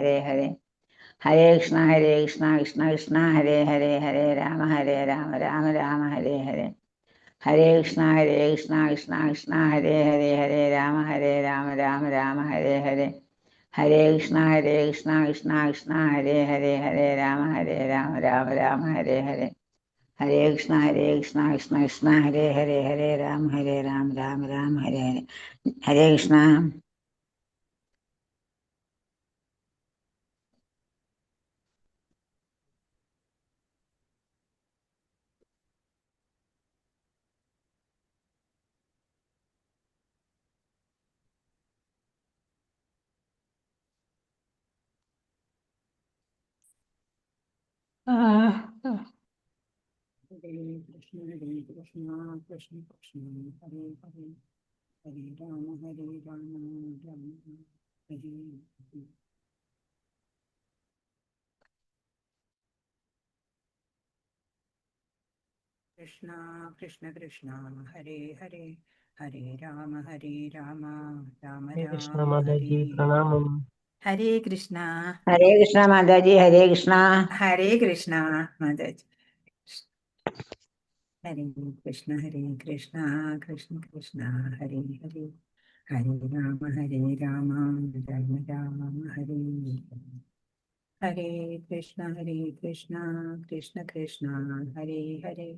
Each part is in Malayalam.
ഹരേ ഹരേ. ഹരേ കൃഷ്ണ കൃഷ്ണ കൃഷ്ണ ഹരേ ഹരേ, ഹരേ രാമ രാമ രാമ ഹരേ ഹരേ. ഹരേ കൃഷ്ണ കൃഷ്ണ കൃഷ്ണ ഹരേ ഹരേ, ഹരേ രാമ രാമ രാമ ഹരേ ഹരേ. ഹരേ കൃഷ്ണ കൃഷ്ണ കൃഷ്ണ ഹരേ ഹരേ, ഹരേ രാമ രാമ രാമ ഹരേ ഹരേ. ഹരേ കൃഷ്ണ കൃഷ്ണ ഹരേ ഹരേ, ഹരേ രാമ രാമ രാമ ഹരേ ഹരേ. ഹരേ കൃഷ്ണ. ഹരേ കൃഷ്ണ കൃഷ്ണ കൃഷ്ണ ഹരേ ഹരേ, ഹരേ രാമ രാമ ഹരേ ഹരേ. കൃഷ്ണ കൃഷ്ണ കൃഷ്ണ ഹരേ ഹരേ, ഹരേ രാമ രാമ രാമ ഹരേ. ഹരേ കൃഷ്ണ. ഹരേ കൃഷ്ണ മാതാജി. ഹരേ കൃഷ്ണ. ഹരേ കൃഷ്ണ മാതാജി. ഹരേ കൃഷ്ണ കൃഷ്ണ കൃഷ്ണ ഹരേ ഹരേ, ഹരേ രാമ രാമ രാമ ഹരേ ഹരേ. ഹരേ കൃഷ്ണ കൃഷ്ണ കൃഷ്ണ ഹരേ ഹരേ,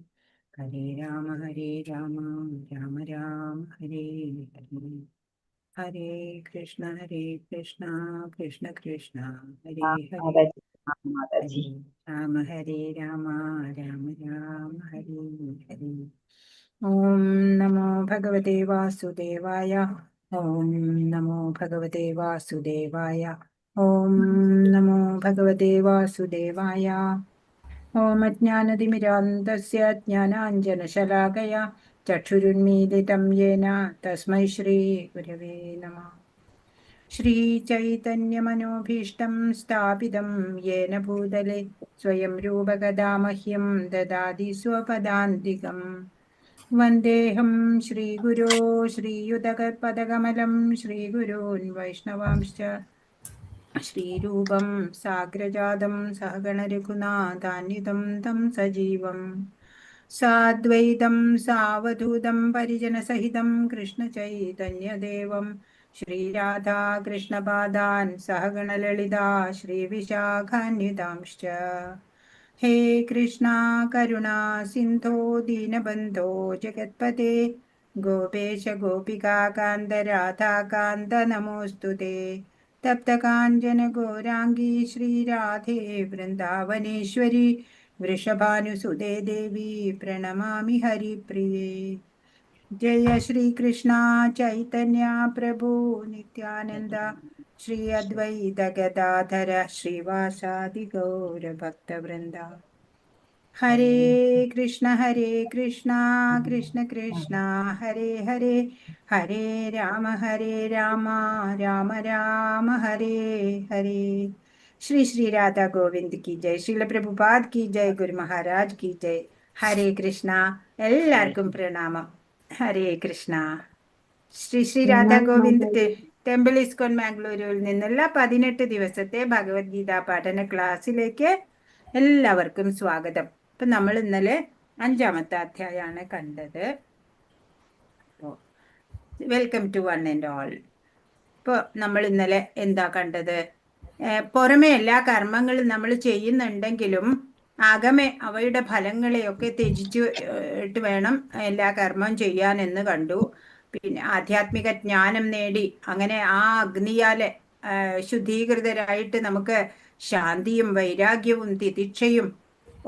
ഹരേ രാമ രാമ രാമ ഹരേ ഹരേ. ഹരേ കൃഷ്ണ കൃഷ്ണ കൃഷ്ണ ഹരേ ഹരേ, മാതാജി. ഹരേ രാമ രാമ ഹരേ ഹരേ. ഓം നമോ ഭഗവതേ വാസുദേവായ. ഓം നമോ ഭഗവതേ വാസുദേവായ. ഓം നമോ ഭഗവതേ വാസുദേവായ. ഓം അജ്ഞാനതിമിരാന്തസ്യ ജ്ഞാനാഞ്ജനശലാകയാ ചക്ഷുരുന്മീലിതം യേന തസ്മൈ ശ്രീ ഗുരവേ നമഃ. ശ്രീചൈതന്യമനോഭീഷ്ടം സ്ഥാപിതം യേന ഭൂതലേ സ്വയം രൂപകഥാ മഹ്യം ദദാതി സ്വപദാന്തികം. വന്ദേഹം ശ്രീഗുരോ ശ്രീയുതപദകമലം ശ്രീഗുരോൻ വൈഷ്ണവാംശ്ച ശ്രീരൂപം സാഗ്രജാതം സഹഗണ രഘുനാഥാന്വിതം തം സജീവം സാദ്വൈതം സാവധൂതം പരിജനസഹിതം കൃഷ്ണചൈതന്യദേവം ശ്രീരാധാകൃഷ്ണപാദാൻ സഹഗണ ലളിതാ ശ്രീവിശാഖാന്വിതാംശ്ച. ഹേ കൃഷ്ണ കരുണാ സിന്ധോ ദീനബന്ധോ ജഗത്പതേ ഗോപേശ ഗോപികാകാന്ത രാധാകാന്ത നമോസ്തുതേ. തപ്തകാഞ്ചന ഗൗരാംഗീ ശ്രീരാധേ വൃന്ദാവനേശ്വരി വൃഷഭാനുസുതേ ദേവി പ്രണമാമി ഹരിപ്രിയേ. ജയ ശ്രീകൃഷ്ണ ചൈതന്യ പ്രഭു നിത്യാനന്ദ ശ്രീ അദ്വൈത ഗദാധര ശ്രീവാസാദി ഗൗരഭക്തവൃന്ദ. ഹരേ കൃഷ്ണ കൃഷ്ണ കൃഷ്ണ ഹരേ ഹരേ, ഹരേ രാമ രാമ രാമ ഹരേ ഹരേ. ശ്രീ ശ്രീ രാധാ ഗോവിന്ദ് കി ജയ്, ശ്രീല പ്രഭുപാദ് കി ജയ്, ഗുരു മഹാരാജ് കി ജയ്. ഹരേ കൃഷ്ണ. എല്ലാവർക്കും പ്രണാമം. ഹരേ കൃഷ്ണ. ശ്രീ ശ്രീ രാധാ ഗോവിന്ദ് ടെമ്പിൾ ഇസ്കോൺ മാംഗ്ലൂരുവിൽ നിന്നുള്ള 18 ദിവസത്തെ ഭഗവത്ഗീത പഠന ക്ലാസ്സിലേക്ക് എല്ലാവർക്കും സ്വാഗതം. ഇപ്പൊ നമ്മൾ ഇന്നലെ 5ാമത്തെ അധ്യായമാണ് കണ്ടത്. Welcome to one and all. ഇപ്പോൾ നമ്മൾ ഇന്നലെ എന്താ കണ്ടത്? പുറമെ എല്ലാ കർമ്മങ്ങളും നമ്മൾ ചെയ്യുന്നുണ്ടെങ്കിലും അകമെ അവയുടെ ഫലങ്ങളെയൊക്കെ ത്യജിച്ചിട്ട് വേണം എല്ലാ കർമ്മം ചെയ്യാനെന്ന് കണ്ടു. പിന്നെ ആധ്യാത്മിക ജ്ഞാനം നേടി അങ്ങനെ ആ അഗ്നിയാലെ ശുദ്ധീകൃതരായിട്ട് നമുക്ക് ശാന്തിയും വൈരാഗ്യവും തിതിക്ഷയും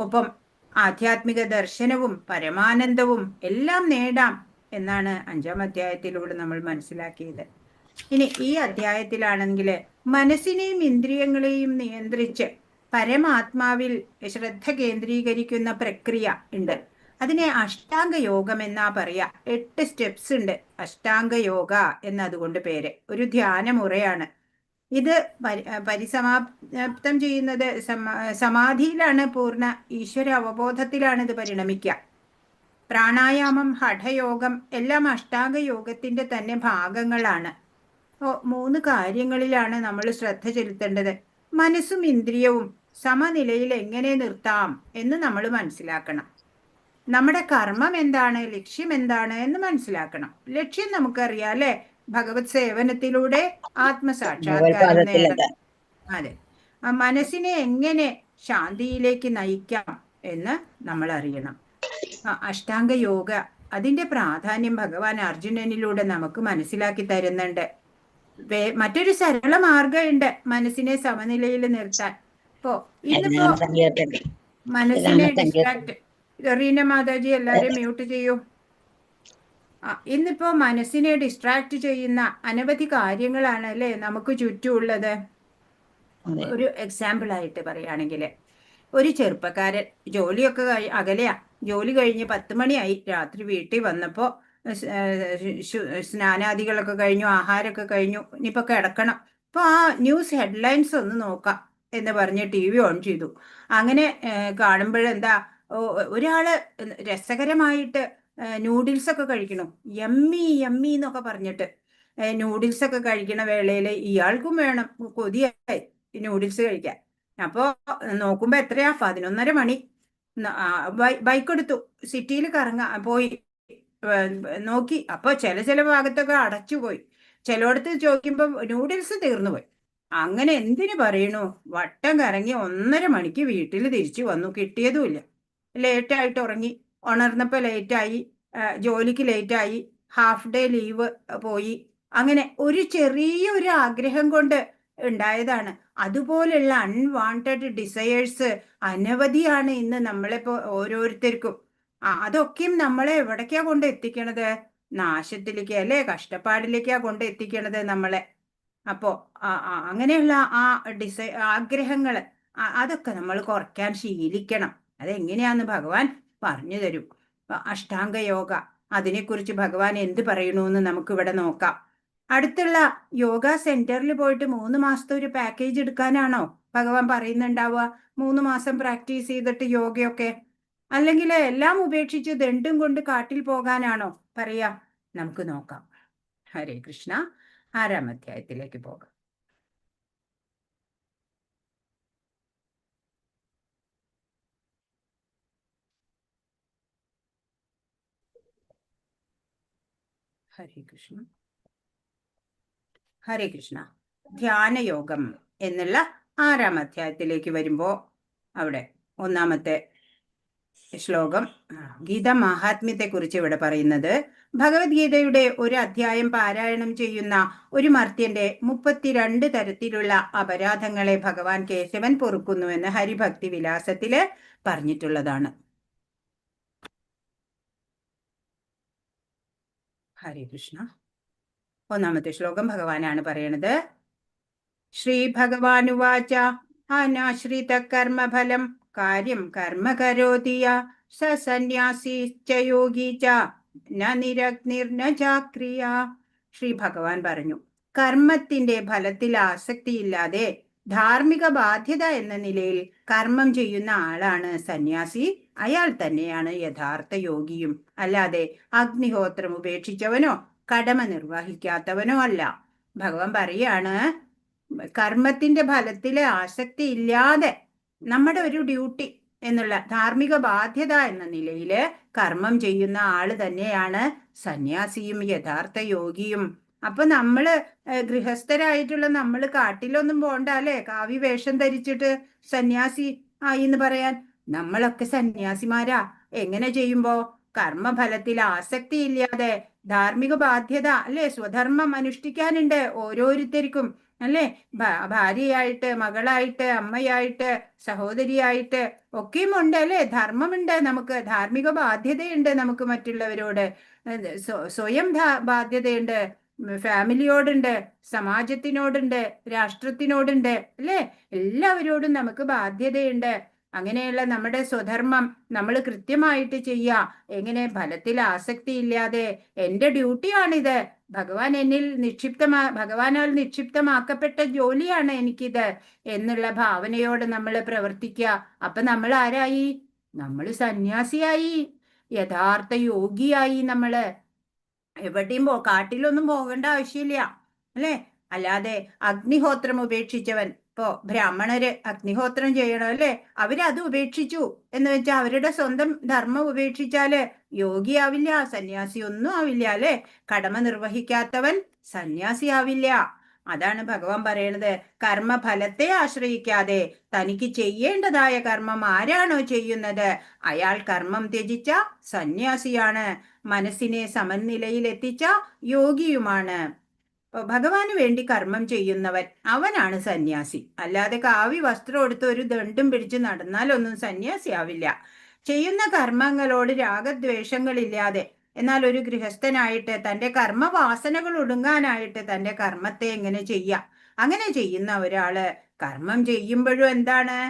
ഒപ്പം ആധ്യാത്മിക ദർശനവും പരമാനന്ദവും എല്ലാം നേടാം എന്നാണ് 5ാം അധ്യായത്തിലൂടെ നമ്മൾ മനസ്സിലാക്കിയത്. ഇനി ഈ അധ്യായത്തിലാണെങ്കിൽ മനസ്സിനെയും ഇന്ദ്രിയങ്ങളെയും നിയന്ത്രിച്ച് പരമാത്മാവിൽ ശ്രദ്ധ കേന്ദ്രീകരിക്കുന്ന പ്രക്രിയ ഉണ്ട്. അതിനെ അഷ്ടാംഗ യോഗം എന്നാ പറയാ. 8 സ്റ്റെപ്സ് ഉണ്ട് അഷ്ടാംഗ യോഗ എന്നതുകൊണ്ട് പേര്. ഒരു ധ്യാനമുറയാണ് ഇത്. പരിസമാപ്തം ചെയ്യുന്നത് സമാധിയിലാണ്, പൂർണ്ണ ഈശ്വര അവബോധത്തിലാണ് ഇത് പരിണമിക്കുക. പ്രാണായാമം, ഹഠയോഗം എല്ലാം അഷ്ടാംഗ യോഗത്തിന്റെ തന്നെ ഭാഗങ്ങളാണ്. 3 കാര്യങ്ങളിലാണ് നമ്മൾ ശ്രദ്ധ ചെലുത്തേണ്ടത്. മനസ്സും ഇന്ദ്രിയവും സമനിലയിൽ എങ്ങനെ നിർത്താം എന്ന് നമ്മൾ മനസ്സിലാക്കണം. നമ്മുടെ കർമ്മം എന്താണ്, ലക്ഷ്യം എന്താണ് എന്ന് മനസ്സിലാക്കണം. ലക്ഷ്യം നമുക്കറിയാം അല്ലെ, ഭഗവത് സേവനത്തിലൂടെ ആത്മസാക്ഷാത്കാരം നേടണം. അതെ, ആ മനസ്സിനെ എങ്ങനെ ശാന്തിയിലേക്ക് നയിക്കാം എന്ന് നമ്മൾ അറിയണം. അഷ്ടാംഗ യോഗ, അതിന്റെ പ്രാധാന്യം ഭഗവാൻ അർജുനനിലൂടെ നമുക്ക് മനസ്സിലാക്കി തരുന്നുണ്ട്. മറ്റൊരു സരള മാർഗമുണ്ട് മനസ്സിനെ സമനിലയിൽ നിർത്താൻ. ഇന്നിപ്പോ മനസ്സിനെ ഡിസ്ട്രാക്ട്, റീന മാതാജി എല്ലാരും മ്യൂട്ട് ചെയ്യൂ. ഇന്നിപ്പോ മനസ്സിനെ ഡിസ്ട്രാക്ട് ചെയ്യുന്ന അനവധി കാര്യങ്ങളാണ് അല്ലെ നമുക്ക് ചുറ്റുമുള്ളത്. ഒരു എക്സാമ്പിൾ ആയിട്ട് പറയുകയാണെങ്കിൽ, ഒരു ചെറുപ്പക്കാരൻ ജോലിയൊക്കെ അകലെയാ, ജോലി കഴിഞ്ഞ് 10 മണിയായി, രാത്രി വീട്ടിൽ വന്നപ്പോ സ്നാനാദികളൊക്കെ കഴിഞ്ഞു, ആഹാരമൊക്കെ കഴിഞ്ഞു, ഇനിയിപ്പോ കിടക്കണം. അപ്പൊ ആ ന്യൂസ് ഹെഡ്ലൈൻസ് ഒന്ന് നോക്കാം എന്ന് പറഞ്ഞ് TV ഓൺ ചെയ്തു. അങ്ങനെ കാണുമ്പോഴെന്താ, ഒരാള് രസകരമായിട്ട് നൂഡിൽസ് ഒക്കെ കഴിക്കണു, യമ്മി യമ്മി എന്നൊക്കെ പറഞ്ഞിട്ട് നൂഡിൽസ് ഒക്കെ കഴിക്കണ വേളയില് ഇയാൾക്കും വേണം, കൊതിയായി നൂഡിൽസ് കഴിക്കാൻ. അപ്പോ നോക്കുമ്പോ എത്രയാ, 11:30 മണി. ബൈക്ക് എടുത്തു, സിറ്റിയിൽ പോയി നോക്കി. അപ്പൊ ചില ഭാഗത്തൊക്കെ അടച്ചുപോയി, ചിലയിടത്ത് ചോദിക്കുമ്പോ നൂഡിൽസ് തീർന്നുപോയി. അങ്ങനെ എന്തിനു പറയണു, വട്ടം കറങ്ങി 1:30 മണിക്ക് വീട്ടിൽ തിരിച്ചു വന്നു, കിട്ടിയതുമില്ല. ലേറ്റായിട്ട് ഉറങ്ങി, ഉണർന്നപ്പോ ലേറ്റായി, ജോലിക്ക് ലേറ്റായി, ഹാഫ് ഡേ ലീവ് പോയി. അങ്ങനെ ഒരു ചെറിയൊരു ആഗ്രഹം കൊണ്ട് ഉണ്ടായതാണ്. അതുപോലുള്ള അൺവാണ്ടഡ് ഡിസയേഴ്സ് അനവധിയാണ് ഇന്ന് നമ്മളിപ്പോ ഓരോരുത്തർക്കും. അതൊക്കെയും നമ്മളെ എവിടേക്കാ കൊണ്ട് എത്തിക്കണത്, നാശത്തിലേക്ക് അല്ലെ, കഷ്ടപ്പാടിലേക്കാ കൊണ്ട് എത്തിക്കണത് നമ്മളെ. അപ്പോ അങ്ങനെയുള്ള ആ ആഗ്രഹങ്ങള് അതൊക്കെ നമ്മൾ കുറയ്ക്കാൻ ശീലിക്കണം. അതെങ്ങനെയാന്ന് ഭഗവാൻ പറഞ്ഞു തരും. അഷ്ടാംഗ യോഗ, അതിനെക്കുറിച്ച് ഭഗവാൻ എന്ത് പറയണു എന്ന് നമുക്ക് ഇവിടെ നോക്കാം. അടുത്തുള്ള യോഗ സെന്ററിൽ പോയിട്ട് 3 മാസത്തെ ഒരു പാക്കേജ് എടുക്കാനാണോ ഭഗവാൻ പറയുന്നുണ്ടാവുക? 3 മാസം പ്രാക്ടീസ് ചെയ്തിട്ട് യോഗയൊക്കെ, അല്ലെങ്കിൽ എല്ലാം ഉപേക്ഷിച്ച് ദണ്ടും കൊണ്ട് കാട്ടിൽ പോകാനാണോ പറയാ? നമുക്ക് നോക്കാം. ഹരേ കൃഷ്ണ. 6-ാം അധ്യായത്തിലേക്ക് പോകാം. ഹരേ കൃഷ്ണ. ഹരേ കൃഷ്ണ. ധ്യാനയോഗം എന്നുള്ള 6-ാം അധ്യായത്തിലേക്ക് വരുമ്പോ അവിടെ 1-ാമത്തെ ശ്ലോകം ഗീതാ മഹാത്മ്യത്തെ കുറിച്ച് ഇവിടെ പറയുന്നത്, ഭഗവത്ഗീതയുടെ ഒരു അധ്യായം പാരായണം ചെയ്യുന്ന ഒരു മർത്യന്റെ 32 തരത്തിലുള്ള അപരാധങ്ങളെ ഭഗവാൻ കേശവൻ പൊറുക്കുന്നുവെന്ന് ഹരിഭക്തി വിലാസത്തില് പറഞ്ഞിട്ടുള്ളതാണ്. ഹരേ കൃഷ്ണ. 1-ാമത്തെ ശ്ലോകം ഭഗവാനാണ് പറയണത്. ശ്രീ ഭഗവാനുവാച അനാശ്രിത കർമ്മഫലം കാര്യം കർമ്മ കരോതിയ സ സന്യാസീശ്ച യോഗി ച ന നിരഗ്നിർന ചാക്രിയ. ശ്രീ ഭഗവാൻ പറഞ്ഞു, കർമ്മത്തിന്റെ ഫലത്തിൽ ആസക്തിയില്ലാതെ ധാർമ്മിക ബാധ്യത എന്ന നിലയിൽ കർമ്മം ചെയ്യുന്ന ആളാണ് സന്യാസി. അയാൾ തന്നെയാണ് യഥാർത്ഥ യോഗിയും, അല്ലാതെ അഗ്നിഹോത്രം ഉപേക്ഷിച്ചവനോ കടമ നിർവഹിക്കാത്തവനോ അല്ല. ഭഗവാൻ പറയാണ്, കർമ്മത്തിന്റെ ഫലത്തിലെ ആസക്തി ഇല്ലാതെ നമ്മുടെ ഒരു ഡ്യൂട്ടി എന്നുള്ള ധാർമ്മിക ബാധ്യത എന്ന നിലയിൽ കർമ്മം ചെയ്യുന്ന ആള് തന്നെയാണ് സന്യാസിയും യഥാർത്ഥ യോഗിയും. അപ്പൊ നമ്മള് ഗൃഹസ്ഥരായിട്ടുള്ള നമ്മള് കാട്ടിലൊന്നും പോണ്ട അല്ലെ, കാവ്യ വേഷം ധരിച്ചിട്ട് സന്യാസി ആയി എന്ന് പറയാൻ. നമ്മളൊക്കെ സന്യാസിമാരാ. എങ്ങനെ ചെയ്യുമ്പോ, കർമ്മഫലത്തിൽ ആസക്തി ഇല്ലാതെ ധാർമ്മിക ബാധ്യത അല്ലെ, സ്വധർമ്മം അനുഷ്ഠിക്കാനുണ്ട് ഓരോരുത്തർക്കും അല്ലെ. ഭാര്യയായിട്ട്, മകളായിട്ട്, അമ്മയായിട്ട്, സഹോദരിയായിട്ട് ഒക്കെയും ഉണ്ട് അല്ലെ. ധർമ്മമുണ്ട് നമുക്ക്, ധാർമ്മിക ബാധ്യതയുണ്ട് നമുക്ക് മറ്റുള്ളവരോട്, സ്വയം ബാധ്യതയുണ്ട്, ഫാമിലിയോടുണ്ട്, സമാജത്തിനോടുണ്ട്, രാഷ്ട്രത്തിനോടുണ്ട് അല്ലെ. എല്ലാവരോടും നമുക്ക് ബാധ്യതയുണ്ട്. അങ്ങനെയുള്ള നമ്മുടെ സ്വധർമ്മം നമ്മൾ കൃത്യമായിട്ട് ചെയ്യുക. എങ്ങനെ? ഫലത്തിൽ ആസക്തി ഇല്ലാതെ. എന്റെ ഡ്യൂട്ടിയാണിത്, ഭഗവാനാൽ നിക്ഷിപ്തമാക്കപ്പെട്ട ജോലിയാണ് എനിക്കിത് എന്നുള്ള ഭാവനയോട് നമ്മൾ പ്രവർത്തിക്കുക. അപ്പൊ നമ്മൾ ആരായി? നമ്മൾ സന്യാസിയായി, യഥാർത്ഥ യോഗിയായി. നമ്മള് എവിടെയും കാട്ടിലൊന്നും പോകേണ്ട ആവശ്യമില്ല അല്ലെ. അല്ലാതെ അഗ്നിഹോത്രം ഉപേക്ഷിച്ചവൻ, ഇപ്പോ ബ്രാഹ്മണര് അഗ്നിഹോത്രം ചെയ്യണം അല്ലേ, അവരത് ഉപേക്ഷിച്ചു എന്ന് വെച്ചാൽ അവരുടെ സ്വന്തം ധർമ്മം ഉപേക്ഷിച്ചാല് യോഗിയാവില്ല, സന്യാസി ഒന്നും ആവില്ല അല്ലെ. കടമ നിർവഹിക്കാത്തവൻ സന്യാസിയാവില്ല. അതാണ് ഭഗവാൻ പറയണത്. കർമ്മഫലത്തെ ആശ്രയിക്കാതെ തനിക്ക് ചെയ്യേണ്ടതായ കർമ്മം ആരാണോ ചെയ്യുന്നത് അയാൾ കർമ്മം ത്യജിച്ച സന്യാസിയാണ്, മനസ്സിനെ സമനിലയിൽ എത്തിച്ച യോഗിയുമാണ്. ഭഗവാന് വേണ്ടി കർമ്മം ചെയ്യുന്നവൻ അവനാണ് സന്യാസി. അല്ലാതെ കാവി വസ്ത്രം എടുത്ത് ഒരു ദണ്ടും പിടിച്ച് നടന്നാലൊന്നും സന്യാസി ആവില്ല. ചെയ്യുന്ന കർമ്മങ്ങളോട് രാഗദ്വേഷങ്ങളില്ലാതെ, എന്നാൽ ഒരു ഗൃഹസ്ഥനായിട്ട് തന്റെ കർമ്മവാസനകൾ ഒടുങ്ങാനായിട്ട് തന്റെ കർമ്മത്തെ എങ്ങനെ ചെയ്യാം, അങ്ങനെ ചെയ്യുന്ന ഒരാള് കർമ്മം ചെയ്യുമ്പോഴും എന്താണ്,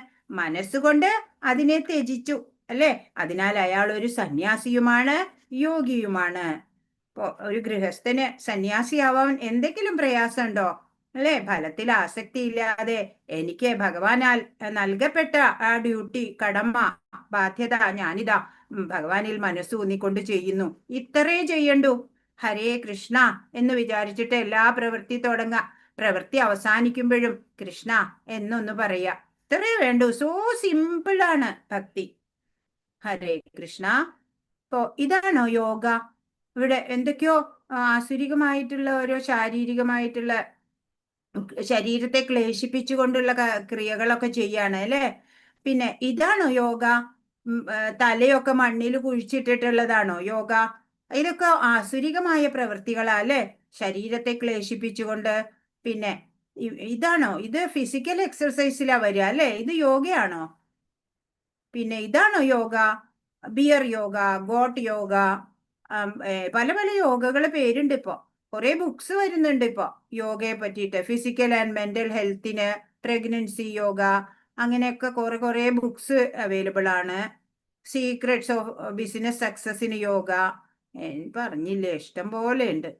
മനസ്സുകൊണ്ട് അതിനെ ത്യജിച്ചു അല്ലെ. അതിനാൽ അയാൾ ഒരു സന്യാസിയുമാണ്, യോഗിയുമാണ്. ഇപ്പോ ഒരു ഗൃഹസ്ഥന് സന്യാസിയാവാൻ എന്തെങ്കിലും പ്രയാസമുണ്ടോ അല്ലെ? ഫലത്തിൽ ആസക്തി ഇല്ലാതെ എനിക്ക് ഭഗവാനാൽ നൽകപ്പെട്ട ആ ഡ്യൂട്ടി, കടമ, ബാധ്യത ഞാനിതാ ഭഗവാനിൽ മനസ്സൂന്നിക്കൊണ്ട് ചെയ്യുന്നു, ഇത്രേ ചെയ്യണ്ടു. ഹരേ കൃഷ്ണ എന്ന് വിചാരിച്ചിട്ട് എല്ലാ പ്രവൃത്തി തുടങ്ങാം. പ്രവൃത്തി അവസാനിക്കുമ്പോഴും കൃഷ്ണ എന്നൊന്ന് പറയാ, ഇത്രേ വേണ്ടു. സോ സിമ്പിളാണ് ഭക്തി. ഹരേ കൃഷ്ണ. ഇപ്പോ ഇതാണോ യോഗ? ഇവിടെ എന്തൊക്കെയോ ആസുരികമായിട്ടുള്ള ഓരോ ശാരീരികമായിട്ടുള്ള ശരീരത്തെ ക്ലേശിപ്പിച്ചുകൊണ്ടുള്ള ക്രിയകളൊക്കെ ചെയ്യാണ് അല്ലെ. പിന്നെ ഇതാണോ യോഗ? തലയൊക്കെ മണ്ണിൽ കുഴിച്ചിട്ടിട്ടുള്ളതാണോ യോഗ? ഇതൊക്കെ ആസുരികമായ പ്രവൃത്തികളാ അല്ലെ, ശരീരത്തെ ക്ലേശിപ്പിച്ചുകൊണ്ട്. പിന്നെ ഇതാണോ, ഇത് ഫിസിക്കൽ എക്സർസൈസിലാ വരിക അല്ലെ, ഇത് യോഗയാണോ? പിന്നെ ഇതാണോ യോഗ? ബിയർ യോഗ, ഗോട്ട് യോഗ, പല പല യോഗകളെ പേരുണ്ട്. ഇപ്പോ കുറെ ബുക്സ് വരുന്നുണ്ട് ഇപ്പോ യോഗയെ പറ്റിയിട്ട്. ഫിസിക്കൽ ആൻഡ് മെന്റൽ ഹെൽത്തിന്, പ്രഗ്നൻസി യോഗ, അങ്ങനെയൊക്കെ കുറെ ബുക്സ് അവൈലബിൾ ആണ്. സീക്രട്സ് ഓഫ് ബിസിനസ് സക്സസിന് യോഗ, പറഞ്ഞില്ലേ, ഇഷ്ടം പോലെ ഉണ്ട്.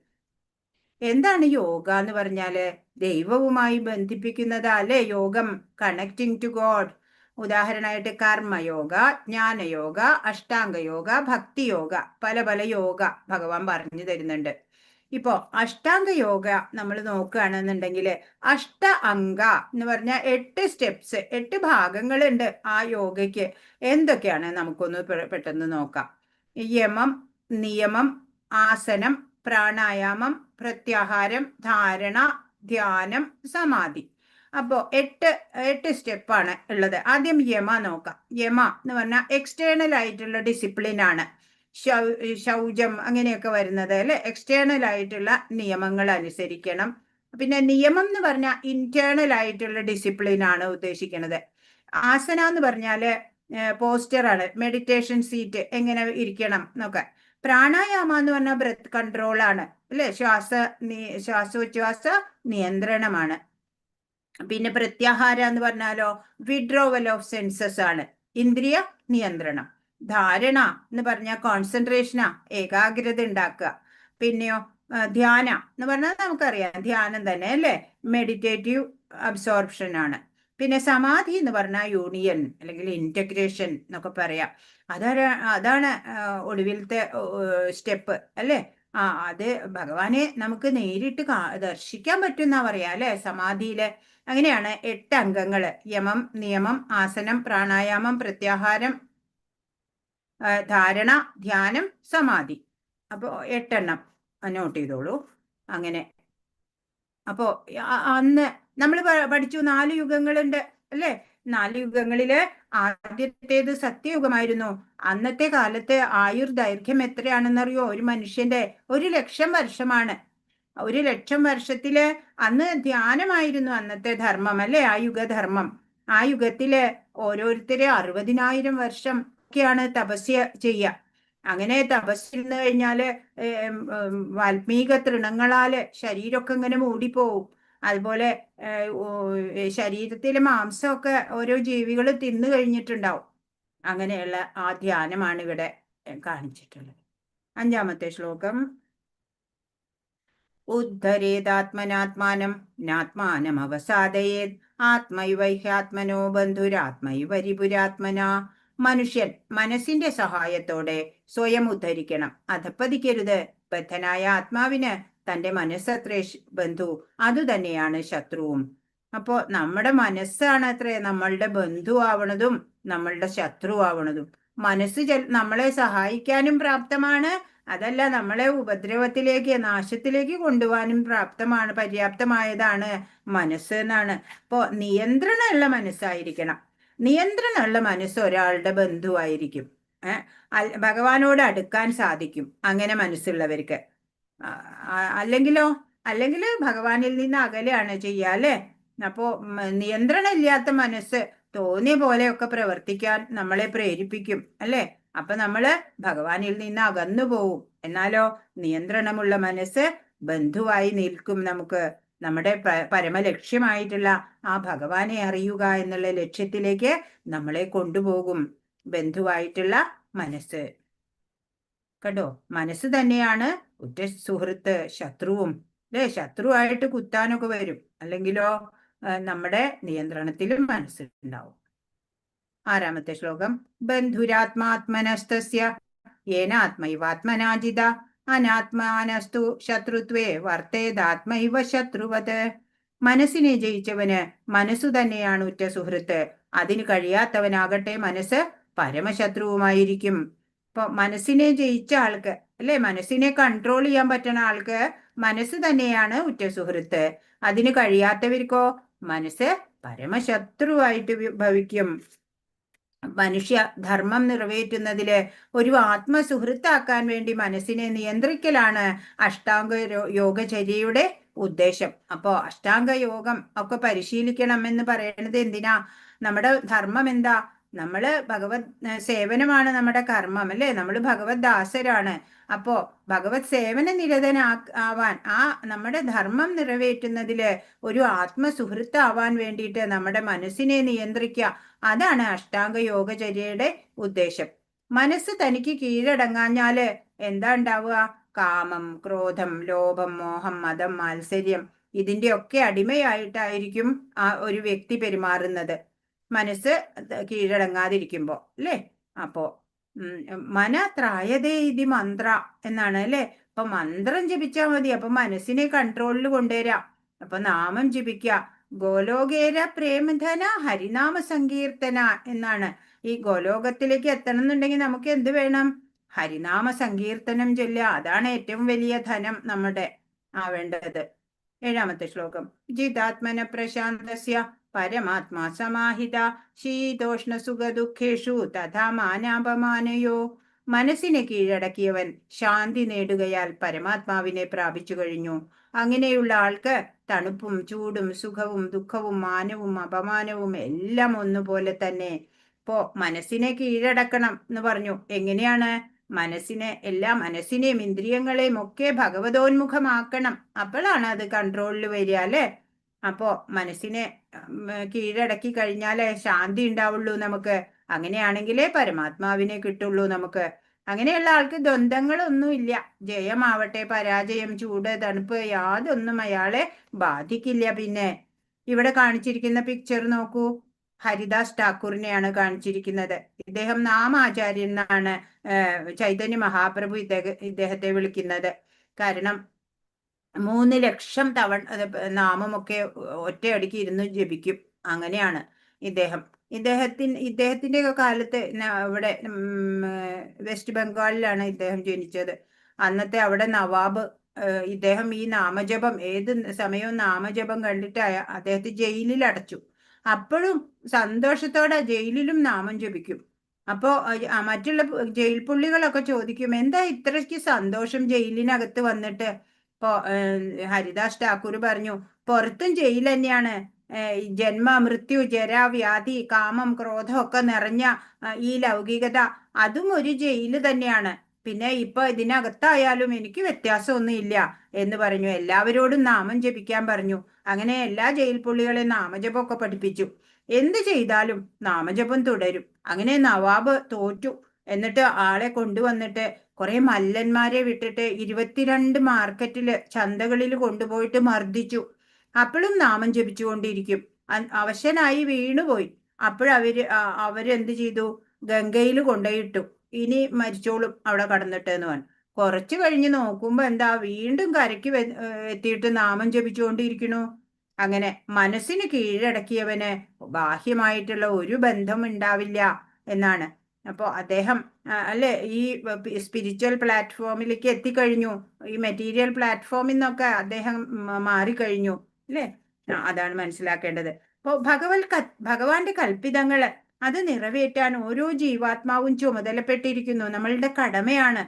എന്താണ് യോഗ എന്ന് പറഞ്ഞാല്? ദൈവവുമായി ബന്ധിപ്പിക്കുന്നതാ അല്ലെ യോഗം, കണക്റ്റിംഗ് ടു ഗോഡ്. ഉദാഹരണമായിട്ട് കർമ്മയോഗ, ജ്ഞാനയോഗ, അഷ്ടാംഗയോഗ, ഭക്തിയോഗ, പല പല യോഗ ഭഗവാൻ പറഞ്ഞു തരുന്നുണ്ട്. ഇപ്പോ അഷ്ടാംഗ യോഗ നമ്മൾ നോക്കുകയാണെന്നുണ്ടെങ്കിൽ അഷ്ട അംഗ എന്ന് പറഞ്ഞാൽ 8 സ്റ്റെപ്സ്, 8 ഭാഗങ്ങളുണ്ട് ആ യോഗയ്ക്ക്. എന്തൊക്കെയാണ് നമുക്കൊന്ന് പെട്ടെന്ന് നോക്കാം. യമം, നിയമം, ആസനം, പ്രാണായാമം, പ്രത്യാഹാരം, ധാരണ, ധ്യാനം, സമാധി. അപ്പോ 8 സ്റ്റെപ്പാണ് ഉള്ളത്. ആദ്യം യമ നോക്കാം. യമ എന്ന് പറഞ്ഞാൽ എക്സ്റ്റേണൽ ആയിട്ടുള്ള ഡിസിപ്ലിൻ ആണ്. ശൗചം അങ്ങനെയൊക്കെ വരുന്നത് അല്ലെ, എക്സ്റ്റേണൽ ആയിട്ടുള്ള നിയമങ്ങൾ അനുസരിക്കണം. പിന്നെ നിയമം എന്ന് പറഞ്ഞാൽ ഇന്റേണൽ ആയിട്ടുള്ള ഡിസിപ്ലിൻ ആണ് ഉദ്ദേശിക്കുന്നത്. ആസന എന്ന് പറഞ്ഞാല് പോസ്റ്റർ ആണ്, മെഡിറ്റേഷൻ സീറ്റ്, എങ്ങനെ ഇരിക്കണം എന്നൊക്കെ. പ്രാണായാമ എന്ന് പറഞ്ഞാൽ ബ്രെത്ത് കൺട്രോൾ ആണ് അല്ലെ, ശ്വാസോച്ഛ്വാസ നിയന്ത്രണമാണ്. പിന്നെ പ്രത്യാഹാര എന്ന് പറഞ്ഞാലോ വിഡ്രോവൽ ഓഫ് സെൻസസ് ആണ്, ഇന്ദ്രിയ നിയന്ത്രണം. ധാരണ എന്ന് പറഞ്ഞാൽ കോൺസെൻട്രേഷനാ, ഏകാഗ്രത ഉണ്ടാക്കുക. പിന്നെയോ ധ്യാന എന്ന് പറഞ്ഞാൽ നമുക്കറിയാം ധ്യാനം തന്നെ അല്ലെ, മെഡിറ്റേറ്റീവ് അബ്സോർപ്ഷൻ ആണ്. പിന്നെ സമാധി എന്ന് പറഞ്ഞാൽ യൂണിയൻ അല്ലെങ്കിൽ ഇന്റഗ്രേഷൻ എന്നൊക്കെ പറയാം. അതാണ് ഒടുവിലത്തെ സ്റ്റെപ്പ് അല്ലെ. അത് ഭഗവാനെ നമുക്ക് നേരിട്ട് ദർശിക്കാൻ പറ്റുന്ന പറയാ അല്ലെ സമാധിയില്. അങ്ങനെയാണ് 8 അംഗങ്ങള്: യമം, നിയമം, ആസനം, പ്രാണായാമം, പ്രത്യാഹാരം, ധാരണ, ധ്യാനം, സമാധി. അപ്പോ 8 എണ്ണം നോട്ട് ചെയ്തോളൂ. അങ്ങനെ അപ്പോ അന്ന് നമ്മൾ പഠിച്ചു 4 യുഗങ്ങളുണ്ട് അല്ലെ. 4 യുഗങ്ങളില് ആദ്യത്തേത് സത്യയുഗമായിരുന്നു. അന്നത്തെ കാലത്ത് ആയുർദൈർഘ്യം എത്രയാണെന്നറിയോ? ഒരു മനുഷ്യന്റെ 1,00,000 വർഷമാണ്. 1,00,000 വർഷത്തില് അന്ന് ധ്യാനമായിരുന്നു അന്നത്തെ ധർമ്മം അല്ലെ, ആ യുഗധർമ്മം. ആ യുഗത്തില് ഓരോരുത്തരെ 60,000 വർഷം ഒക്കെയാണ് തപസ്യ ചെയ്യുക. അങ്ങനെ തപസ്സിരുന്ന് കഴിഞ്ഞാല് വാൽമീക തൃണങ്ങളാല് ശരീരമൊക്കെ ഇങ്ങനെ മൂടിപ്പോവും. അതുപോലെ ശരീരത്തിലെ മാംസമൊക്കെ ഓരോ ജീവികൾ തിന്നു കഴിഞ്ഞിട്ടുണ്ടാവും. അങ്ങനെയുള്ള ആ ധ്യാനമാണ് ഇവിടെ കാണിച്ചിട്ടുള്ളത്. 5-ാമത്തെ ശ്ലോകം. ഉദ്ധരേതാത്മനാത്മാനം നാത്മാനം അവസാദയേത് ആത്മൈവൈഹ്യാത്മനോ ബന്ധുരാത്മൈവരിപുരാത്മന. മനുഷ്യൻ മനസ്സിന്റെ സഹായത്തോടെ സ്വയം ഉദ്ധരിക്കണം, അധപ്പതിക്കരുത്. ബദ്ധനായ ആത്മാവിന് തന്റെ മനസ്സത്രേ ബന്ധു, അതുതന്നെയാണ് ശത്രുവും. അപ്പോ നമ്മുടെ മനസ്സാണ് അത്രേ നമ്മളുടെ ബന്ധുവാവണതും നമ്മളുടെ ശത്രുവാവണതും. മനസ്സ് നമ്മളെ സഹായിക്കാനും പ്രാപ്തമാണ്, അതല്ല നമ്മളെ ഉപദ്രവത്തിലേക്ക് നാശത്തിലേക്ക് കൊണ്ടുപോകാനും പര്യാപ്തമായതാണ് മനസ്സ് എന്നാണ്. അപ്പോ നിയന്ത്രണമുള്ള മനസ്സായിരിക്കണം. നിയന്ത്രണമുള്ള മനസ്സ് ഒരാളുടെ ബന്ധുവായിരിക്കും. ഭഗവാനോട് അടുക്കാൻ സാധിക്കും അങ്ങനെ മനസ്സുള്ളവർക്ക്. അല്ലെങ്കിൽ ഭഗവാനിൽ നിന്ന് അകലെയാണ് ചെയ്യുക, അല്ലേ? അപ്പോ നിയന്ത്രണം ഇല്ലാത്ത മനസ്സ് തോന്നിയ പോലെയൊക്കെ പ്രവർത്തിക്കാൻ നമ്മളെ പ്രേരിപ്പിക്കും, അല്ലേ? അപ്പൊ നമ്മള് ഭഗവാനിൽ നിന്ന് അകന്നു പോവും. എന്നാലോ നിയന്ത്രണമുള്ള മനസ്സ് ബന്ധുവായി നിൽക്കും. നമുക്ക് നമ്മുടെ പരമലക്ഷ്യമായിട്ടുള്ള ആ ഭഗവാനെ അറിയുക എന്നുള്ള ലക്ഷ്യത്തിലേക്ക് നമ്മളെ കൊണ്ടുപോകും ബന്ധുവായിട്ടുള്ള മനസ്സ്. കണ്ടോ, മനസ്സ് തന്നെയാണ് ഉറ്റ സുഹൃത്ത്. ശത്രുവും, അല്ലെ? ശത്രുവായിട്ട് കുത്താനൊക്കെ വരും. അല്ലെങ്കിലോ നമ്മുടെ നിയന്ത്രണത്തിലും മനസ്സുണ്ടാവും. 6-ാമത്തെ ശ്ലോകം. ബന്ധുരാത്മാത്മനസ്തസ്യ യേനാത്മൈവാത്മനാജിത അനാത്മാനസ്തു ശത്രുത്വേ വർത്തേതാത്മൈവ ശത്രുവത്. മനസ്സിനെ ജയിച്ചവന് മനസ്സു തന്നെയാണ് ഉറ്റ സുഹൃത്ത്. അതിന് കഴിയാത്തവനാകട്ടെ മനസ്സ് പരമശത്രുവുമായിരിക്കും. ഇപ്പൊ മനസ്സിനെ ജയിച്ച ആൾക്ക്, അല്ലെ, മനസ്സിനെ കൺട്രോൾ ചെയ്യാൻ പറ്റുന്ന ആൾക്ക് മനസ്സ് തന്നെയാണ് ഉറ്റ സുഹൃത്ത്. അതിന് കഴിയാത്തവർക്കോ മനസ്സ് പരമശത്രുവായിട്ട് ഭവിക്കും. മനുഷ്യ ധർമ്മം നിറവേറ്റുന്നതില് ഒരു ആത്മസുഹൃത്താക്കാൻ വേണ്ടി മനസ്സിനെ നിയന്ത്രിക്കലാണ് അഷ്ടാംഗ യോഗചര്യയുടെ ഉദ്ദേശം. അപ്പോ അഷ്ടാംഗ യോഗം ഒക്കെ പരിശീലിക്കണം എന്ന് പറയുന്നത് എന്തിനാ? നമ്മുടെ ധർമ്മം എന്താ? നമ്മള് ഭഗവത് സേവനമാണ് നമ്മുടെ കർമ്മം, അല്ലെ? നമ്മൾ ഭഗവത് ദാസരാണ്. അപ്പോ ഭഗവത് സേവന നിരതനാവാൻ, നമ്മുടെ ധർമ്മം നിറവേറ്റുന്നതില് ഒരു ആത്മസുഹൃത്താവാൻ വേണ്ടിയിട്ട് നമ്മുടെ മനസ്സിനെ നിയന്ത്രിക്കുക. അതാണ് അഷ്ടാംഗ യോഗചര്യയുടെ ഉദ്ദേശം. മനസ്സ് തനിക്ക് കീഴടങ്ങാഞ്ഞാല് എന്താ ഉണ്ടാവുക? കാമം, ക്രോധം, ലോഭം, മോഹം, മതം, മാത്സര്യം ഇതിന്റെയൊക്കെ അടിമയായിട്ടായിരിക്കും ആ ഒരു വ്യക്തി പെരുമാറുന്നത്, മനസ്സ് കീഴടങ്ങാതിരിക്കുമ്പോ, അല്ലേ? അപ്പോ മന ത്രായതേ ഇതി മന്ത്ര എന്നാണ്, അല്ലെ? അപ്പൊ മന്ത്രം ജപിച്ചാൽ മതി. അപ്പൊ മനസ്സിനെ കൺട്രോളിൽ കൊണ്ടുവരാം. അപ്പൊ നാമം ജപിക്കുക. ഗോലോകേര പ്രേമധന ഹരിനാമ സങ്കീർത്തന എന്നാണ്. ഈ ഗോലോകത്തിലേക്ക് എത്തണം എന്നുണ്ടെങ്കിൽ നമുക്ക് എന്ത് വേണം? ഹരിനാമ സങ്കീർത്തനം ചൊല്ലുക. അതാണ് ഏറ്റവും വലിയ ധനം നമ്മുടെ ആവേണ്ടത്. 7-ാമത്തെ ശ്ലോകം. ജിതാത്മന പ്രശാന്തസ്യ പരമാത്മാ സമാഹിത ശീതോഷ്ണ സുഖ ദുഃഖേഷു തഥാ മാനാപമാനയോ. മനസ്സിനെ കീഴടക്കിയവൻ ശാന്തി നേടുകയാൽ പരമാത്മാവിനെ പ്രാപിച്ചു കഴിഞ്ഞു. അങ്ങനെയുള്ള ആൾക്ക് തണുപ്പും ചൂടും സുഖവും ദുഃഖവും മാനവും അപമാനവും എല്ലാം ഒന്നുപോലെ തന്നെ. ഇപ്പോ മനസ്സിനെ കീഴടക്കണം എന്ന് പറഞ്ഞു. എങ്ങനെയാണ്? മനസ്സിനെയും ഇന്ദ്രിയങ്ങളെയും ഒക്കെ ഭഗവതോന്മുഖമാക്കണം. അപ്പോഴാണ് അത് കൺട്രോളിൽ വരിക, അല്ലെ? അപ്പോ മനസ്സിനെ കീഴടക്കി കഴിഞ്ഞാലേ ശാന്തി ഉണ്ടാവുള്ളൂ നമുക്ക്. അങ്ങനെയാണെങ്കിലേ പരമാത്മാവിനെ കിട്ടുള്ളൂ നമുക്ക്. അങ്ങനെയുള്ള ആൾക്ക് ദ്വന്ദ്ങ്ങളൊന്നുമില്ല. ജയമാവട്ടെ പരാജയം, ചൂട് തണുപ്പ് യാതൊന്നും അയാളെ ബാധിക്കില്ല. പിന്നെ ഇവിടെ കാണിച്ചിരിക്കുന്ന പിക്ചർ നോക്കൂ. ഹരിദാസ് ഠാക്കൂറിനെയാണ് കാണിച്ചിരിക്കുന്നത്. ഇദ്ദേഹം നാമാചാര്യൻ എന്നാണ് ചൈതന്യ മഹാപ്രഭു ഇദ്ദേഹത്തെ വിളിക്കുന്നത്. കാരണം 3 ലക്ഷം തവണ നാമമൊക്കെ ഒറ്റയടിക്ക് ഇരുന്ന് ജപിക്കും. അങ്ങനെയാണ് ഇദ്ദേഹത്തിന്റെ കാലത്ത് ഇവിടെ വെസ്റ്റ് ബംഗാളിലാണ് ഇദ്ദേഹം ജനിച്ചത്. അന്നത്തെ അവിടെ നവാബ് ഇദ്ദേഹം ഈ നാമജപം ഏത് സമയവും നാമജപം കണ്ടിട്ട് അദ്ദേഹത്തെ ജയിലിൽ അടച്ചു. അപ്പോഴും സന്തോഷത്തോടെ ജയിലിലും നാമം ജപിക്കും. അപ്പോ മറ്റുള്ള ജയിൽ പുള്ളികളൊക്കെ ചോദിക്കും, എന്താ ഇത്രയ്ക്ക് സന്തോഷം ജയിലിനകത്ത് വന്നിട്ട്? ഇപ്പോ ഹരിദാസ് ഠാക്കൂർ പറഞ്ഞു, പുറത്തും ജയിൽ തന്നെയാണ്. ജന്മ, മൃത്യു, ജര, വ്യാധി, കാമം, ക്രോധം ഒക്കെ നിറഞ്ഞ ഈ ലൗകികത, അതും ഒരു ജയില് തന്നെയാണ്. പിന്നെ ഇപ്പൊ ഇതിനകത്തായാലും എനിക്ക് വ്യത്യാസമൊന്നും ഇല്ല എന്ന് പറഞ്ഞു. എല്ലാവരോടും നാമം ജപിക്കാൻ പറഞ്ഞു. അങ്ങനെ എല്ലാ ജയിൽ പുള്ളികളെ നാമജപമൊക്കെ പഠിപ്പിച്ചു. എന്ത് ചെയ്താലും നാമജപം തുടരും. അങ്ങനെ നവാബ് തോറ്റു. എന്നിട്ട് ആളെ കൊണ്ടുവന്നിട്ട് കുറെ മല്ലന്മാരെ വിട്ടിട്ട് 22 മാർക്കറ്റില് ചന്തകളിൽ കൊണ്ടുപോയിട്ട് മർദ്ദിച്ചു. അപ്പോഴും നാമം ജപിച്ചുകൊണ്ടിരിക്കും. അവശനായി വീണുപോയി. അവരെന്ത് ചെയ്തു? ഗംഗയിൽ കൊണ്ടുപോയിട്ടു. ഇനി മരിച്ചോളും അവിടെ കടന്നിട്ട് എന്ന് പറഞ്ഞു. കുറച്ചു കഴിഞ്ഞ് നോക്കുമ്പോ എന്താ, വീണ്ടും കരയ്ക്ക് എത്തിയിട്ട് നാമം ജപിച്ചുകൊണ്ടിരിക്കണു. അങ്ങനെ മനസ്സിന് കീഴടക്കിയവന് ബാഹ്യമായിട്ടുള്ള ഒരു ബന്ധം ഉണ്ടാവില്ല എന്നാണ്. അപ്പോൾ അദ്ദേഹം അല്ലെ ഈ സ്പിരിച്വൽ പ്ലാറ്റ്ഫോമിലേക്ക് എത്തിക്കഴിഞ്ഞു. ഈ മെറ്റീരിയൽ പ്ലാറ്റ്ഫോമിൽ നിന്നൊക്കെ അദ്ദേഹം മാറിക്കഴിഞ്ഞു അല്ലേ? അതാണ് മനസ്സിലാക്കേണ്ടത്. അപ്പോൾ ഭഗവാന്റെ കൽപ്പിതങ്ങള് അത് നിറവേറ്റാൻ ഓരോ ജീവാത്മാവും ചുമതലപ്പെട്ടിരിക്കുന്നു. നമ്മളുടെ കടമയാണ്.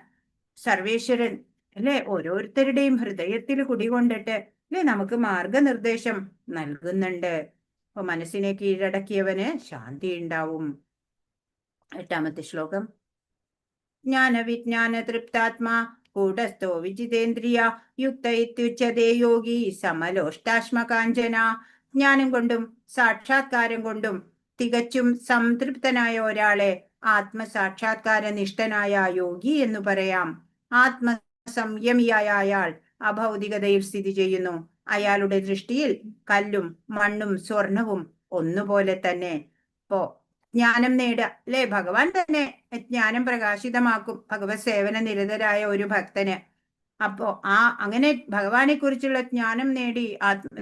സർവേശ്വരൻ അല്ലെ ഓരോരുത്തരുടെയും ഹൃദയത്തിൽ കുടികൊണ്ടിട്ട് അല്ലെ നമുക്ക് മാർഗനിർദ്ദേശം നൽകുന്നുണ്ട്. അപ്പൊ മനസ്സിനെ കീഴടക്കിയവന് ശാന്തി ഉണ്ടാവും. 8ാമത്തെ ശ്ലോകം. ജ്ഞാനവിജ്ഞാന തൃപ്താത്മാ കൂടസ്ഥോ വിജിതേന്ദ്രിയ യുക്ത ഇത്യുച്യതേ യോഗി സമലോഷ്ടാശ്മകാഞ്ചന. ജ്ഞാനം കൊണ്ടും സാക്ഷാത്കാരം കൊണ്ടും തികച്ചും സംതൃപ്തനായ ഒരാളെ ആത്മസാക്ഷാത്കാര നിഷ്ഠനായ യോഗി എന്നു പറയാം. ആത്മസംയമിയായ അയാൾ അഭൗതികതയിൽ സ്ഥിതി ചെയ്യുന്നു. അയാളുടെ ദൃഷ്ടിയിൽ കല്ലും മണ്ണും സ്വർണവും ഒന്നുപോലെ തന്നെ. ഇപ്പോ ജ്ഞാനം നേടുക അല്ലെ, ഭഗവാൻ തന്നെ ജ്ഞാനം പ്രകാശിതമാക്കും ഭഗവത് സേവന നിരതരായ ഒരു ഭക്തന്. അപ്പോ അങ്ങനെ ഭഗവാനെ കുറിച്ചുള്ള ജ്ഞാനം നേടി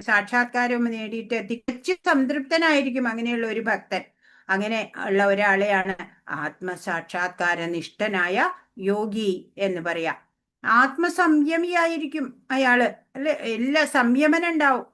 സാക്ഷാത്കാരം നേടിയിട്ട് തികച്ചും സംതൃപ്തനായിരിക്കും അങ്ങനെയുള്ള ഒരു ഭക്തൻ. അങ്ങനെ ഉള്ള ഒരാളെയാണ് ആത്മസാക്ഷാത്കാര നിഷ്ഠനായ യോഗി എന്ന് പറയാം. ആത്മസംയമിയായിരിക്കും അയാള് അല്ലെ, എല്ലാ സംയമനുണ്ടാവും.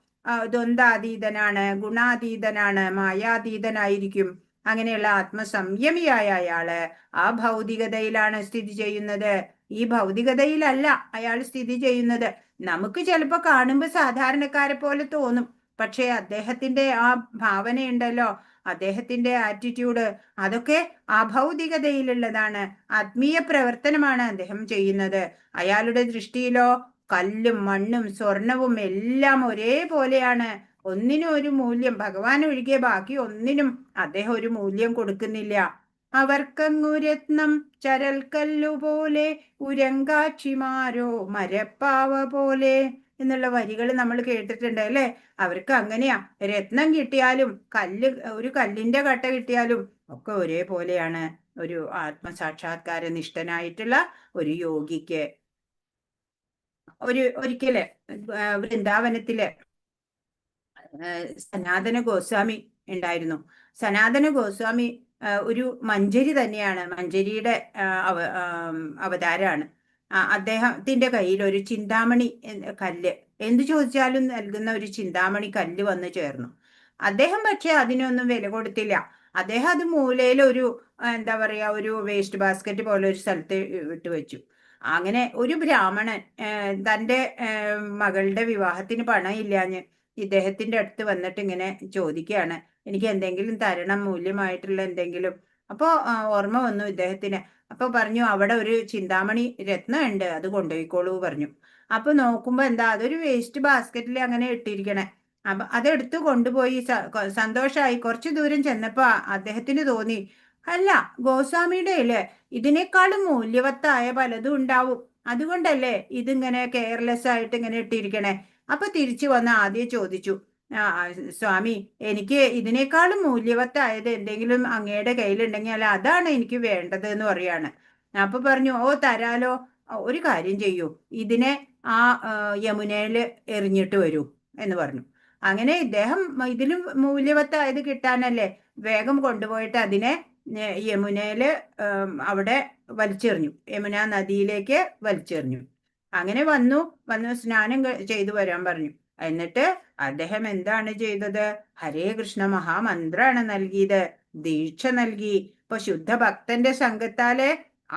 ദ്വന്ദ്വാതീതനാണ്, ഗുണാതീതനാണ്, മായാതീതനായിരിക്കും. അങ്ങനെയുള്ള ആത്മസംയമിയായ അയാള് ആ ഭൗതികതയിലാണ് സ്ഥിതി ചെയ്യുന്നത്. ഈ ഭൗതികതയിലല്ല അയാൾ സ്ഥിതി ചെയ്യുന്നത്. നമുക്ക് ചിലപ്പോ കാണുമ്പോൾ സാധാരണക്കാരെ പോലെ തോന്നും. പക്ഷേ അദ്ദേഹത്തിന്റെ ആ ഭാവനയുണ്ടല്ലോ, അദ്ദേഹത്തിന്റെ ആറ്റിറ്റ്യൂഡ്, അതൊക്കെ അഭൗതികതയിലുള്ളതാണ്. ആത്മീയ പ്രവർത്തനമാണ് അദ്ദേഹം ചെയ്യുന്നത്. അയാളുടെ ദൃഷ്ടിയിലോ കല്ലും മണ്ണും സ്വർണവും എല്ലാം ഒരേപോലെയാണ്. ഒന്നിനും ഒരു മൂല്യം, ഭഗവാൻ ഒഴികെ ബാക്കി ഒന്നിനും അദ്ദേഹം ഒരു മൂല്യം കൊടുക്കുന്നില്ല. അവർക്കങ്ങു രത്നം ചരൽക്കല്ലുപോലെ ഉരങ്കാക്ഷിമാരോ മരപ്പാവ പോലെ എന്നുള്ള വരികൾ നമ്മൾ കേട്ടിട്ടുണ്ട് അല്ലെ. അവർക്ക് അങ്ങനെയാ, രത്നം കിട്ടിയാലും ഒരു കല്ലിന്റെ കട്ട കിട്ടിയാലും ഒക്കെ ഒരേപോലെയാണ് ഒരു ആത്മസാക്ഷാത്കാര നിഷ്ഠനായിട്ടുള്ള ഒരു യോഗിക്ക്. ഒരിക്കല് വൃന്ദാവനത്തില് സനാതന ഗോസ്വാമി ഉണ്ടായിരുന്നു. സനാതന ഗോസ്വാമി ഒരു മഞ്ചരി തന്നെയാണ്, മഞ്ചരിയുടെ അവതാരമാണ്. അദ്ദേഹത്തിന്റെ കയ്യിൽ ഒരു ചിന്താമണി കല്ല്, എന്തു ചോദിച്ചാലും നൽകുന്ന ഒരു ചിന്താമണി കല്ല് വന്നു ചേർന്നു. അദ്ദേഹം പക്ഷെ അതിനൊന്നും വില കൊടുത്തില്ല. അദ്ദേഹം അത് മൂലയിൽ ഒരു എന്താ പറയാ, ഒരു വേസ്റ്റ് ബാസ്ക്കറ്റ് പോലെ ഒരു സ്ഥലത്ത് ഇട്ട് വെച്ചു. അങ്ങനെ ഒരു ബ്രാഹ്മണൻ തൻ്റെ മകളുടെ വിവാഹത്തിന് പണം ഇല്ലാഞ്ഞ് ഇദ്ദേഹത്തിന്റെ അടുത്ത് വന്നിട്ട് ഇങ്ങനെ ചോദിക്കുകയാണ്, എനിക്ക് എന്തെങ്കിലും തരണം, മൂല്യമായിട്ടുള്ള എന്തെങ്കിലും. അപ്പോ ഓർമ്മ വന്നു ഇദ്ദേഹത്തിന്. അപ്പൊ പറഞ്ഞു, അവിടെ ഒരു ചിന്താമണി രത്നം ഉണ്ട്, അത് കൊണ്ടുപോയിക്കോളൂ പറഞ്ഞു. അപ്പൊ നോക്കുമ്പോ എന്താ, അതൊരു വേസ്റ്റ് ബാസ്ക്കറ്റിൽ അങ്ങനെ ഇട്ടിരിക്കണേ. അപ്പൊ അതെടുത്ത് കൊണ്ടുപോയി സന്തോഷമായി. കുറച്ചു ദൂരം ചെന്നപ്പോ അദ്ദേഹത്തിന് തോന്നി, അല്ല, ഗോസ്വാമിയുടെ അല്ലേ ഇതിനേക്കാളും മൂല്യവത്തായ പലതും ഉണ്ടാവും, അതുകൊണ്ടല്ലേ ഇതിങ്ങനെ കെയർലെസ് ആയിട്ട് ഇങ്ങനെ ഇട്ടിരിക്കണേ. അപ്പൊ തിരിച്ചു വന്ന് ആദ്യം ചോദിച്ചു, സ്വാമി, എനിക്ക് ഇതിനേക്കാളും മൂല്യവത്തായത് എന്തെങ്കിലും അങ്ങയുടെ കയ്യിലുണ്ടെങ്കിൽ അതാണ് എനിക്ക് വേണ്ടത് എന്ന് പറയാണ്. അപ്പൊ പറഞ്ഞു, ഓ തരാലോ, ഒരു കാര്യം ചെയ്യൂ, ഇതിനെ ആ യമുനയില് എറിഞ്ഞിട്ട് വരൂ എന്ന് പറഞ്ഞു. അങ്ങനെ ഇദ്ദേഹം ഇതിലും മൂല്യവത്തായത് കിട്ടാനല്ലേ വേഗം കൊണ്ടുപോയിട്ട് അതിനെ യമുനയില് അവിടെ വലിച്ചെറിഞ്ഞു, യമുന നദിയിലേക്ക് വലിച്ചെറിഞ്ഞു. അങ്ങനെ വന്നു സ്നാനം ചെയ്തു വരാൻ പറഞ്ഞു. എന്നിട്ട് അദ്ദേഹം എന്താണ് ചെയ്തത്? ഹരേ കൃഷ്ണ മഹാമന്ത്രാണ് നൽകിയത്, ദീക്ഷ നൽകി. ഇപ്പൊ ശുദ്ധ ഭക്തന്റെ സംഘത്താലെ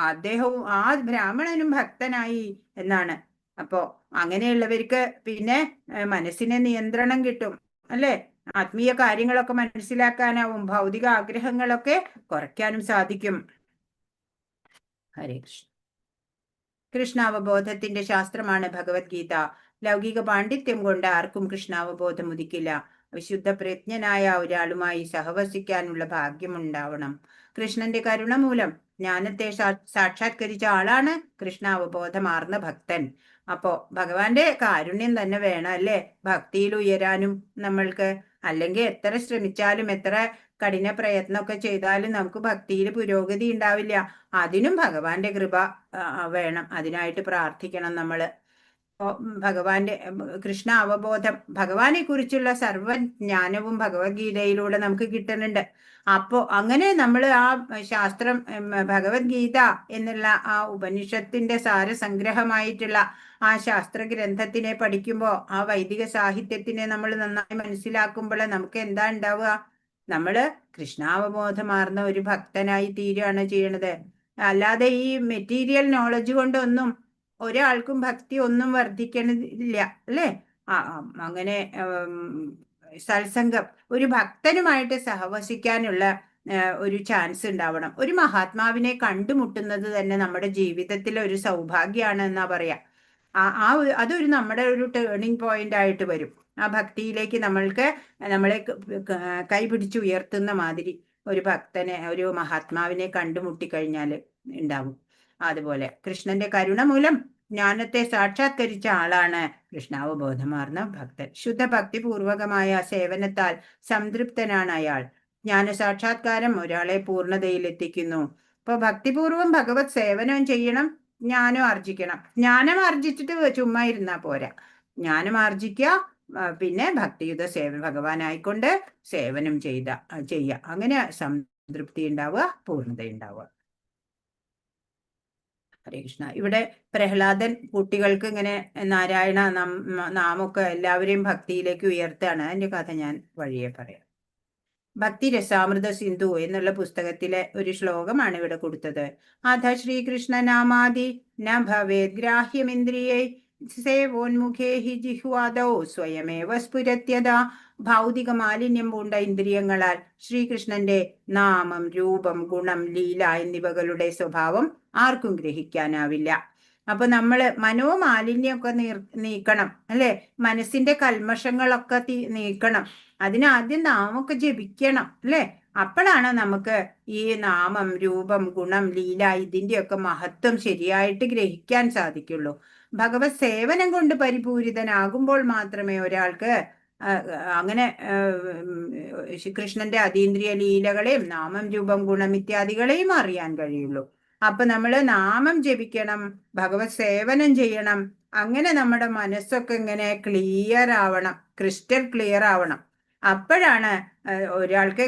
അദ്ദേഹവും ആ ബ്രാഹ്മണനും ഭക്തനായി എന്നാണ്. അപ്പോ അങ്ങനെയുള്ളവർക്ക് പിന്നെ മനസ്സിനെ നിയന്ത്രണം കിട്ടും അല്ലെ, ആത്മീയ കാര്യങ്ങളൊക്കെ മനസ്സിലാക്കാനാവും, ഭൗതിക ആഗ്രഹങ്ങളൊക്കെ കുറയ്ക്കാനും സാധിക്കും. ഹരേ കൃഷ്ണ. കൃഷ്ണാവബോധത്തിന്റെ ശാസ്ത്രമാണ് ഭഗവത്ഗീത. ലൗകിക പാണ്ഡിത്യം കൊണ്ട് ആർക്കും കൃഷ്ണാവബോധം ഉദിക്കില്ല. വിശുദ്ധ പ്രജ്ഞനായ ഒരാളുമായി സഹവസിക്കാനുള്ള ഭാഗ്യമുണ്ടാവണം. കൃഷ്ണന്റെ കരുണ മൂലം ജ്ഞാനത്തെ സാക്ഷാത്കരിച്ച ആളാണ് കൃഷ്ണാവബോധമാർന്ന ഭക്തൻ. അപ്പോ ഭഗവാന്റെ കാരുണ്യം തന്നെ വേണം അല്ലേ ഭക്തിയിൽ ഉയരാനും നമ്മൾക്ക്. അല്ലെങ്കിൽ എത്ര ശ്രമിച്ചാലും എത്ര കഠിന പ്രയത്നമൊക്കെ ചെയ്താലും നമുക്ക് ഭക്തിയിൽ പുരോഗതി ഉണ്ടാവില്ല. അതിനും ഭഗവാന്റെ കൃപ വേണം, അതിനായിട്ട് പ്രാർത്ഥിക്കണം നമ്മള്. ഭഗവാന്റെ കൃഷ്ണ അവബോധം, ഭഗവാനെ കുറിച്ചുള്ള സർവജ്ഞാനവും ഭഗവത്ഗീതയിലൂടെ നമുക്ക് കിട്ടുന്നുണ്ട്. അപ്പോ അങ്ങനെ നമ്മൾ ആ ശാസ്ത്രം, ഭഗവത്ഗീത എന്നുള്ള ആ ഉപനിഷത്തിന്റെ സാരസംഗ്രഹമായിട്ടുള്ള ആ ശാസ്ത്ര ഗ്രന്ഥത്തിനെ പഠിക്കുമ്പോൾ, ആ വൈദിക സാഹിത്യത്തിനെ നമ്മൾ നന്നായി മനസ്സിലാക്കുമ്പോൾ നമുക്ക് എന്താ ഉണ്ടാവുക? നമ്മള് കൃഷ്ണാവബോധമാർന്ന ഒരു ഭക്തനായി തീരുകയാണ് ചെയ്യണത്. അല്ലാതെ ഈ മെറ്റീരിയൽ നോളജ് കൊണ്ടൊന്നും ഒരാൾക്കും ഭക്തി ഒന്നും വർദ്ധിക്കണില്ല, അല്ലേ? അങ്ങനെ സത്സംഗം, ഒരു ഭക്തനുമായിട്ട് സഹവസിക്കാനുള്ള ഒരു ചാൻസ് ഉണ്ടാവണം. ഒരു മഹാത്മാവിനെ കണ്ടുമുട്ടുന്നത് തന്നെ നമ്മുടെ ജീവിതത്തിലെ ഒരു സൗഭാഗ്യമാണ് എന്നാ പറയാ. അതൊരു നമ്മുടെ ഒരു ടേണിംഗ് പോയിന്റ് ആയിട്ട് വരും. ആ ഭക്തിയിലേക്ക് നമ്മളെ കൈപിടിച്ചുയർത്തുന്ന മാതിരി ഒരു ഭക്തനെ, ഒരു മഹാത്മാവിനെ കണ്ടുമുട്ടിക്കഴിഞ്ഞാൽ ഉണ്ടാവും. അതുപോലെ കൃഷ്ണന്റെ കരുണ മൂലം ജ്ഞാനത്തെ സാക്ഷാത്കരിച്ച ആളാണ് കൃഷ്ണാവബോധമാർന്ന ഭക്തൻ. ശുദ്ധ ഭക്തിപൂർവകമായ സേവനത്താൽ സംതൃപ്തനാണ് അയാൾ. ജ്ഞാന സാക്ഷാത്കാരം ഒരാളെ പൂർണ്ണതയിൽ എത്തിക്കുന്നു. ഇപ്പൊ ഭക്തിപൂർവം ഭഗവത് സേവനം ചെയ്യണം, ജ്ഞാനം ആർജിക്കണം. ജ്ഞാനം ആർജിച്ചിട്ട് ചുമ്മാ ഇരുന്നാ പോരാ. ജ്ഞാനം ആർജിക്കുക, പിന്നെ ഭക്തിയുത ഭഗവാനായിക്കൊണ്ട് സേവനം ചെയ്യുക. അങ്ങനെ സംതൃപ്തി ഉണ്ടാവുക, പൂർണ്ണത ഉണ്ടാവുക. ഹരേ കൃഷ്ണ. ഇവിടെ പ്രഹ്ലാദൻ കുട്ടികൾക്ക് ഇങ്ങനെ നാരായണ നാമൊക്കെ എല്ലാവരെയും ഭക്തിയിലേക്ക് ഉയർത്താണ്. അതിന്റെ കഥ ഞാൻ വഴിയെ പറയാം. ഭക്തി രസാമൃത സിന്ധു എന്നുള്ള പുസ്തകത്തിലെ ഒരു ശ്ലോകമാണ് ഇവിടെ കൊടുത്തത്. അഥ ശ്രീകൃഷ്ണനാമാദി ന ഭവേദ് ഗ്രാഹ്യമിന്ദ്രിയൈ സേവോന്മുഖേ ഹി ജിഹ്വാദൗ സ്വയമേവ സ്ഫുരത്യത. ഭൗതിക മാലിന്യം പൂണ്ട ഇന്ദ്രിയങ്ങളാൽ ശ്രീകൃഷ്ണന്റെ നാമം, രൂപം, ഗുണം, ലീല എന്നിവകളുടെ സ്വഭാവം ആർക്കും ഗ്രഹിക്കാനാവില്ല. അപ്പൊ നമ്മള് മനോമാലിന്യമൊക്കെ നീക്കണം, അല്ലെ? മനസ്സിന്റെ കൽമഷങ്ങളൊക്കെ നീക്കണം. അതിനാദ്യം നാമൊക്കെ ജപിക്കണം, അല്ലെ? അപ്പോഴാണ് നമുക്ക് ഈ നാമം, രൂപം, ഗുണം, ലീല ഇതിന്റെയൊക്കെ മഹത്വം ശരിയായിട്ട് ഗ്രഹിക്കാൻ സാധിക്കുള്ളൂ. ഭഗവത് സേവനം കൊണ്ട് പരിപൂരിതനാകുമ്പോൾ മാത്രമേ ഒരാൾക്ക് അങ്ങനെ കൃഷ്ണന്റെ അതീന്ദ്രിയ ലീലകളെയും നാമം, രൂപം, ഗുണം ഇത്യാദികളെയും അറിയാൻ കഴിയുള്ളൂ. അപ്പൊ നമ്മൾ നാമം ജപിക്കണം, ഭഗവത് സേവനം ചെയ്യണം. അങ്ങനെ നമ്മുടെ മനസ്സൊക്കെ ഇങ്ങനെ ക്ലിയർ ആവണം, ക്രിസ്റ്റൽ ക്ലിയർ ആവണം. അപ്പോഴാണ് ഒരാൾക്ക്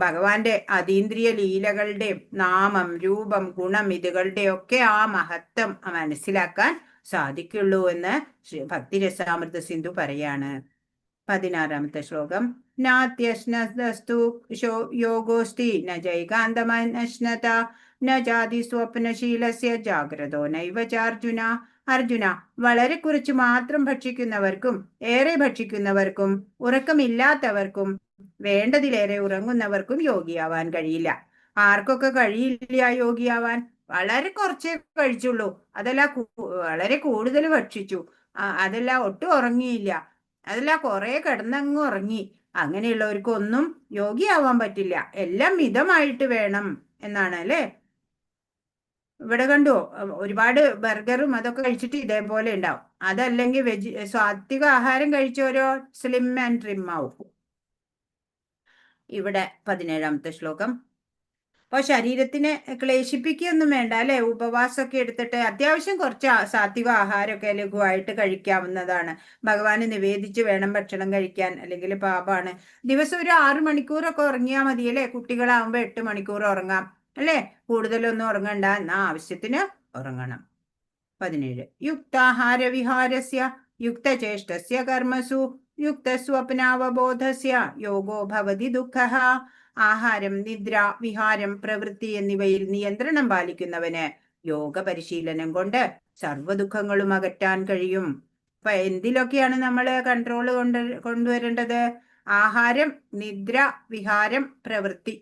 ഭഗവാന്റെ അതീന്ദ്രിയ ലീലകളുടെയും നാമം, രൂപം, ഗുണം ഇതുകളുടെയൊക്കെ ആ മഹത്വം മനസ്സിലാക്കാൻ സാധിക്കുള്ളൂ എന്ന് ഭക്തിരസാമൃത സിന്ധു പറയാണ്. 16ാമത്തെ ശ്ലോകം. നാത്യശ്നസ്തു യോഗോസ്തി ന ജൈകാന്തമനശ്നത ന ജാതി സ്വപ്നശീലസ്യ ജാഗ്രതോ നൈവ ചാർജുന. അർജുന, വളരെ കുറച്ച് മാത്രം ഭക്ഷിക്കുന്നവർക്കും ഏറെ ഭക്ഷിക്കുന്നവർക്കും ഉറക്കമില്ലാത്തവർക്കും വേണ്ടതിലേറെ ഉറങ്ങുന്നവർക്കും യോഗിയാവാൻ കഴിയില്ല. ആർക്കൊക്കെ കഴിയില്ല യോഗിയാവാൻ? വളരെ കുറച്ചേ കഴിച്ചുള്ളൂ, അതല്ല വളരെ കൂടുതൽ ഭക്ഷിച്ചു, അതല്ല ഒട്ടും ഉറങ്ങിയില്ല, അതല്ല കുറെ കിടന്നങ്ങ് ഉറങ്ങി. അങ്ങനെയുള്ളവർക്കൊന്നും യോഗിയാവാൻ പറ്റില്ല. എല്ലാം മിതമായിട്ട് വേണം എന്നാണ്, അല്ലേ? ഇവിടെ കണ്ടു, ഒരുപാട് ബർഗറും അതൊക്കെ കഴിച്ചിട്ട് ഇതേപോലെ ഉണ്ടാവും. അതല്ലെങ്കിൽ സാത്വിക ആഹാരം കഴിച്ചോരോ സ്ലിം ആൻഡ് ട്രിം ആവും. ഇവിടെ 17ാമത്തെ ശ്ലോകം. അപ്പോൾ ശരീരത്തിനെ ക്ലേശിപ്പിക്കുകയൊന്നും വേണ്ട, അല്ലെ? ഉപവാസമൊക്കെ എടുത്തിട്ട് അത്യാവശ്യം കുറച്ച് സാത്വിക ആഹാരമൊക്കെ ലഘുവായിട്ട് കഴിക്കാവുന്നതാണ്. ഭഗവാന് നിവേദിച്ച് വേണം ഭക്ഷണം കഴിക്കാൻ, അല്ലെങ്കിൽ പാപാണ്. ദിവസം ഒരു 6 മണിക്കൂറൊക്കെ ഉറങ്ങിയാൽ മതി, അല്ലേ? കുട്ടികളാവുമ്പോൾ 8 മണിക്കൂർ ഉറങ്ങാം, അല്ലേ? കൂടുതലൊന്നും ഉറങ്ങണ്ട, എന്നാ ആവശ്യത്തിന് ഉറങ്ങണം. 17. യുക്താഹാര വിഹാരസ്യ യുക്തചേഷ്ടസ്യ കർമ്മസു യുക്തസ്വപ്നാവബോധസ്യ യോഗോ ഭവതി ദുഃഖഃ. ആഹാരം, നിദ്ര, വിഹാരം, പ്രവൃത്തി എന്നിവയിൽ നിയന്ത്രണം പാലിക്കുന്നവന് യോഗ പരിശീലനം കൊണ്ട് സർവ്വദുഃഖങ്ങളും അകറ്റാൻ കഴിയും. അപ്പൊ എന്തിലൊക്കെയാണ് നമ്മൾ കൺട്രോൾ കൊണ്ടുവരേണ്ടത്? ആഹാരം, നിദ്ര, വിഹാരം, പ്രവൃത്തി.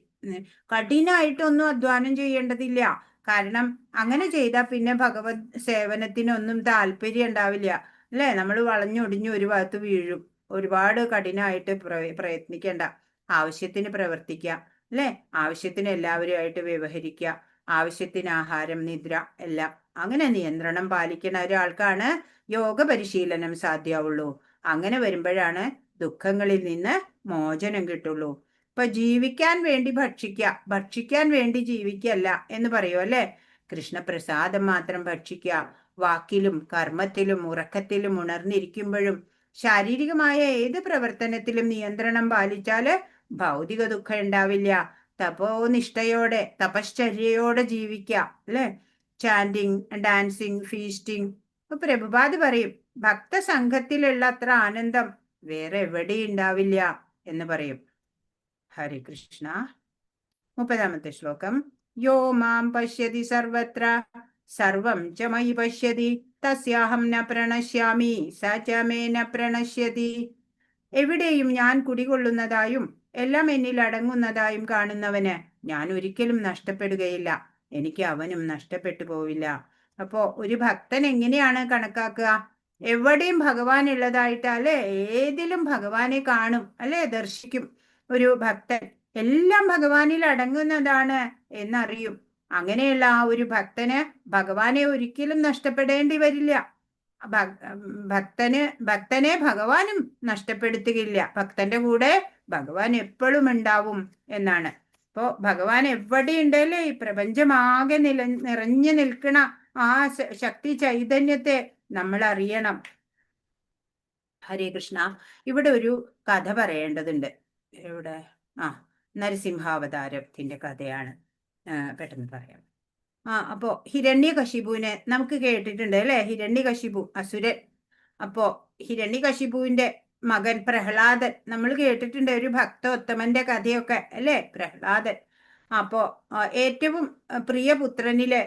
കഠിനായിട്ടൊന്നും അധ്വാനം ചെയ്യേണ്ടതില്ല. കാരണം അങ്ങനെ ചെയ്താൽ പിന്നെ ഭഗവത് സേവനത്തിനൊന്നും താല്പര്യം ഉണ്ടാവില്ല, അല്ലെ? നമ്മൾ വളഞ്ഞൊടിഞ്ഞു ഒരു ഭാഗത്ത് വീഴും. ഒരുപാട് കഠിനമായിട്ട് പ്രയത്നിക്കേണ്ട, ആവശ്യത്തിന് പ്രവർത്തിക്കുക, അല്ലെ? ആവശ്യത്തിന് എല്ലാവരുമായിട്ട് വ്യവഹരിക്കുക, ആവശ്യത്തിന് ആഹാരം, നിദ്ര എല്ലാം. അങ്ങനെ നിയന്ത്രണം പാലിക്കുന്ന ഒരാൾക്കാണ് യോഗ പരിശീലനം സാധ്യമാവുള്ളൂ. അങ്ങനെ വരുമ്പോഴാണ് ദുഃഖങ്ങളിൽ നിന്ന് മോചനം കിട്ടുള്ളൂ. ഇപ്പൊ ജീവിക്കാൻ വേണ്ടി ഭക്ഷിക്കാൻ വേണ്ടി ജീവിക്കല്ല എന്ന് പറയൂ, അല്ലെ? കൃഷ്ണപ്രസാദം മാത്രം ഭക്ഷിക്കുക, വാക്കിലും കർമ്മത്തിലും ഉറക്കത്തിലും ഉണർന്നിരിക്കുമ്പോഴും ശാരീരികമായ ഏത് പ്രവർത്തനത്തിലും നിയന്ത്രണം പാലിച്ചാല് ഭൗതിക ദുഃഖം ഉണ്ടാവില്ല. തപോനിഷ്ഠയോടെ തപശ്ചര്യയോടെ ജീവിക്കുക അല്ലെ. Chanting, dancing, feasting. ഇപ്പൊ പ്രഭുപാദ് പറയും ഭക്തസംഘത്തിലുള്ള അത്ര ആനന്ദം വേറെ എവിടെയും ഉണ്ടാവില്ല എന്ന് പറയും. ഹരേ കൃഷ്ണ. 30-ാമത്തെ ശ്ലോകം. യോ മാം പശ്യതി സർവത്ര സർവം ച മയി പശ്യതി തസ്യാഹം ന പ്രണശ്യാമി സ ച മേ ന പ്രണശ്യതി. എവിടെയും ഞാൻ കുടികൊള്ളുന്നതായും എല്ലാം എന്നിൽ അടങ്ങുന്നതായും കാണുന്നവന് ഞാൻ ഒരിക്കലും നഷ്ടപ്പെടുകയില്ല, എനിക്ക് അവനും നഷ്ടപ്പെട്ടു പോവില്ല. അപ്പോ ഒരു ഭക്തൻ എങ്ങനെയാണ് കണക്കാക്കുക? എവിടെയും ഭഗവാൻ ഉള്ളതായിട്ട് അല്ലെ, ഏതിലും ഭഗവാനെ കാണും അല്ലെ, ദർശിക്കും. ഒരു ഭക്തൻ എല്ലാം ഭഗവാനിൽ അടങ്ങുന്നതാണ് എന്നറിയും. അങ്ങനെയുള്ള ആ ഒരു ഭക്തന് ഭഗവാനെ ഒരിക്കലും നഷ്ടപ്പെടേണ്ടി വരില്ല. ഭക്തനെ ഭഗവാനും നഷ്ടപ്പെടുത്തുകയില്ല. ഭക്തന്റെ കൂടെ ഭഗവാൻ എപ്പോഴും ഉണ്ടാവും എന്നാണ്. അപ്പോ ഭഗവാൻ എവിടെയുണ്ടല്ലേ, ഈ പ്രപഞ്ചമാകെ നിറഞ്ഞു നിൽക്കണ ആ ശക്തി ചൈതന്യത്തെ നമ്മൾ അറിയണം. ഹരേ കൃഷ്ണ. ഇവിടെ ഒരു കഥ പറയേണ്ടതുണ്ട്. ഇവിടെ നരസിംഹാവതാരത്തിന്റെ കഥയാണ്, പെട്ടെന്ന് പറയാം. അപ്പോ ഹിരണ്യകശിപുവിനെ നമുക്ക് കേട്ടിട്ടുണ്ട് അല്ലെ. ഹിരണ്യകശിപു അസുരൻ. അപ്പോ ഹിരണ്യകശിപുവിന്റെ മകൻ പ്രഹ്ലാദൻ നമ്മൾ കേട്ടിട്ടുണ്ട്, ഒരു ഭക്തോത്തമന്റെ കഥയൊക്കെ അല്ലെ, പ്രഹ്ലാദൻ. അപ്പോ ഏറ്റവും പ്രിയപുത്രനില്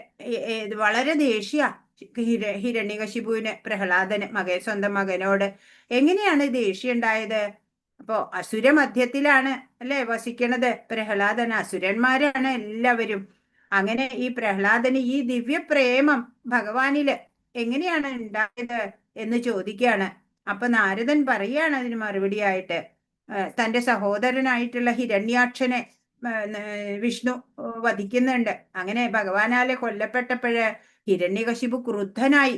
വളരെ ദേഷ്യ ഹിരണ്യകശിപുവിന്, പ്രഹ്ലാദന് സ്വന്തം മകനോട്. എങ്ങനെയാണ് ദേഷ്യം ഉണ്ടായത്? അപ്പോ അസുര മധ്യത്തിലാണ് അല്ലെ വസിക്കണത് പ്രഹ്ലാദൻ. അസുരന്മാരാണ് എല്ലാവരും. അങ്ങനെ ഈ പ്രഹ്ലാദന് ഈ ദിവ്യ പ്രേമം ഭഗവാനില് എങ്ങനെയാണ് ഉണ്ടായത് എന്ന് ചോദിക്കുകയാണ്. അപ്പൊ നാരദൻ പറയാണ് അതിന് മറുപടിയായിട്ട്, തന്റെ സഹോദരനായിട്ടുള്ള ഹിരണ്യാക്ഷനെ വിഷ്ണു വധിക്കുന്നുണ്ട്. അങ്ങനെ ഭഗവാനാലെ കൊല്ലപ്പെട്ടപ്പോഴ് ഹിരണ്യകശിപു ക്രുദ്ധനായി.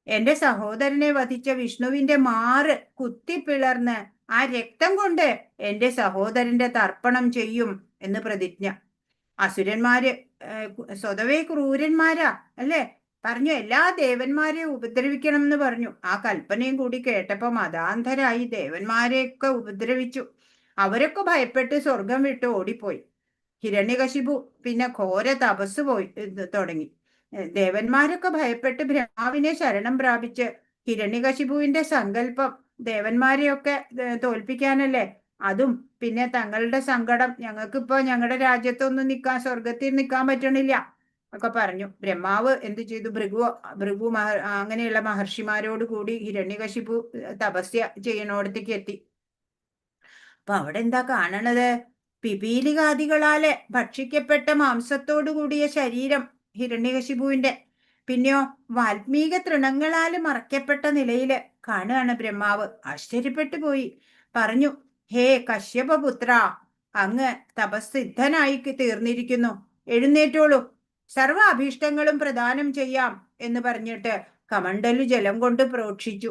എന്റെ സഹോദരനെ വധിച്ച വിഷ്ണുവിന്റെ മാറ് കുത്തിപ്പിളർന്ന് ആ രക്തം കൊണ്ട് എന്റെ സഹോദരന്റെ തർപ്പണം ചെയ്യും എന്ന് പ്രതിജ്ഞ. അസുരന്മാര് സ്വതവേ ക്രൂരന്മാരാ അല്ലെ. പറഞ്ഞു എല്ലാ ദേവന്മാരെയും ഉപദ്രവിക്കണം എന്ന് പറഞ്ഞു. ആ കൽപ്പനയും കൂടി കേട്ടപ്പോ മതാന്ധരായി ദേവന്മാരെയൊക്കെ ഉപദ്രവിച്ചു. അവരൊക്കെ ഭയപ്പെട്ട് സ്വർഗം വിട്ട് ഓടിപ്പോയി. ഹിരണ്യകശിപു പിന്നെ ഘോര തപസ് തുടങ്ങി. ദേവന്മാരൊക്കെ ഭയപ്പെട്ട് ബ്രഹ്മാവിനെ ശരണം പ്രാപിച്ച്, ഹിരണ്യകശിപുവിന്റെ സങ്കല്പം ദേവന്മാരെയൊക്കെ തോൽപ്പിക്കാനല്ലേ. അതും പിന്നെ തങ്ങളുടെ സങ്കടം, ഞങ്ങൾക്കിപ്പോ ഞങ്ങളുടെ രാജ്യത്തൊന്നും സ്വർഗത്തിൽ നിൽക്കാൻ പറ്റണില്ല ഒക്കെ പറഞ്ഞു. ബ്രഹ്മാവ് എന്ത് ചെയ്തു? ഭൃഗു അങ്ങനെയുള്ള മഹർഷിമാരോട് കൂടി ഹിരണ്യകശിപു തപസ്യ ചെയ്യണോടത്തേക്ക് എത്തി. അപ്പൊ അവിടെ എന്താ കാണണത്? പിപീലികാദികളാലെ ഭക്ഷിക്കപ്പെട്ട മാംസത്തോടു കൂടിയ ശരീരം ഹിരണ്യകശിപുവിന്റെ. പിന്നെയോ വാൽമീക തൃണങ്ങളാല് മറയ്ക്കപ്പെട്ട നിലയില് കാണുകയാണ് ബ്രഹ്മാവ്. ആശ്ചര്യപ്പെട്ടു പോയി. പറഞ്ഞു, ഹേ കശ്യപപുത്ര, അങ്ങ് തപസ്സിദ്ധനായി തീർന്നിരിക്കുന്നു, എഴുന്നേറ്റോളൂ, സർവ അഭീഷ്ടങ്ങളും പ്രദാനം ചെയ്യാം എന്ന് പറഞ്ഞിട്ട് കമണ്ഡലു ജലം കൊണ്ട് പ്രോക്ഷിച്ചു.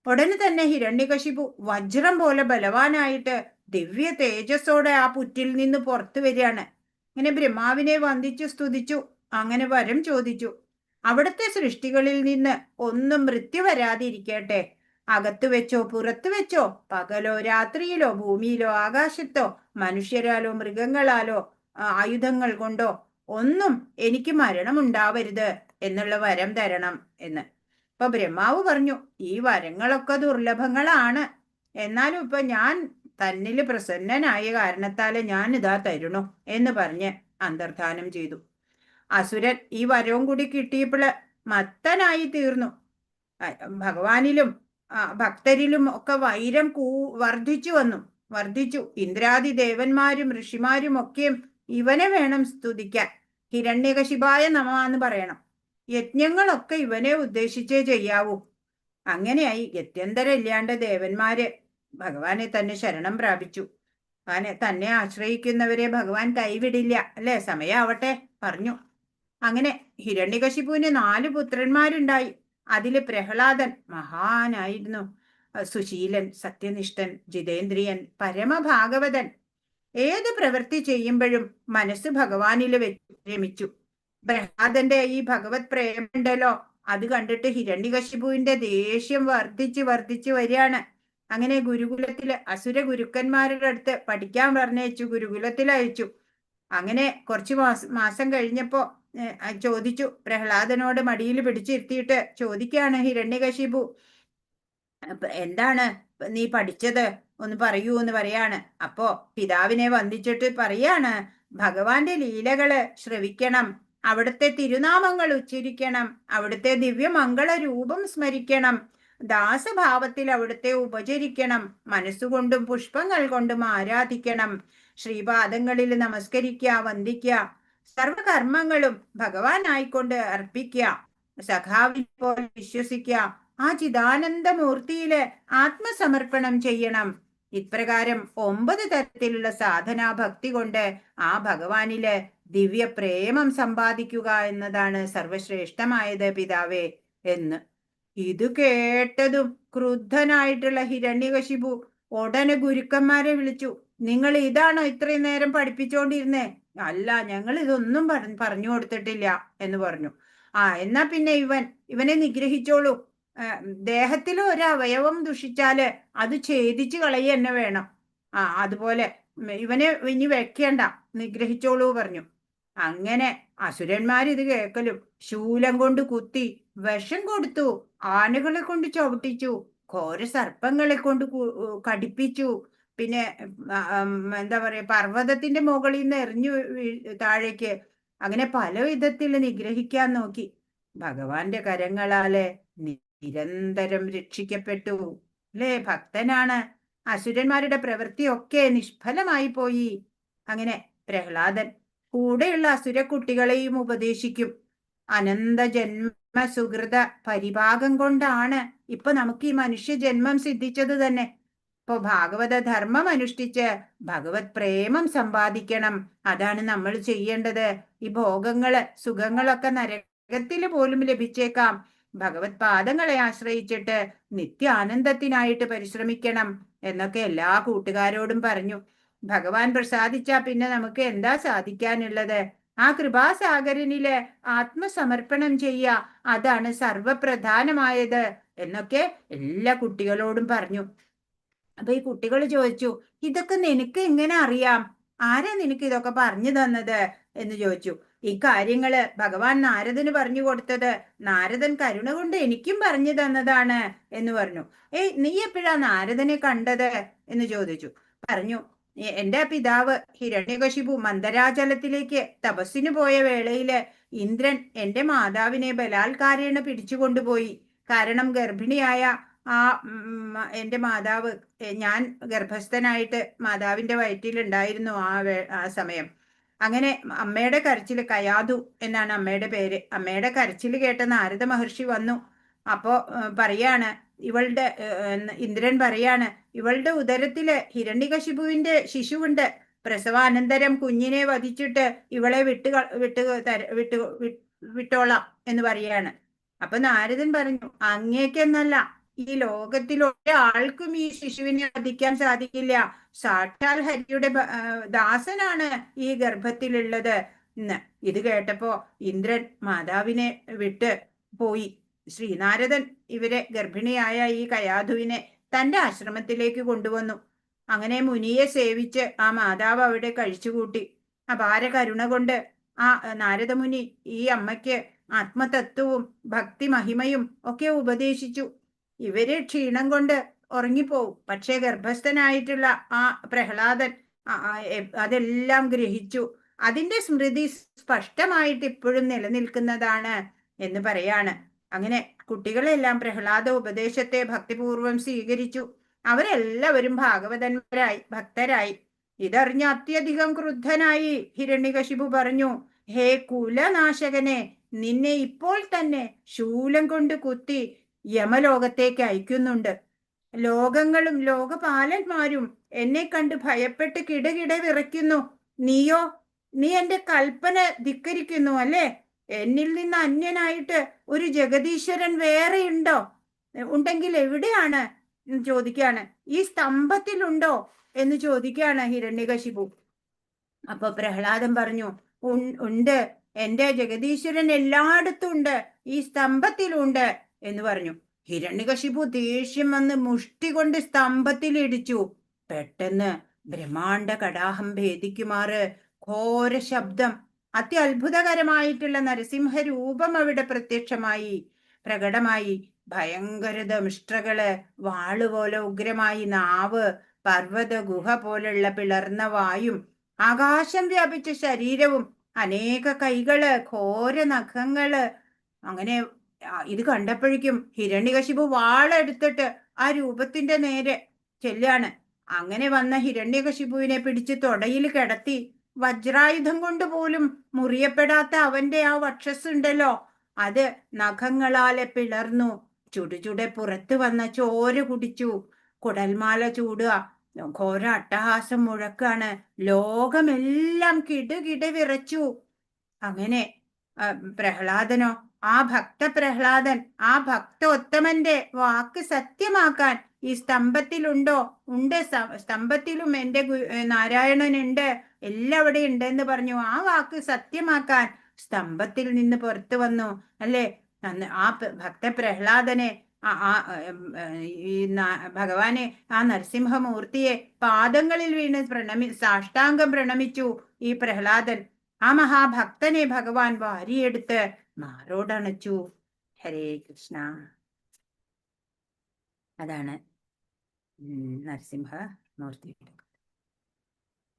ഉടനെ തന്നെ ഹിരണ്യകശിപു വജ്രം പോലെ ബലവാനായിട്ട് ദിവ്യ തേജസ്സോടെ ആ പുറ്റിൽ നിന്ന് പുറത്തു വരികയാണ്. അങ്ങനെ ബ്രഹ്മാവിനെ വന്ദിച്ചു സ്തുതിച്ചു. അങ്ങനെ വരം ചോദിച്ചു, അവിടുത്തെ സൃഷ്ടികളിൽ നിന്ന് ഒന്നും മൃത്യു വരാതിരിക്കട്ടെ. അകത്തു വെച്ചോ പുറത്തു വെച്ചോ, പകലോ രാത്രിയിലോ, ഭൂമിയിലോ ആകാശത്തോ, മനുഷ്യരാലോ മൃഗങ്ങളാലോ ആയുധങ്ങൾ കൊണ്ടോ ഒന്നും എനിക്ക് മരണം ഉണ്ടാവരുത് എന്നുള്ള വരം തരണം എന്ന്. ഇപ്പൊ ബ്രഹ്മാവ് പറഞ്ഞു, ഈ വരങ്ങളൊക്കെ ദുർലഭങ്ങളാണ്, എന്നാലും ഇപ്പൊ ഞാൻ തന്നില് പ്രസന്നനായ കാരണത്താല് ഞാൻ ഇതാ തരുണു എന്ന് പറഞ്ഞ് അന്തർധാനം ചെയ്തു. അസുരൻ ഈ വരവും കൂടി കിട്ടിയപ്പോൾ മത്തനായി തീർന്നു. ഭഗവാനിലും ഭക്തരിലും ഒക്കെ വൈരം വർദ്ധിച്ചു. ഇന്ദ്രാദി ദേവന്മാരും ഋഷിമാരും ഒക്കെയും ഇവനെ വേണം സ്തുതിക്കാൻ. ഹിരണ്യകശിപായ നമഃ എന്ന് പറയണം. യജ്ഞങ്ങളൊക്കെ ഇവനെ ഉദ്ദേശിച്ചേ ചെയ്യാവൂ. അങ്ങനെയായി ഗത്യന്തരം ഇല്ലാണ്ട് ദേവന്മാര് ഭഗവാനെ തന്നെ ശരണം പ്രാപിച്ചു. തന്നെ ആശ്രയിക്കുന്നവരെ ഭഗവാൻ കൈവിടില്ല അല്ലെ. സമയാവട്ടെ പറഞ്ഞു. അങ്ങനെ ഹിരണ്യകശിപുവിന് 4 പുത്രന്മാരുണ്ടായി. അതില് പ്രഹ്ലാദൻ മഹാനായിരുന്നു. സുശീലൻ, സത്യനിഷ്ഠൻ, ജിതേന്ദ്രിയൻ, പരമഭാഗവതൻ. ഏത് പ്രവൃത്തി ചെയ്യുമ്പോഴും മനസ്സ് ഭഗവാനില് വെച്ച് രമിച്ചു. പ്രഹ്ലാദന്റെ ഈ ഭഗവത് പ്രേമുണ്ടല്ലോ, അത് കണ്ടിട്ട് ഹിരണ്യകശിപുവിന്റെ ദേഷ്യം വർദ്ധിച്ചു വരികയാണ്. അങ്ങനെ ഗുരുകുലത്തില് അസുര ഗുരുക്കന്മാരുടെ അടുത്ത് പഠിക്കാൻ പറഞ്ഞയച്ചു, ഗുരുകുലത്തിൽ അയച്ചു. അങ്ങനെ കുറച്ച് മാസം കഴിഞ്ഞപ്പോ ചോദിച്ചു, പ്രഹ്ലാദനോട് മടിയിൽ പിടിച്ചിരുത്തിയിട്ട് ചോദിക്കുകയാണ് ഹിരണ്യകശിപു, എന്താണ് നീ പഠിച്ചത്, ഒന്ന് പറയൂ എന്ന് പറയാണ്. അപ്പോ പിതാവിനെ വന്ദിച്ചിട്ട് പറയാണ്, ഭഗവാന്റെ ലീലകള് ശ്രവിക്കണം, അവിടുത്തെ തിരുനാമങ്ങൾ ഉച്ചരിക്കണം, അവിടുത്തെ ദിവ്യമംഗള രൂപം സ്മരിക്കണം, ദാസഭാവത്തിൽ അവിടുത്തെ ഉപചരിക്കണം, മനസ്സുകൊണ്ടും പുഷ്പങ്ങൾ കൊണ്ടും ആരാധിക്കണം, ശ്രീപാദങ്ങളിൽ നമസ്കരിക്കുക, വന്ദിക്കുക, സർവകർമ്മങ്ങളും ഭഗവാനായിക്കൊണ്ട് അർപ്പിക്കുക, സഖാവിനെ പോലെ വിശ്വസിക്കുക, ആ ചിദാനന്ദമൂർത്തിയില് ആത്മസമർപ്പണം ചെയ്യണം. ഇപ്രകാരം 9 തരത്തിലുള്ള സാധനാ ഭക്തി കൊണ്ട് ആ ഭഗവാനില് ദിവ്യ പ്രേമം സമ്പാദിക്കുക എന്നതാണ് സർവശ്രേഷ്ഠമായത് പിതാവേ എന്ന്. ഇത് കേട്ടതും ക്രുദ്ധനായിട്ടുള്ള ഹിരണ്യകശിപു ഉടനെ ഗുരുക്കന്മാരെ വിളിച്ചു. നിങ്ങൾ ഇതാണോ ഇത്രയും നേരം പഠിപ്പിച്ചോണ്ടിരുന്നേ? അല്ല, ഞങ്ങൾ ഇതൊന്നും പറഞ്ഞു കൊടുത്തിട്ടില്ല എന്ന് പറഞ്ഞു. എന്നാ പിന്നെ ഇവനെ നിഗ്രഹിച്ചോളൂ. ദേഹത്തിൽ ഒരു അവയവം ദുഷിച്ചാല് അത് ഛേദിച്ചു കളയുക തന്നെ വേണം. അതുപോലെ ഇവനെ ഇനി വെക്കേണ്ട, നിഗ്രഹിച്ചോളൂ പറഞ്ഞു. അങ്ങനെ അസുരന്മാരിത് കേൾക്കലും ശൂലം കൊണ്ട് കുത്തി വിഷം കൊടുത്തു, ആനകളെ കൊണ്ട് ചവിട്ടിച്ചു, ഘോര സർപ്പങ്ങളെ കൊണ്ട് കടിപ്പിച്ചു, പിന്നെ എന്താ പറയാ, പർവ്വതത്തിന്റെ മുകളിൽ നിന്ന് എറിഞ്ഞു താഴേക്ക്, അങ്ങനെ പല വിധത്തിൽ നിഗ്രഹിക്കാൻ നോക്കി. ഭഗവാന്റെ കരങ്ങളാല് നിരന്തരം രക്ഷിക്കപ്പെട്ടു. അല്ലേ, ഭക്തനാണ്. അസുരന്മാരുടെ പ്രവൃത്തിയൊക്കെ നിഷ്ഫലമായി പോയി. അങ്ങനെ പ്രഹ്ലാദൻ കൂടെയുള്ള അസുരക്കുട്ടികളെയും ഉപദേശിക്കും. അനന്ത ജന്മ സുഹൃത പരിഭാഗം കൊണ്ടാണ് ഇപ്പൊ നമുക്ക് ഈ മനുഷ്യ ജന്മം സിദ്ധിച്ചത് തന്നെ. ഇപ്പൊ ഭാഗവത ധർമ്മം അനുഷ്ഠിച്ച് ഭഗവത് പ്രേമം സമ്പാദിക്കണം. അതാണ് നമ്മൾ ചെയ്യേണ്ടത്. ഈ ഭോഗങ്ങള് സുഖങ്ങളൊക്കെ നരകത്തില് പോലും ലഭിച്ചേക്കാം. ഭഗവത് പാദങ്ങളെ ആശ്രയിച്ചിട്ട് നിത്യാനന്ദത്തിനായിട്ട് പരിശ്രമിക്കണം എന്നൊക്കെ എല്ലാ കൂട്ടുകാരോടും പറഞ്ഞു. ഭഗവാൻ പ്രസാദിച്ചാ പിന്നെ നമുക്ക് എന്താ സാധിക്കാനുള്ളത്? ആ കൃപാസാഗരനില് ആത്മസമർപ്പണം ചെയ്യുക, അതാണ് സർവപ്രധാനമായത് എന്നൊക്കെ എല്ലാ കുട്ടികളോടും പറഞ്ഞു. അപ്പൊ ഈ കുട്ടികൾ ചോദിച്ചു, ഇതൊക്കെ നിനക്ക് എങ്ങനെ അറിയാം? ആരാ നിനക്ക് ഇതൊക്കെ പറഞ്ഞു തന്നത് എന്ന് ചോദിച്ചു. ഈ കാര്യങ്ങള് ഭഗവാൻ നാരദന് പറഞ്ഞു കൊടുത്തത് നാരദൻ കരുണ കൊണ്ട് എനിക്കും പറഞ്ഞു തന്നതാണ് എന്ന് പറഞ്ഞു. നീ എപ്പോഴാ നാരദനെ കണ്ടത് എന്ന് ചോദിച്ചു. പറഞ്ഞു, എന്റെ പിതാവ് ഹിരണ്യകശിപു മന്ദരാചലത്തിലേക്ക് തപസ്സിന് പോയ വേളയില് ഇന്ദ്രൻ എന്റെ മാതാവിനെ ബലാത്കാരേണ പിടിച്ചുകൊണ്ടുപോയി. കാരണം ഗർഭിണിയായ എന്റെ മാതാവ്, ഞാൻ ഗർഭസ്ഥനായിട്ട് മാതാവിന്റെ വയറ്റിലുണ്ടായിരുന്നു ആ സമയം. അങ്ങനെ അമ്മയുടെ കരച്ചില്, കയാതു എന്നാണ് അമ്മയുടെ പേര്, അമ്മയുടെ കരച്ചില് കേട്ട നാരദ മഹർഷി വന്നു. അപ്പോ പറയാണ്, ഇന്ദ്രൻ പറയാണ്, ഇവളുടെ ഉദരത്തില് ഹിരണ്യകശിപുവിന്റെ ശിശുവുണ്ട്. പ്രസവാനന്തരം കുഞ്ഞിനെ വധിച്ചിട്ട് ഇവളെ വിട്ടോളാം എന്ന് പറയാണ്. അപ്പൊ നാരദൻ പറഞ്ഞു, അങ്ങേക്കെന്നല്ല, ഈ ലോകത്തിൽ ഒരാൾക്കും ഈ ശിശുവിനെ വധിക്കാൻ സാധിക്കില്ല. സാക്ഷാൽ ഹരിയുടെ ദാസനാണ് ഈ ഗർഭത്തിലുള്ളത് എന്ന്. ഇത് കേട്ടപ്പോ ഇന്ദ്രൻ മാതാവിനെ വിട്ട് പോയി. ശ്രീനാരദൻ ഇവരെ ഗർഭിണിയായ ഈ കയാധുവിനെ തന്റെ ആശ്രമത്തിലേക്ക് കൊണ്ടുവന്നു. അങ്ങനെ മുനിയെ സേവിച്ച് ആ മാതാവ് അവിടെ കഴിച്ചുകൂട്ടി. അപാര കരുണ കൊണ്ട് ആ നാരദമുനി ഈ അമ്മയ്ക്ക് ആത്മതത്വവും ഭക്തി മഹിമയും ഒക്കെ ഉപദേശിച്ചു. ഇവര് ക്ഷീണം കൊണ്ട് ഉറങ്ങിപ്പോവും. പക്ഷേ ഗർഭസ്ഥനായിട്ടുള്ള ആ പ്രഹ്ലാദൻ അതെല്ലാം ഗ്രഹിച്ചു. അതിന്റെ സ്മൃതി സ്പഷ്ടമായിട്ട് ഇപ്പോഴും നിലനിൽക്കുന്നതാണ് എന്ന് പറയാണ്. അങ്ങനെ കുട്ടികളെല്ലാം പ്രഹ്ലാദ ഉപദേശത്തെ ഭക്തിപൂർവം സ്വീകരിച്ചു. അവരെല്ലാവരും ഭാഗവതന്മാരായി, ഭക്തരായി. ഇതറിഞ്ഞ അത്യധികം ക്രുദ്ധനായി ഹിരണ്യകശിപു പറഞ്ഞു, ഹേ കുലനാശകനെ, നിന്നെ ഇപ്പോൾ തന്നെ ശൂലം കൊണ്ട് കുത്തി യമലോകത്തേക്ക് അയക്കുന്നുണ്ട്. ലോകങ്ങളും ലോകപാലന്മാരും എന്നെ കണ്ട് ഭയപ്പെട്ട് കിടകിട വിറയ്ക്കുന്നു. നീ എന്റെ കൽപ്പന ധിക്കരിക്കുന്നു അല്ലേ? എന്നിൽ നിന്ന് അന്യനായിട്ട് ഒരു ജഗദീശ്വരൻ വേറെ ഉണ്ടെങ്കിൽ എവിടെയാണ് എന്ന് ചോദിക്കാണ്. ഈ സ്തംഭത്തിലുണ്ടോ എന്ന് ചോദിക്കാണ് ഹിരണ്യകശിപു. അപ്പൊ പ്രഹ്ലാദൻ പറഞ്ഞു, ഉണ്ട്, എന്റെ ജഗദീശ്വരൻ എല്ലായിടത്തും ഉണ്ട്, ഈ സ്തംഭത്തിലുണ്ട് എന്ന് പറഞ്ഞു. ഹിരണ്യകശിപു ദേഷ്യം വന്ന് മുഷ്ടി കൊണ്ട് സ്തംഭത്തിൽ ഇടിച്ചു. പെട്ടെന്ന് ബ്രഹ്മാണ്ട കടാഹം ഭേദിക്കുമാറ് ഘോര ശബ്ദം, അത്യത്ഭുതകരമായിട്ടുള്ള നരസിംഹ രൂപം അവിടെ പ്രകടമായി. ഭയങ്കര ദംഷ്ട്രകള്, വാളുപോലെ ഉഗ്രമായി നാവ്, പർവ്വത ഗുഹ പോലുള്ള പിളർന്ന വായും, ആകാശം വ്യാപിച്ച ശരീരവും, അനേക കൈകള്, ഘോര നഖങ്ങള്. അങ്ങനെ ഇത് കണ്ടപ്പോഴേക്കും ഹിരണ്യകശിപു വാളെടുത്തിട്ട് ആ രൂപത്തിന്റെ നേരെ ചെല്ലാണ്. അങ്ങനെ വന്ന ഹിരണ്യകശിപുവിനെ പിടിച്ച് തൊടയിൽ കിടത്തി വജ്രായുധം കൊണ്ട് പോലും മുറിയപ്പെടാത്ത അവന്റെ ആ വക്ഷസ്സുണ്ടല്ലോ, അത് നഖങ്ങളാലെ പിളർന്നു. ചുടുചുടെ പുറത്തു വന്ന ചോര കുടിച്ചു. കുടൽമാല ചൂടുക, ഘോര അട്ടഹാസം മുഴക്കാണ്. ലോകമെല്ലാം കിടുകിട വിറച്ചു. അങ്ങനെ പ്രഹ്ലാദനോ, ആ പ്രഹ്ലാദൻ, ആ ഭക്തോത്തമന്റെ വാക്ക് സത്യമാക്കാൻ ഈ സ്തംഭത്തിലുണ്ടോ? ഉണ്ട്, സ്തംഭത്തിലും എന്റെ നാരായണനുണ്ട്, എല്ലാവിടെ ഉണ്ടെന്ന് പറഞ്ഞു. ആ വാക്ക് സത്യമാക്കാൻ സ്തംഭത്തിൽ നിന്ന് പുറത്തു വന്നു അല്ലേ. ആ പ്രഹ്ലാദനെ ഈ ഭഗവാനെ, ആ നരസിംഹമൂർത്തിയെ പാദങ്ങളിൽ വീണ് സാഷ്ടാംഗം പ്രണമിച്ചു ഈ പ്രഹ്ലാദൻ. ആ മഹാഭക്തനെ ഭഗവാൻ വാരിയെടുത്ത് മാറോടണച്ചു. ഹരേ കൃഷ്ണ. അതാണ് നരസിംഹമൂർത്തിയുടെ.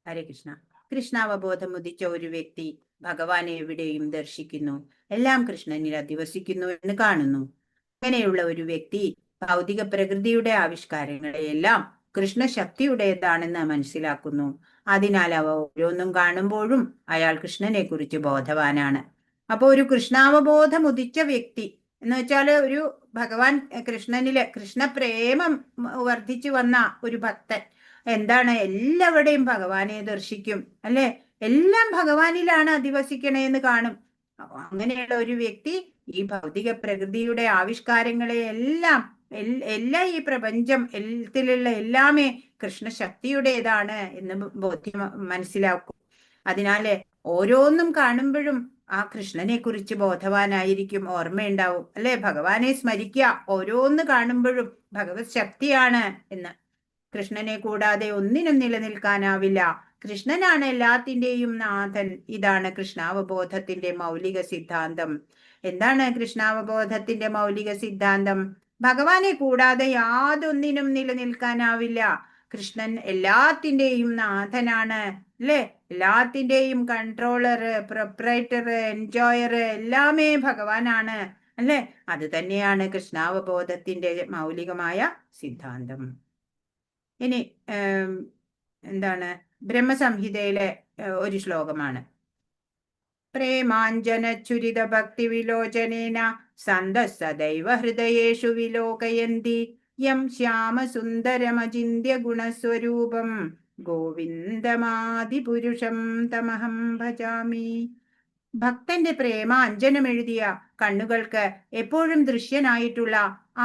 ഹരേ കൃഷ്ണ. കൃഷ്ണാവബോധം ഉദിച്ച ഒരു വ്യക്തി ഭഗവാനെ എവിടെയും ദർശിക്കുന്നു, എല്ലാം കൃഷ്ണനിൽ അധിവസിക്കുന്നു എന്ന് കാണുന്നു. അങ്ങനെയുള്ള ഒരു വ്യക്തി ഭൗതിക പ്രകൃതിയുടെ ആവിഷ്കാരങ്ങളെയെല്ലാം കൃഷ്ണശക്തിയുടേതാണെന്ന് മനസ്സിലാക്കുന്നു. അതിനാൽ അവ ഓരോന്നും കാണുമ്പോഴും അയാൾ കൃഷ്ണനെ കുറിച്ച് ബോധവാനാണ്. അപ്പൊ ഒരു കൃഷ്ണാവബോധം ഉദിച്ച വ്യക്തി എന്ന് വെച്ചാല് ഒരു ഭഗവാൻ കൃഷ്ണനില് കൃഷ്ണപ്രേമം വർദ്ധിച്ചു വന്ന ഒരു ഭക്തൻ എന്താണ്, എല്ലാവരുടെയും ഭഗവാനെ ദർശിക്കും അല്ലെ, എല്ലാം ഭഗവാനിലാണ് അധിവസിക്കണേന്ന് കാണും. അങ്ങനെയുള്ള ഒരു വ്യക്തി ഈ ഭൗതിക പ്രകൃതിയുടെ ആവിഷ്കാരങ്ങളെ എല്ലാം ഈ പ്രപഞ്ചം ത്തിലുള്ള എല്ലാമേ കൃഷ്ണശക്തിയുടേതാണ് എന്ന് മനസ്സിലാക്കും. അതിനാല് ഓരോന്നും കാണുമ്പോഴും ആ കൃഷ്ണനെ കുറിച്ച് ബോധവാനായിരിക്കും, ഓർമ്മയുണ്ടാവും അല്ലെ. ഭഗവാനെ സ്മരിക്കുക, ഓരോന്ന് കാണുമ്പോഴും ഭഗവത് ശക്തിയാണ് എന്ന്. കൃഷ്ണനെ കൂടാതെ ഒന്നിനും നിലനിൽക്കാനാവില്ല. കൃഷ്ണനാണ് എല്ലാത്തിൻ്റെയും നാഥൻ. ഇതാണ് കൃഷ്ണാവബോധത്തിന്റെ മൗലിക സിദ്ധാന്തം. എന്താണ് കൃഷ്ണാവബോധത്തിന്റെ മൗലിക സിദ്ധാന്തം? ഭഗവാനെ കൂടാതെ യാതൊന്നിനും നിലനിൽക്കാനാവില്ല. കൃഷ്ണൻ എല്ലാത്തിൻ്റെയും നാഥനാണ് അല്ലെ, എല്ലാത്തിൻ്റെയും കൺട്രോളർ, പ്രൊപ്രൈറ്റർ, എൻജോയർ എല്ലാമേ ഭഗവാനാണ് അല്ലെ. അത് തന്നെയാണ് കൃഷ്ണാവബോധത്തിന്റെ മൗലികമായ സിദ്ധാന്തം. ഇനി എന്താണ്, ബ്രഹ്മസംഹിതയിലെ ഒരു ശ്ലോകമാണ്. പ്രേമാഞ്ജന ചുരിത ഭക്തി വിലോചനേന സന്ത സദൈവ ഹൃദയേഷു വിലോകയന്തി യം ശ്യാമസുന്ദരമചിന്യ ഗുണസ്വരൂപം ഗോവിന്ദമാദിപുരുഷം തമഹം ഭജാമി. ഭക്തന്റെ പ്രേമാഞ്ജനമെഴുതിയ കണ്ണുകൾക്ക് എപ്പോഴും ദൃശ്യനായിട്ടുള്ള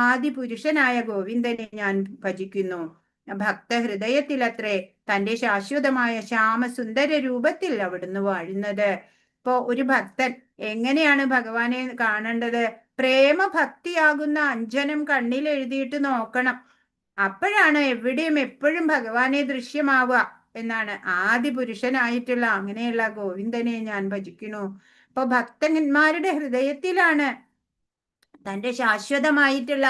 ആദിപുരുഷനായ ഗോവിന്ദനെ ഞാൻ ഭജിക്കുന്നു. ഭക്തഹൃദയത്തിലത്രേ തന്റെ ശാശ്വതമായ ശ്യാമസുന്ദര രൂപത്തിൽ അവിടുന്ന് വാഴുന്നത്. ഇപ്പോ ഒരു ഭക്തൻ എങ്ങനെയാണ് ഭഗവാനെ കാണേണ്ടത്? പ്രേമഭക്തിയാകുന്ന അഞ്ജനം കണ്ണിൽ എഴുതിയിട്ട് നോക്കണം. അപ്പോഴാണ് എവിടെയും എപ്പോഴും ഭഗവാനെ ദൃശ്യമാവുക എന്നാണ്. ആദിപുരുഷനായിട്ടുള്ള അങ്ങനെയുള്ള ഗോവിന്ദനെ ഞാൻ ഭജിക്കുന്നു. ഇപ്പൊ ഭക്തന്മാരുടെ ഹൃദയത്തിലാണ് തന്റെ ശാശ്വതമായിട്ടുള്ള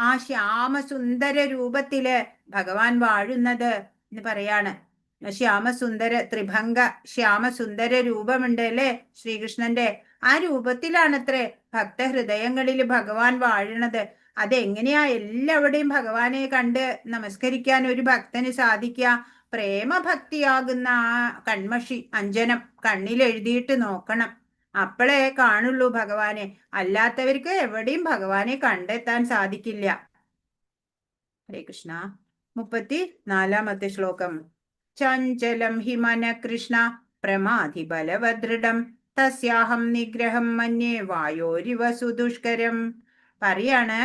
ആ ശ്യാമസുന്ദര രൂപത്തില് ഭഗവാൻ വാഴുന്നത് എന്ന് പറയാണ്. ശ്യാമസുന്ദര ത്രിഭംഗ ശ്യാമസുന്ദര രൂപമുണ്ട് അല്ലെ ശ്രീകൃഷ്ണന്റെ. ആ രൂപത്തിലാണത്രേ ഭക്തഹൃദയങ്ങളിൽ ഭഗവാൻ വാഴണത്. അതെങ്ങനെയാ എല്ലാവരുടെയും ഭഗവാനെ കണ്ട് നമസ്കരിക്കാൻ ഒരു ഭക്തന് സാധിക്കുക? പ്രേമഭക്തിയാകുന്ന ആ കൺമഷി അഞ്ജനം കണ്ണിൽ എഴുതിയിട്ട് നോക്കണം. അപ്പോഴേ കാണുള്ളൂ ഭഗവാനെ. അല്ലാത്തവർക്ക് എവിടെയും ഭഗവാനെ കണ്ടെത്താൻ സാധിക്കില്ല. ഹരേ കൃഷ്ണ. 34-ാമത്തെ ശ്ലോകം. ചഞ്ചലം ഹി മന കൃഷ്ണ പ്രമാധി ബലവദൃഢം തസ്യാഹം നിഗ്രഹം മന്യേ വായോരിവ സുദുഷ്കരം. പറയാണ്,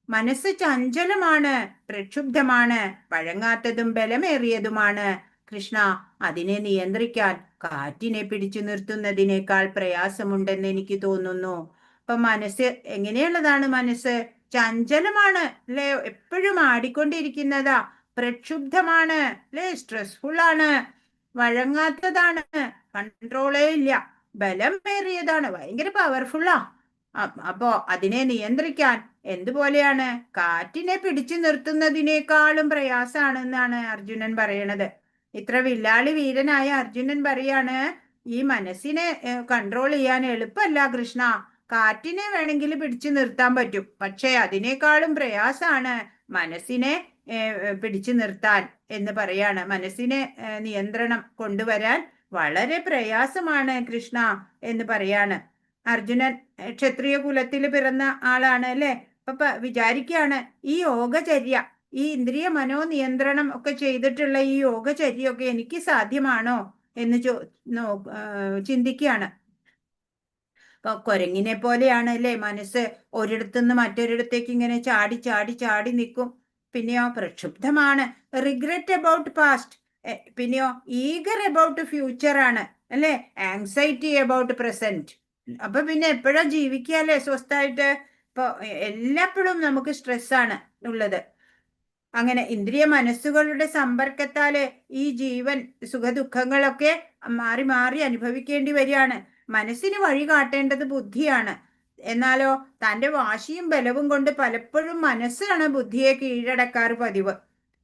മനസ്സ് ചഞ്ചലമാണ്, പ്രക്ഷുബ്ധമാണ്, വഴങ്ങാത്തതും ബലമേറിയതുമാണ്. കൃഷ്ണ, അതിനെ നിയന്ത്രിക്കാൻ കാറ്റിനെ പിടിച്ചു നിർത്തുന്നതിനേക്കാൾ പ്രയാസമുണ്ടെന്ന് എനിക്ക് തോന്നുന്നു. അപ്പൊ മനസ്സ് എങ്ങനെയുള്ളതാണ്? മനസ്സ് ചഞ്ചലമാണ് അല്ലേ? എപ്പോഴും ആടിക്കൊണ്ടിരിക്കുന്നതാ, പ്രക്ഷുബ്ധമാണ് അല്ലേ? സ്ട്രെസ്ഫുൾ ആണ്, വഴങ്ങാത്തതാണ്, കൺട്രോളേ ഇല്ല, ബലമേറിയതാണ്, ഭയങ്കര പവർഫുള്ളാ. അപ്പോ അതിനെ നിയന്ത്രിക്കാൻ എന്തുപോലെയാണ്? കാറ്റിനെ പിടിച്ചു നിർത്തുന്നതിനേക്കാളും പ്രയാസാണെന്നാണ് അർജുനൻ പറയണത്. ഇത്ര വില്ലാളി വീരനായ അർജുനൻ പറയാണ്, ഈ മനസ്സിനെ കൺട്രോൾ ചെയ്യാൻ എളുപ്പമല്ല കൃഷ്ണ. കാറ്റിനെ വേണമെങ്കിൽ പിടിച്ചു നിർത്താൻ പറ്റും, പക്ഷെ അതിനേക്കാളും പ്രയാസാണ് മനസ്സിനെ പിടിച്ചു നിർത്താൻ എന്ന് പറയാണ്. മനസ്സിനെ നിയന്ത്രണം കൊണ്ടുവരാൻ വളരെ പ്രയാസമാണ് കൃഷ്ണ എന്ന് പറയാണ്. അർജുനൻ ക്ഷത്രിയ കുലത്തിൽ പിറന്ന ആളാണ് അല്ലെ? അപ്പൊ വിചാരിക്കുകയാണ്, ഈ യോഗചര്യ, ഈ ഇന്ദ്രിയ മനോനിയന്ത്രണം ഒക്കെ ചെയ്തിട്ടുള്ള ഈ യോഗചര്യൊക്കെ എനിക്ക് സാധ്യമാണോ എന്ന് ചിന്തിക്കുകയാണ്. അപ്പൊ കുരങ്ങിനെ പോലെയാണ് അല്ലേ മനസ്സ്. ഒരിടത്തുനിന്ന് മറ്റൊരിടത്തേക്ക് ഇങ്ങനെ ചാടി ചാടി ചാടി നിൽക്കും. പിന്നെയോ പ്രക്ഷുബ്ധമാണ്, റിഗ്രറ്റ് അബൌട്ട് പാസ്റ്റ്. പിന്നെയോ ഈഗർ അബൌട്ട് ഫ്യൂച്ചർ ആണ് അല്ലെ? Anxiety about present. അപ്പൊ പിന്നെ എപ്പോഴാ ജീവിക്കാല്ലേ സ്വസ്ഥായിട്ട്? ഇപ്പൊ എല്ലാപ്പോഴും നമുക്ക് സ്ട്രെസ്സാണ് ഉള്ളത്. അങ്ങനെ ഇന്ദ്രിയ മനസ്സുകളുടെ സമ്പർക്കത്താല് ഈ ജീവൻ സുഖദുഃഖങ്ങളൊക്കെ മാറി മാറി അനുഭവിക്കേണ്ടി വരികയാണ്. മനസ്സിന് വഴി കാട്ടേണ്ടത് ബുദ്ധിയാണ്. എന്നാലോ തൻ്റെ വാശിയും ബലവും കൊണ്ട് പലപ്പോഴും മനസ്സാണ് ബുദ്ധിയെ കീഴടക്കാറ് പതിവ്.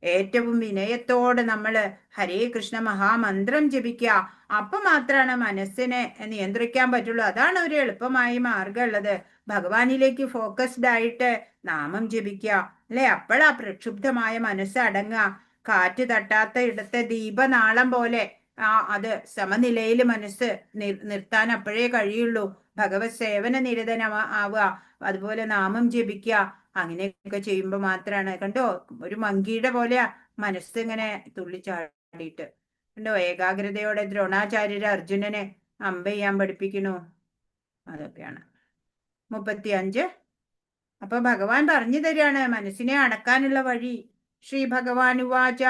ഏറ്റവും വിനയത്തോടെ നമ്മൾ ഹരേ കൃഷ്ണ മഹാമന്ത്രം ജപിക്കുക. അപ്പൊ മാത്രമാണ് മനസ്സിനെ നിയന്ത്രിക്കാൻ പറ്റുള്ളൂ. അതാണ് ഒരു എളുപ്പമായ മാർഗം ഉള്ളത്. ഭഗവാനിലേക്ക് ഫോക്കസ്ഡ് ആയിട്ട് നാമം ജപിക്കുക അല്ലെ? അപ്പോഴാ പ്രക്ഷുബ്ധമായ മനസ്സ് അടങ്ങുക. കാറ്റ് തട്ടാത്ത ഇടത്തെ ദീപനാളം പോലെ അത് സമനിലയിൽ മനസ്സ് നിർത്താൻ അപ്പോഴേ കഴിയുള്ളൂ. ഭഗവത് സേവന നിരതനാവുക, അതുപോലെ നാമം ജപിക്കുക. അങ്ങനെയൊക്കെ ചെയ്യുമ്പോൾ മാത്രമാണ്. കണ്ടോ, ഒരു മങ്കിയുടെ പോലെയാ മനസ്സിങ്ങനെ തുള്ളിച്ചാടിയിട്ട്. കണ്ടോ, ഏകാഗ്രതയോടെ ദ്രോണാചാര്യര് അർജുനനെ അമ്പ ചെയ്യാൻ പഠിപ്പിക്കണു. അതൊക്കെയാണ് 35. അപ്പൊ ഭഗവാൻ പറഞ്ഞു തരികയാണ് മനസ്സിനെ അടക്കാനുള്ള വഴി. ശ്രീ ഭഗവാൻ ഉവാച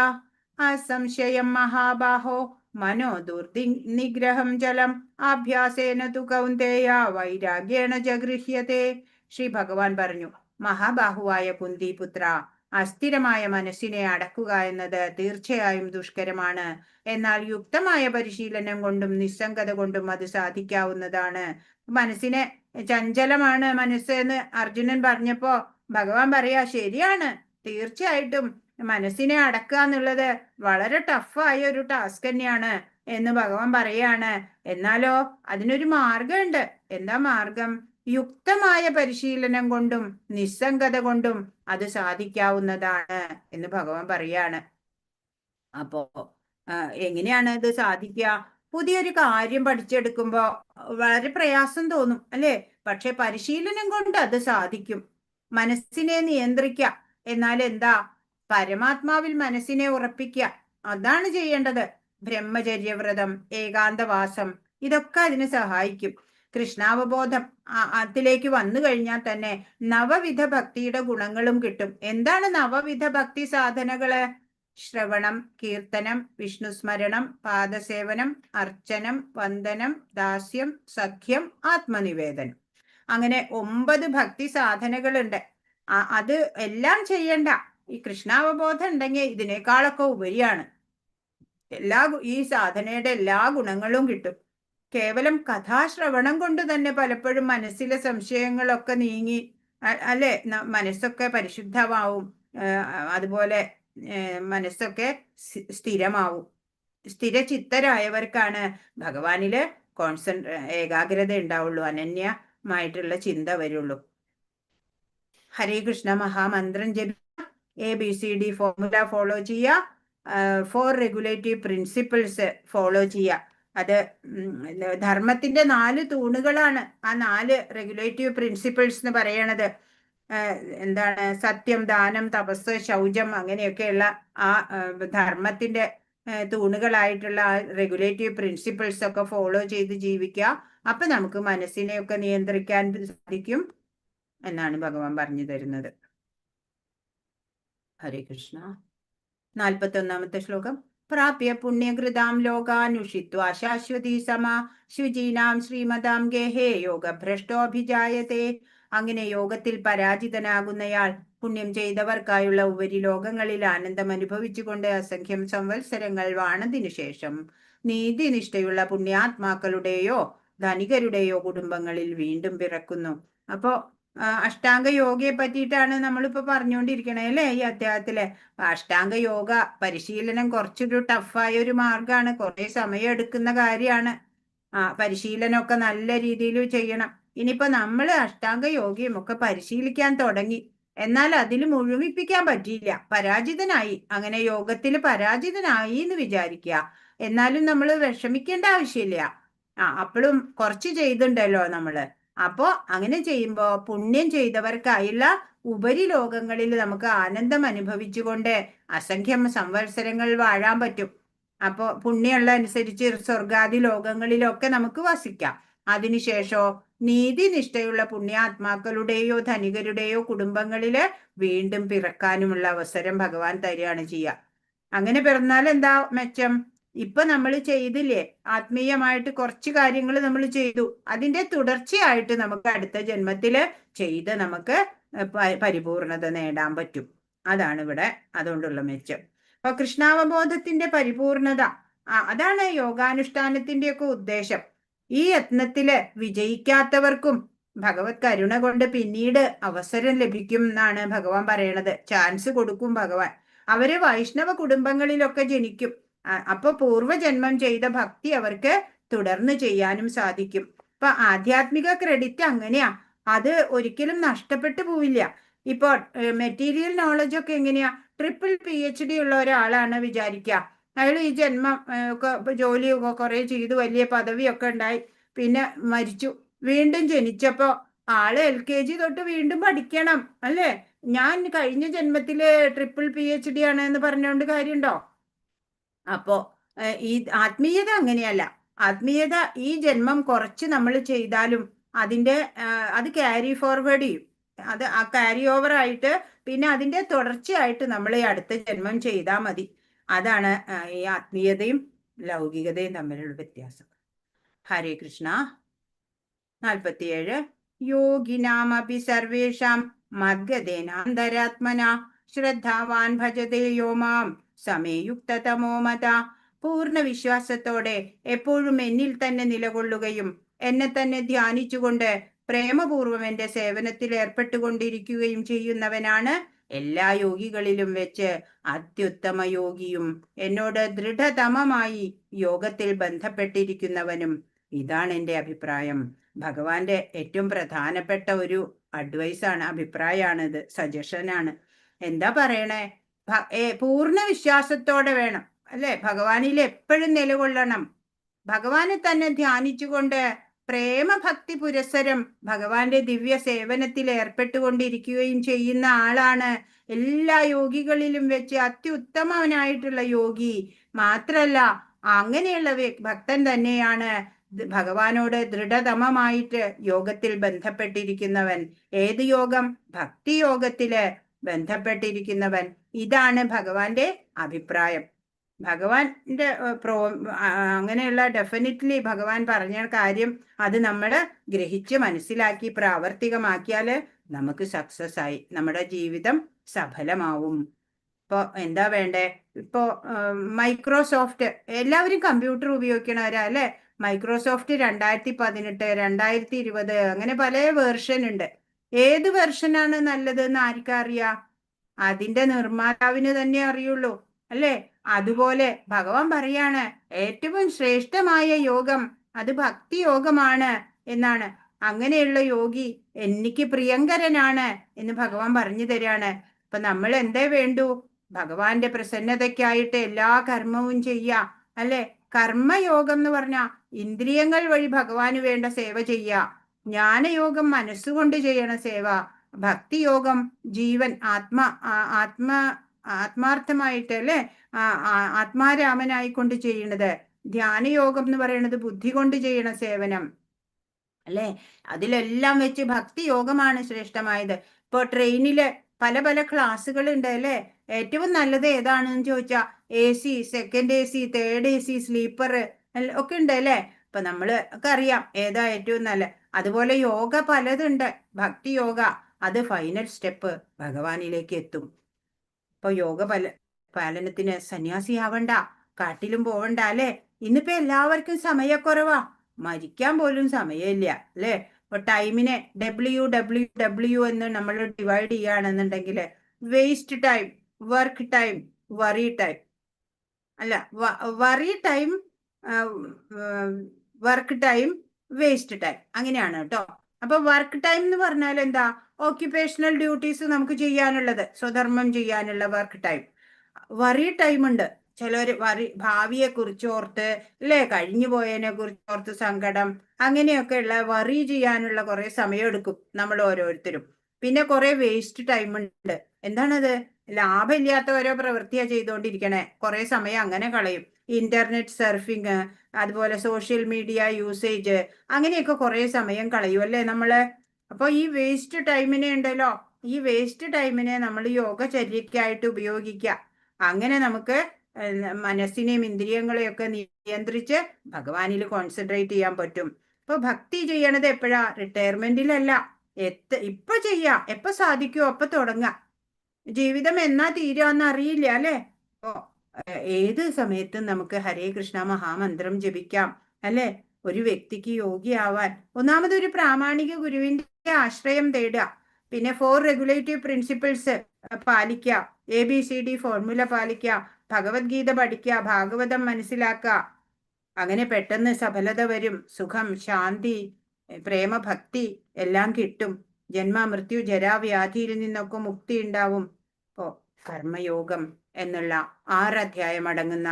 അസംശയം മഹാബാഹോ മനോ ദുർനിഗ്രഹം ജലം ആഭ്യാസേന തു കൗന്ദേയ വൈരാഗ്യേണ ജഗൃഹ്യത്തെ. ശ്രീ ഭഗവാൻ പറഞ്ഞു, മഹാബാഹുവായ കുന്തിപുത്ര, അസ്ഥിരമായ മനസ്സിനെ അടക്കുക എന്നത് തീർച്ചയായും ദുഷ്കരമാണ്. എന്നാൽ യുക്തമായ പരിശീലനം കൊണ്ടും നിസ്സംഗത കൊണ്ടും അത് സാധിക്കാവുന്നതാണ്. മനസ്സിനെ ചഞ്ചലമാണ് മനസ്സ് എന്ന് അർജുനൻ പറഞ്ഞപ്പോ ഭഗവാൻ പറയാ, ശരിയാണ്, തീർച്ചയായിട്ടും മനസ്സിനെ അടക്കുക എന്നുള്ളത് വളരെ ടഫായ ഒരു ടാസ്ക് തന്നെയാണ് എന്ന് ഭഗവാൻ പറയാണ്. എന്നാലോ അതിനൊരു മാർഗമുണ്ട്. എന്താ മാർഗം? യുക്തമായ പരിശീലനം കൊണ്ടും നിസ്സംഗത കൊണ്ടും അത് സാധിക്കാവുന്നതാണ് എന്ന് ഭഗവാൻ പറയാണ്. അപ്പോ എങ്ങനെയാണ് ഇത് സാധിക്കുക? പുതിയൊരു കാര്യം പഠിച്ചെടുക്കുമ്പോ വളരെ പ്രയാസം തോന്നും അല്ലേ? പക്ഷെ പരിശീലനം കൊണ്ട് അത് സാധിക്കും. മനസ്സിനെ നിയന്ത്രിക്കുക എന്നാൽ എന്താ? പരമാത്മാവിൽ മനസ്സിനെ ഉറപ്പിക്കുക, അതാണ് ചെയ്യേണ്ടത്. ബ്രഹ്മചര്യവ്രതം, ഏകാന്തവാസം, ഇതൊക്കെ അതിന് സഹായിക്കും. കൃഷ്ണാവബോധം അതിലേക്ക് വന്നു കഴിഞ്ഞാൽ തന്നെ നവവിധ ഭക്തിയുടെ ഗുണങ്ങളും കിട്ടും. എന്താണ് നവവിധ ഭക്തി സാധനകള്? ശ്രവണം, കീർത്തനം, വിഷ്ണുസ്മരണം, പാദസേവനം, അർച്ചനം, വന്ദനം, ദാസ്യം, സഖ്യം, ആത്മനിവേദനം. അങ്ങനെ 9 ഭക്തി സാധനകളുണ്ട്. അത് എല്ലാം ചെയ്യണ്ട. ഈ കൃഷ്ണാവബോധം ഉണ്ടെങ്കിൽ ഇതിനേക്കാളൊക്കെ ഉപരിയാണ്. ഈ സാധനയുടെ എല്ലാ ഗുണങ്ങളും കിട്ടും. കേവലം കഥാശ്രവണം കൊണ്ട് തന്നെ പലപ്പോഴും മനസ്സിലെ സംശയങ്ങളൊക്കെ നീങ്ങി അല്ലെ? മനസ്സൊക്കെ പരിശുദ്ധമാവും. അതുപോലെ മനസ്സൊക്കെ സ്ഥിരമാവും. സ്ഥിരചിത്തരായവർക്കാണ് ഭഗവാനില് ഏകാഗ്രത ഉണ്ടാവുള്ളൂ, അനന്യമായിട്ടുള്ള ചിന്ത വരുള്ളൂ. ഹരേ കൃഷ്ണ മഹാമന്ത്രം ജപിക്കുക, ABCD ഫോർമുല ഫോളോ ചെയ്യുക, 4 റെഗുലേറ്റീവ് പ്രിൻസിപ്പിൾസ് ഫോളോ ചെയ്യുക. അത് ധർമ്മത്തിന്റെ 4 തൂണുകളാണ് ആ 4 റെഗുലേറ്റീവ് പ്രിൻസിപ്പിൾസ് എന്ന് പറയണത്. എന്താണ്? സത്യം, ദാനം, തപസ്, ശൗചം, അങ്ങനെയൊക്കെയുള്ള ആ ധർമ്മത്തിന്റെ തൂണുകളായിട്ടുള്ള ആ റെഗുലേറ്റീവ് പ്രിൻസിപ്പിൾസ് ഒക്കെ ഫോളോ ചെയ്ത് ജീവിക്കുക. അപ്പൊ നമുക്ക് മനസ്സിനെയൊക്കെ നിയന്ത്രിക്കാൻ സാധിക്കും എന്നാണ് ഭഗവാൻ പറഞ്ഞു തരുന്നത്. ഹരേ കൃഷ്ണ. 41-ാമത്തെ ശ്ലോകം. പ്രാപ്യ പുണ്യകൃതാം ലോകാനുഷിത്വാ ശാശ്വതി സമ ശുചീനാം ശ്രീമതാം ഗേഹേ യോഗഭ്രഷ്ടോഭിജായത്തെ. അങ്ങനെ യോഗത്തിൽ പരാജിതനാകുന്നയാൾ പുണ്യം ചെയ്തവർക്കായുള്ള ഉപരിലോകങ്ങളിൽ ആനന്ദം അനുഭവിച്ചുകൊണ്ട് അസംഖ്യം സംവത്സരങ്ങൾ വാണതിനു ശേഷം നീതിനിഷ്ഠയുള്ള പുണ്യാത്മാക്കളുടെയോ ധനികരുടെയോ കുടുംബങ്ങളിൽ വീണ്ടും പിറക്കുന്നു. അപ്പോ അഷ്ടാംഗ യോഗയെ പറ്റിയിട്ടാണ് നമ്മളിപ്പോ പറഞ്ഞുകൊണ്ടിരിക്കണേ അല്ലേ ഈ അധ്യായത്തില്. അഷ്ടാംഗ യോഗ പരിശീലനം കുറച്ചൊരു ടഫായ ഒരു മാർഗമാണ്, കുറെ സമയം എടുക്കുന്ന കാര്യമാണ്. പരിശീലനമൊക്കെ നല്ല രീതിയിൽ ചെയ്യണം. ഇനിയിപ്പോ നമ്മൾ അഷ്ടാംഗ യോഗയും ഒക്കെ പരിശീലിക്കാൻ തുടങ്ങി, എന്നാൽ അതിൽ മുഴുമിപ്പിക്കാൻ പറ്റിയില്ല, പരാജിതനായി. അങ്ങനെ യോഗത്തിൽ പരാജിതനായി എന്ന് വിചാരിക്കുക. എന്നാലും നമ്മൾ വിഷമിക്കേണ്ട ആവശ്യമില്ല. അപ്പോഴും കുറച്ച് ചെയ്തിട്ടുണ്ടല്ലോ നമ്മള്. അപ്പോ അങ്ങനെ ചെയ്യുമ്പോ പുണ്യം ചെയ്തവർക്കായുള്ള ഉപരിലോകങ്ങളിൽ നമുക്ക് ആനന്ദം അനുഭവിച്ചുകൊണ്ട് അസംഖ്യം സംവത്സരങ്ങൾ വാഴാൻ പറ്റും. അപ്പോ പുണ്യമുള്ള അനുസരിച്ച് സ്വർഗാദി ലോകങ്ങളിലൊക്കെ നമുക്ക് വസിക്കാം. അതിനുശേഷോ നീതിനിഷ്ഠയുള്ള പുണ്യാത്മാക്കളുടെയോ ധനികരുടെയോ കുടുംബങ്ങളില് വീണ്ടും പിറക്കാനുമുള്ള അവസരം ഭഗവാൻ തരികയാണ് ചെയ്യുക. അങ്ങനെ പിറന്നാൽ എന്താ മെച്ചം? ഇപ്പൊ നമ്മൾ ചെയ്തില്ലേ, ആത്മീയമായിട്ട് കുറച്ച് കാര്യങ്ങൾ നമ്മൾ ചെയ്തു, അതിന്റെ തുടർച്ചയായിട്ട് നമുക്ക് അടുത്ത ജന്മത്തില് ചെയ്ത് നമുക്ക് പരിപൂർണത നേടാൻ പറ്റും. അതാണ് ഇവിടെ അതുകൊണ്ടുള്ള മെച്ചം. അപ്പൊ കൃഷ്ണാവബോധത്തിന്റെ പരിപൂർണത, അതാണ് യോഗാനുഷ്ഠാനത്തിന്റെയൊക്കെ ഉദ്ദേശം. ഈ യത്നത്തില് വിജയിക്കാത്തവർക്കും ഭഗവത് കരുണ കൊണ്ട് പിന്നീട് അവസരം ലഭിക്കും എന്നാണ് ഭഗവാൻ പറയണത്. ചാൻസ് കൊടുക്കും ഭഗവാൻ. അവര് വൈഷ്ണവ കുടുംബങ്ങളിലൊക്കെ ജനിക്കും. അപ്പൊ പൂർവജന്മം ചെയ്ത ഭക്തി അവർക്ക് തുടർന്ന് ചെയ്യാനും സാധിക്കും. ഇപ്പൊ ആധ്യാത്മിക ക്രെഡിറ്റ് അങ്ങനെയാ, അത് ഒരിക്കലും നഷ്ടപ്പെട്ടു പോവില്ല. ഇപ്പൊ മെറ്റീരിയൽ നോളജ് ഒക്കെ എങ്ങനെയാ? ട്രിപ്പിൾ PhD ഉള്ള ഒരാളാണ് വിചാരിക്കുക, അയാൾ ഈ ജന്മം ജോലി കുറെ ചെയ്തു, വലിയ പദവിയൊക്കെ ഉണ്ടായി, പിന്നെ മരിച്ചു. വീണ്ടും ജനിച്ചപ്പോ ആള് LKG തൊട്ട് വീണ്ടും പഠിക്കണം അല്ലേ? ഞാൻ കഴിഞ്ഞ ജന്മത്തില് ട്രിപ്പിൾ PhD ആണ് എന്ന് പറഞ്ഞുകൊണ്ട് കാര്യമുണ്ടോ? അപ്പോ ഈ ആത്മീയത അങ്ങനെയല്ല. ആത്മീയത ഈ ജന്മം കുറച്ച് നമ്മൾ ചെയ്താലും അത് ക്യാരി ഫോർവേഡ് ചെയ്യും. അത് ആ ക്യാരി ഓവർ ആയിട്ട് പിന്നെ അതിന്റെ തുടർച്ചയായിട്ട് നമ്മൾ ഈ അടുത്ത ജന്മം ചെയ്താൽ മതി. അതാണ് ഈ ആത്മീയതയും ലൗകികതയും തമ്മിലുള്ള വ്യത്യാസം. ഹരേ കൃഷ്ണ. 47 യോഗിനാമപി സർവേഷാം മദ്ഗതേനാന്തരാത്മന ശ്രദ്ധാവാൻ ഭജതേ യോ മാം സമേയുക്തതമോ മത. പൂർണ്ണ വിശ്വാസത്തോടെ എപ്പോഴും എന്നിൽ തന്നെ നിലകൊള്ളുകയും എന്നെ തന്നെ ധ്യാനിച്ചുകൊണ്ട് പ്രേമപൂർവം എന്റെ സേവനത്തിൽ ഏർപ്പെട്ടുകൊണ്ടിരിക്കുകയും ചെയ്യുന്നവനാണ് എല്ലാ യോഗികളിലും വെച്ച് അത്യുത്തമ യോഗിയും എന്നോട് ദൃഢതമമായി യോഗത്തിൽ ബന്ധപ്പെട്ടിരിക്കുന്നവനും. ഇതാണ് എൻ്റെ അഭിപ്രായം. ഭഗവാന്റെ ഏറ്റവും പ്രധാനപ്പെട്ട ഒരു അഡ്വൈസാണ്, അഭിപ്രായമാണിത്, സജഷനാണ്. എന്താ പറയണേ? പൂർണ്ണ വിശ്വാസത്തോടെ വേണം അല്ലെ ഭഗവാനിൽ എപ്പോഴും നിലകൊള്ളണം. ഭഗവാനെ തന്നെ ധ്യാനിച്ചുകൊണ്ട് പ്രേമഭക്തി പുരസ്സരം ഭഗവാന്റെ ദിവ്യ സേവനത്തിൽ ഏർപ്പെട്ടുകൊണ്ടിരിക്കുകയും ചെയ്യുന്ന ആളാണ് എല്ലാ യോഗികളിലും വെച്ച് അത്യുത്തമനായിട്ടുള്ള യോഗി. മാത്രല്ല അങ്ങനെയുള്ള ഭക്തൻ തന്നെയാണ് ഭഗവാനോട് ദൃഢതമമായിട്ട് യോഗത്തിൽ ബന്ധപ്പെട്ടിരിക്കുന്നവൻ. ഏത് യോഗം? ഭക്തി യോഗത്തില് ബന്ധപ്പെട്ടിരിക്കുന്നവൻ. ഇതാണ് ഭഗവാന്റെ അഭിപ്രായം. ഭഗവാന്റെ അങ്ങനെയുള്ള ഡെഫിനറ്റ്ലി ഭഗവാൻ പറഞ്ഞ കാര്യം അത് നമ്മൾ ഗ്രഹിച്ച് മനസ്സിലാക്കി പ്രാവർത്തികമാക്കിയാൽ നമുക്ക് സക്സസ് ആയി, നമ്മുടെ ജീവിതം സഫലമാവും. ഇപ്പോ എന്താ വേണ്ടേ? ഇപ്പോ മൈക്രോസോഫ്റ്റ്, എല്ലാവരും കമ്പ്യൂട്ടർ ഉപയോഗിക്കണവരാ അല്ലെ? മൈക്രോസോഫ്റ്റ് 2018, 2020 അങ്ങനെ പല വേർഷൻ ഉണ്ട്. ഏത് വെർഷനാണ് നല്ലതെന്ന് ആർക്കറിയാ? അതിന്റെ നിർമ്മാതാവിന് തന്നെ അറിയുള്ളൂ അല്ലേ? അതുപോലെ ഭഗവാൻ പറയാണ് ഏറ്റവും ശ്രേഷ്ഠമായ യോഗം അത് ഭക്തി യോഗമാണ് എന്നാണ്. അങ്ങനെയുള്ള യോഗി എനിക്ക് പ്രിയങ്കരനാണ് എന്ന് ഭഗവാൻ പറഞ്ഞു തരാണ്. അപ്പൊ നമ്മൾ എന്തേ വേണ്ടു? ഭഗവാന്റെ പ്രസന്നതയ്ക്കായിട്ട് എല്ലാ കർമ്മവും ചെയ്യാ അല്ലെ? കർമ്മയോഗം എന്ന് പറഞ്ഞാ ഇന്ദ്രിയങ്ങൾ വഴി ഭഗവാന് വേണ്ട സേവ ചെയ്യാ. ജ്ഞാനയോഗം മനസ്സുകൊണ്ട് ചെയ്യണ സേവ. ഭക്തിയോഗം ജീവൻ ആത്മാർത്ഥമായിട്ട് അല്ലെ ആത്മാരാമനായിക്കൊണ്ട് ചെയ്യണത്. ധ്യാനയോഗം എന്ന് പറയുന്നത് ബുദ്ധി കൊണ്ട് ചെയ്യണ സേവനം അല്ലെ? അതിലെല്ലാം വെച്ച് ഭക്തി യോഗമാണ് ശ്രേഷ്ഠമായത്. ഇപ്പൊ ട്രെയിനില് പല പല ക്ലാസ്സുകൾ ഉണ്ട് അല്ലെ? ഏറ്റവും നല്ലത് ഏതാണെന്ന് ചോദിച്ചാൽ AC, second AC, third AC, sleeper ഒക്കെ ഉണ്ട് അല്ലേ? അപ്പൊ നമ്മൾ ഒക്കെ അറിയാം ഏതാ ഏറ്റവും നല്ല. അതുപോലെ യോഗ പലതുണ്ട്. ഭക്തി യോഗ, അത് ഫൈനൽ സ്റ്റെപ്പ് ഭഗവാനിലേക്ക് എത്തും. ഇപ്പൊ യോഗ പാലനത്തിന് സന്യാസിയാവണ്ട, കാട്ടിലും പോവണ്ട അല്ലേ? ഇന്നിപ്പോ എല്ലാവർക്കും സമയക്കുറവാ, മരിക്കാൻ പോലും സമയമില്ല അല്ലേ? ഇപ്പൊ ടൈമിനെ WWW എന്ന് നമ്മൾ ഡിവൈഡ് ചെയ്യുകയാണെന്നുണ്ടെങ്കിൽ waste time, work time, worry time, അല്ല worry time, work time, waste time, അങ്ങനെയാണ് കേട്ടോ. അപ്പൊ വർക്ക് ടൈം എന്ന് പറഞ്ഞാൽ എന്താ? ഓക്യുപേഷണൽ ഡ്യൂട്ടീസ് നമുക്ക് ചെയ്യാനുള്ളത്, സ്വധർമ്മം ചെയ്യാനുള്ള വർക്ക് ടൈം. വറി ടൈം ഉണ്ട്. ചിലർ ഭാവിയെ കുറിച്ചോർത്ത് അല്ലേ, കഴിഞ്ഞു പോയതിനെ കുറിച്ചോർത്ത് സങ്കടം, അങ്ങനെയൊക്കെയുള്ള വറി ചെയ്യാനുള്ള കുറെ സമയം എടുക്കും നമ്മൾ ഓരോരുത്തരും. പിന്നെ കുറെ വേസ്റ്റ് ടൈം ഉണ്ട്. എന്താണത്? ലാഭമില്ലാത്ത ഓരോ പ്രവൃത്തിയാ ചെയ്തുകൊണ്ടിരിക്കണേ, കുറെ സമയം അങ്ങനെ കളയും. ഇന്റർനെറ്റ് സർഫിങ്, അതുപോലെ സോഷ്യൽ മീഡിയ യൂസേജ്, അങ്ങനെയൊക്കെ കുറെ സമയം കളയും അല്ലേ നമ്മള്. അപ്പൊ ഈ വേസ്റ്റ് ടൈമിനെ ഉണ്ടല്ലോ, ഈ വേസ്റ്റ് ടൈമിനെ നമ്മൾ യോഗചര്യക്കായിട്ട് ഉപയോഗിക്കുക. അങ്ങനെ നമുക്ക് മനസ്സിനെയും ഇന്ദ്രിയങ്ങളെയും ഒക്കെ നിയന്ത്രിച്ച് ഭഗവാനിൽ കോൺസെൻട്രേറ്റ് ചെയ്യാൻ പറ്റും. ഇപ്പൊ ഭക്തി ചെയ്യണത് എപ്പോഴാ? റിട്ടയർമെന്റിലല്ല, ഇപ്പൊ ചെയ്യാം, എപ്പൊ സാധിക്കുമോ അപ്പൊ തുടങ്ങാം. ജീവിതം എന്നാ തീരാന്ന് അറിയില്ല അല്ലെ? അപ്പോ ഏത് സമയത്തും നമുക്ക് ഹരേ കൃഷ്ണ മഹാമന്ത്രം ജപിക്കാം അല്ലെ? ഒരു വ്യക്തിക്ക് യോഗിയാവാൻ ഒന്നാമതൊരു പ്രാമാണിക ഗുരുവിന്റെ ആശ്രയം തേടുക, പിന്നെ 4 റെഗുലേറ്റീവ് പ്രിൻസിപ്പിൾസ് പാലിക്കുക, ABCD ഫോർമുല പാലിക്കുക, ഭഗവത്ഗീത പഠിക്കുക, ഭാഗവതം മനസ്സിലാക്കുക. അങ്ങനെ പെട്ടെന്ന് സഫലത വരും, സുഖം, ശാന്തി, പ്രേമഭക്തി എല്ലാം കിട്ടും. ജന്മ മൃത്യു ജരാവ്യാധിയിൽ നിന്നൊക്കെ മുക്തി ഉണ്ടാവും. ഇപ്പോ കർമ്മയോഗം എന്നുള്ള 6 അധ്യായം അടങ്ങുന്ന